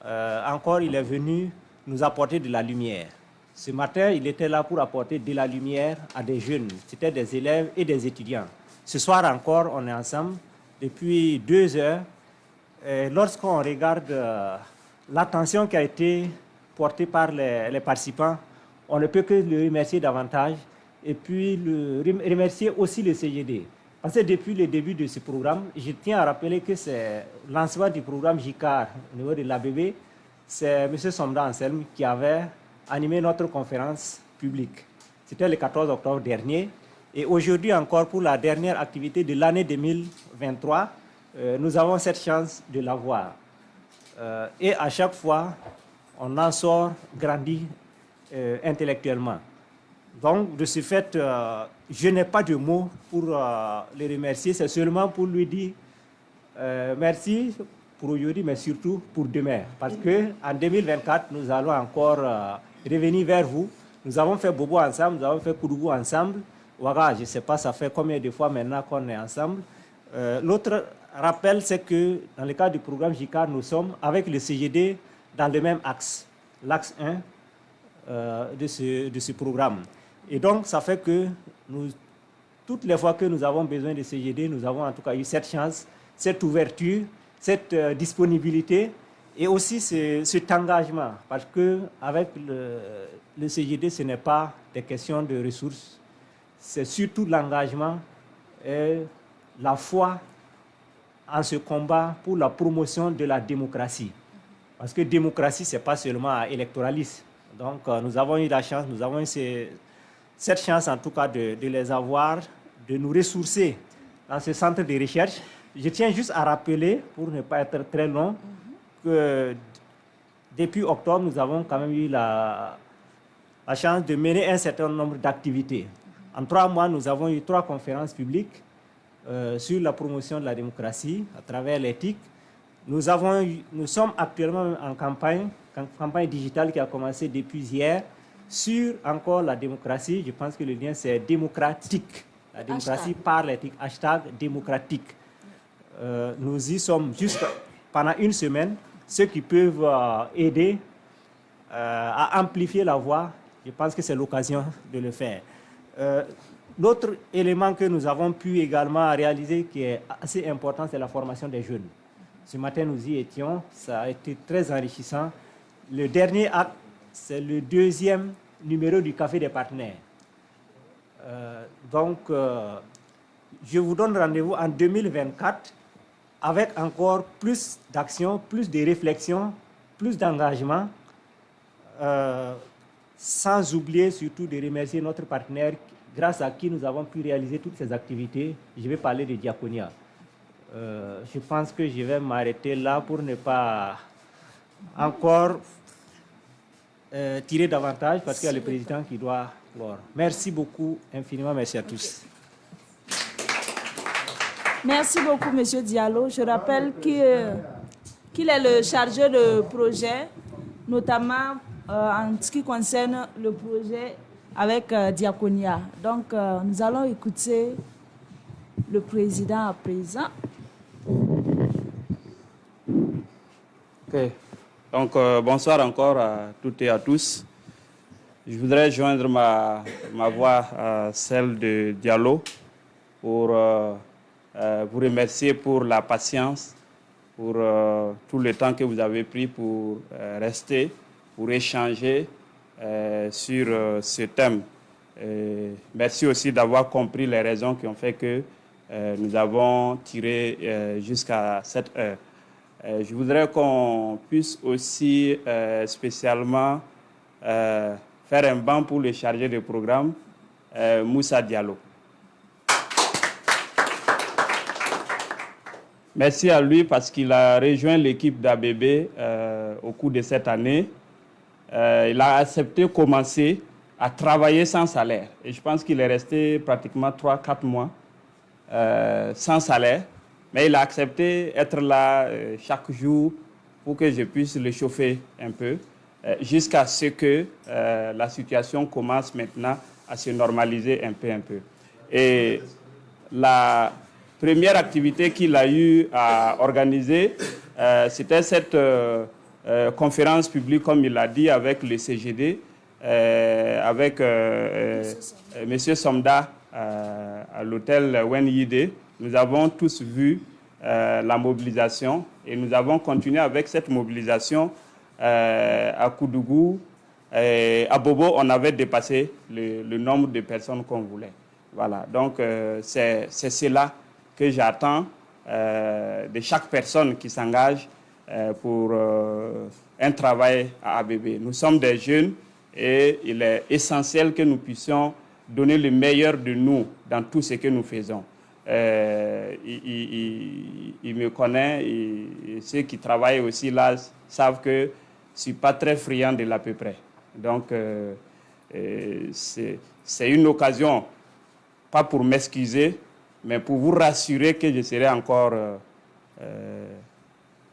Encore, il est venu nous apporter de la lumière. Ce matin, il était là pour apporter de la lumière à des jeunes. C'était des élèves et des étudiants. Ce soir encore, on est ensemble depuis 2 heures. Lorsqu'on regarde l'attention qui a été portée par les participants, on ne peut que le remercier davantage et puis remercier aussi le CGD. Parce que depuis le début de ce programme, je tiens à rappeler que c'est le lancement du programme JICAR au niveau de l'ABB. C'est M. Somda Anselme qui avait animé notre conférence publique. C'était le 14 octobre dernier. Et aujourd'hui encore, pour la dernière activité de l'année 2023, nous avons cette chance de la voir. Et à chaque fois, on en sort grandi intellectuellement. Donc, de ce fait, je n'ai pas de mots pour le remercier. C'est seulement pour lui dire merci pour aujourd'hui, mais surtout pour demain. Parce qu'en 2024, nous allons encore revenir vers vous. Nous avons fait Bobo ensemble, nous avons fait Koudougou ensemble. Voilà, je ne sais pas, ça fait combien de fois maintenant qu'on est ensemble. L'autre rappel, c'est que dans le cadre du programme JICAR, nous sommes avec le CGD dans le même axe, l'axe 1 de ce programme. Et donc, ça fait que toutes les fois que nous avons besoin de CGD, nous avons en tout cas eu cette chance, cette ouverture, cette disponibilité et aussi cet engagement. Parce qu'avec le CGD, ce n'est pas des questions de ressources, c'est surtout l'engagement et la foi en ce combat pour la promotion de la démocratie. Parce que démocratie, ce n'est pas seulement électoraliste. Donc, nous avons eu la chance, nous avons eu cette chance en tout cas de les avoir, de nous ressourcer dans ce centre de recherche. Je tiens juste à rappeler, pour ne pas être très long, que depuis octobre, nous avons quand même eu la chance de mener un certain nombre d'activités. En 3 mois, nous avons eu 3 conférences publiques sur la promotion de la démocratie à travers l'éthique. Nous sommes actuellement en campagne digitale qui a commencé depuis hier sur encore la démocratie. Je pense que le lien c'est démocratique. La démocratie par l'éthique, hashtag démocratique. Nous y sommes juste pendant 1 semaine. Ceux qui peuvent aider à amplifier la voix, je pense que c'est l'occasion de le faire. L'autre élément que nous avons pu également réaliser qui est assez important, c'est la formation des jeunes. Ce matin, nous y étions, ça a été très enrichissant. Le dernier acte, c'est le 2e numéro du Café des partenaires. Donc, je vous donne rendez-vous en 2024 avec encore plus d'action, plus de réflexion, plus d'engagement, sans oublier surtout de remercier notre partenaire grâce à qui nous avons pu réaliser toutes ces activités. Je vais parler de Diaconia. Je pense que je vais m'arrêter là pour ne pas encore tirer davantage parce qu'il y a le président qui doit clore. Merci beaucoup, infiniment merci à tous. Merci beaucoup, M. Diallo. Je rappelle qu'il est le chargé de projet, notamment en ce qui concerne le projet avec Diaconia. Donc, nous allons écouter le président à présent. Ok. Donc, bonsoir encore à toutes et à tous. Je voudrais joindre ma voix à celle de Diallo pour vous remercier pour la patience pour tout le temps que vous avez pris pour rester, pour échanger sur ce thème. Merci aussi d'avoir compris les raisons qui ont fait que nous avons tiré jusqu'à cette heure. Je voudrais qu'on puisse aussi spécialement faire un banc pour le chargé de programme, Moussa Diallo. Merci à lui parce qu'il a rejoint l'équipe d'ABB au cours de cette année. Il a accepté de commencer à travailler sans salaire. Et je pense qu'il est resté pratiquement 3-4 mois sans salaire. Mais il a accepté d'être là chaque jour pour que je puisse le chauffer un peu, jusqu'à ce que la situation commence maintenant à se normaliser un peu. Et la première activité qu'il a eu à organiser, c'était cette conférence publique, comme il l'a dit, avec le CGD, avec M. Somda à l'hôtel Wen Yide. Nous avons tous vu la mobilisation et nous avons continué avec cette mobilisation à Koudougou. À Bobo, on avait dépassé le nombre de personnes qu'on voulait. Voilà, donc c'est cela que j'attends de chaque personne qui s'engage pour un travail à ABB. Nous sommes des jeunes et il est essentiel que nous puissions donner le meilleur de nous dans tout ce que nous faisons. Il me connaît et ceux qui travaillent aussi là savent que je ne suis pas très friand de l'à peu près. Donc, c'est une occasion, pas pour m'excuser, mais pour vous rassurer que je serai encore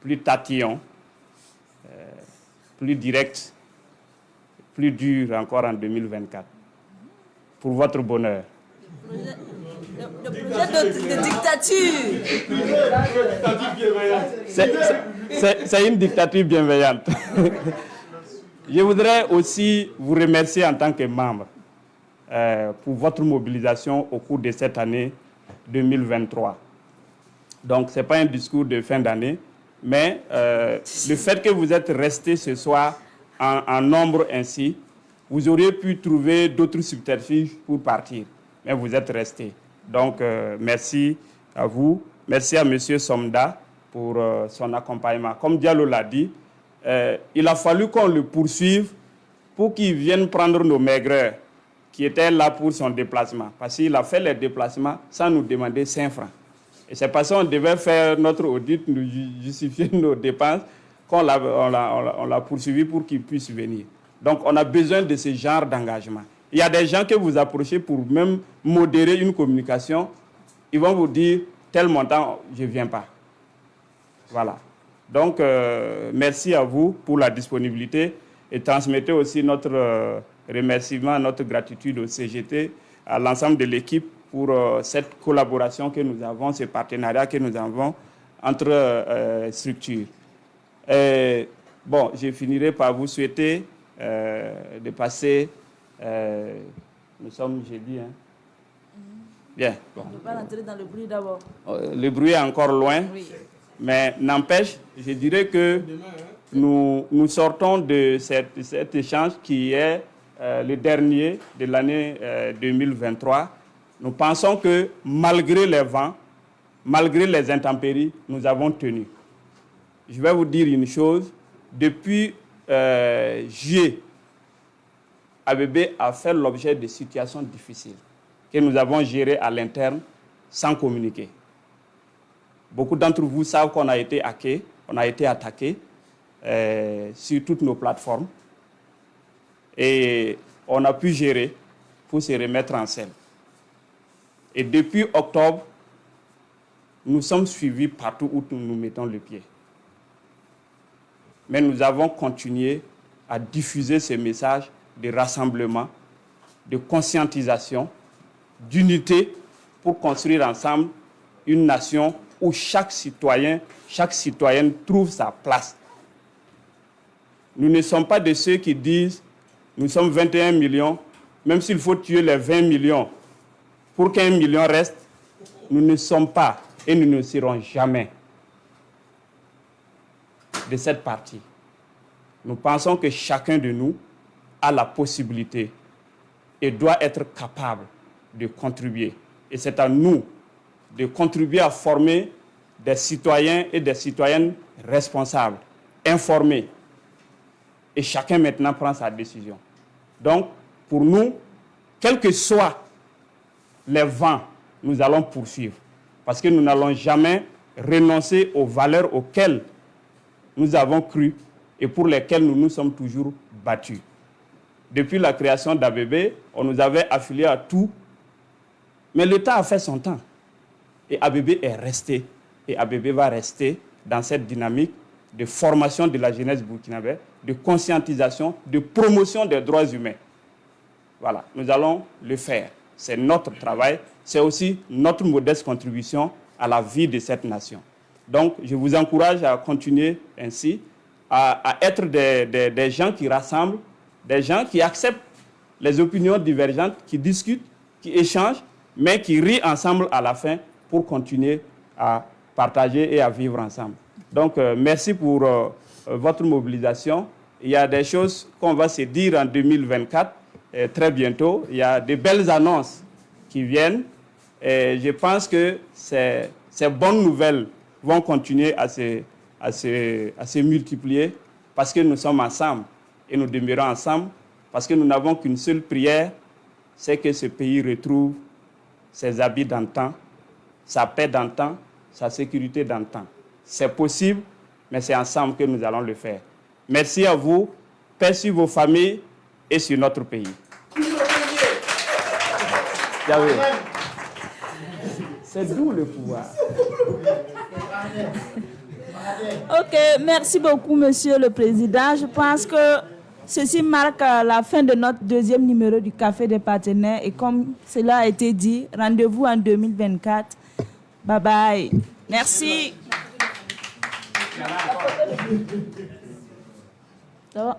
plus tatillon, plus direct, plus dur encore en 2024. Pour votre bonheur. Le projet de dictature. C'est une dictature bienveillante. Je voudrais aussi vous remercier en tant que membre pour votre mobilisation au cours de cette année 2023. Donc, ce n'est pas un discours de fin d'année, mais le fait que vous êtes restés ce soir en nombre ainsi, vous auriez pu trouver d'autres subterfuges pour partir, mais vous êtes restés. Donc, merci à vous. Merci à M. Somda pour son accompagnement. Comme Diallo l'a dit, il a fallu qu'on le poursuive pour qu'il vienne prendre nos maigreurs qui étaient là pour son déplacement. Parce qu'il a fait les déplacements sans nous demander 5 francs. Et c'est parce qu'on devait faire notre audit, nous justifier nos dépenses, qu'on l'a poursuivi pour qu'il puisse venir. Donc, on a besoin de ce genre d'engagement. Il y a des gens que vous approchez pour même modérer une communication. Ils vont vous dire, tel montant, je ne viens pas. Voilà. Donc, merci à vous pour la disponibilité et transmettez aussi notre remerciement, notre gratitude au CGT, à l'ensemble de l'équipe pour cette collaboration que nous avons, ce partenariat que nous avons entre structures. Bon, je finirai par vous souhaiter de passer, nous sommes jeudi, hein? Bien. Bon. On ne va pas rentrer dans le bruit d'abord. Le bruit est encore loin, oui. Mais n'empêche, je dirais que nous sortons de cet échange qui est le dernier de l'année 2023. Nous pensons que malgré les vents, malgré les intempéries, nous avons tenu. Je vais vous dire une chose. Depuis juillet, ABB a fait l'objet de situations difficiles que nous avons gérées à l'interne sans communiquer. Beaucoup d'entre vous savent qu'on a été hacké, on a été attaqué sur toutes nos plateformes et on a pu gérer pour se remettre en scène. Et depuis octobre, nous sommes suivis partout où nous mettons le pied. Mais nous avons continué à diffuser ces messages de rassemblement, de conscientisation, d'unité pour construire ensemble une nation où chaque citoyen, chaque citoyenne trouve sa place. Nous ne sommes pas de ceux qui disent nous sommes 21 millions, même s'il faut tuer les 20 millions pour qu'un million reste, nous ne sommes pas et nous ne serons jamais. de cette partie. Nous pensons que chacun de nous a la possibilité et doit être capable de contribuer. Et c'est à nous de contribuer à former des citoyens et des citoyennes responsables, informés. Et chacun maintenant prend sa décision. Donc, pour nous, quels que soient les vents, nous allons poursuivre. Parce que nous n'allons jamais renoncer aux valeurs auxquelles nous avons cru et pour lesquelles nous nous sommes toujours battus. Depuis la création d'ABB, on nous avait affiliés à tout, mais le temps a fait son temps. Et ABB est resté. Et ABB va rester dans cette dynamique de formation de la jeunesse burkinabé, de conscientisation, de promotion des droits humains. Voilà, nous allons le faire. C'est notre travail, c'est aussi notre modeste contribution à la vie de cette nation. Donc, je vous encourage à continuer ainsi, à être des gens qui rassemblent, des gens qui acceptent les opinions divergentes, qui discutent, qui échangent, mais qui rient ensemble à la fin pour continuer à partager et à vivre ensemble. Donc, merci pour votre mobilisation. Il y a des choses qu'on va se dire en 2024, très bientôt. Il y a de belles annonces qui viennent. Et je pense que ces bonnes nouvelles vont continuer à se multiplier parce que nous sommes ensemble et nous demeurons ensemble parce que nous n'avons qu'une seule prière, c'est que ce pays retrouve ses habits d'antan, sa paix d'antan, sa sécurité d'antan. C'est possible, mais c'est ensemble que nous allons le faire. Merci à vous, paix sur vos familles et sur notre pays. C'est d'où le pouvoir. Ok, merci beaucoup, Monsieur le Président. Je pense que ceci marque la fin de notre deuxième numéro du Café des partenaires. Et comme cela a été dit, rendez-vous en 2024. Bye bye. Merci. Ça va?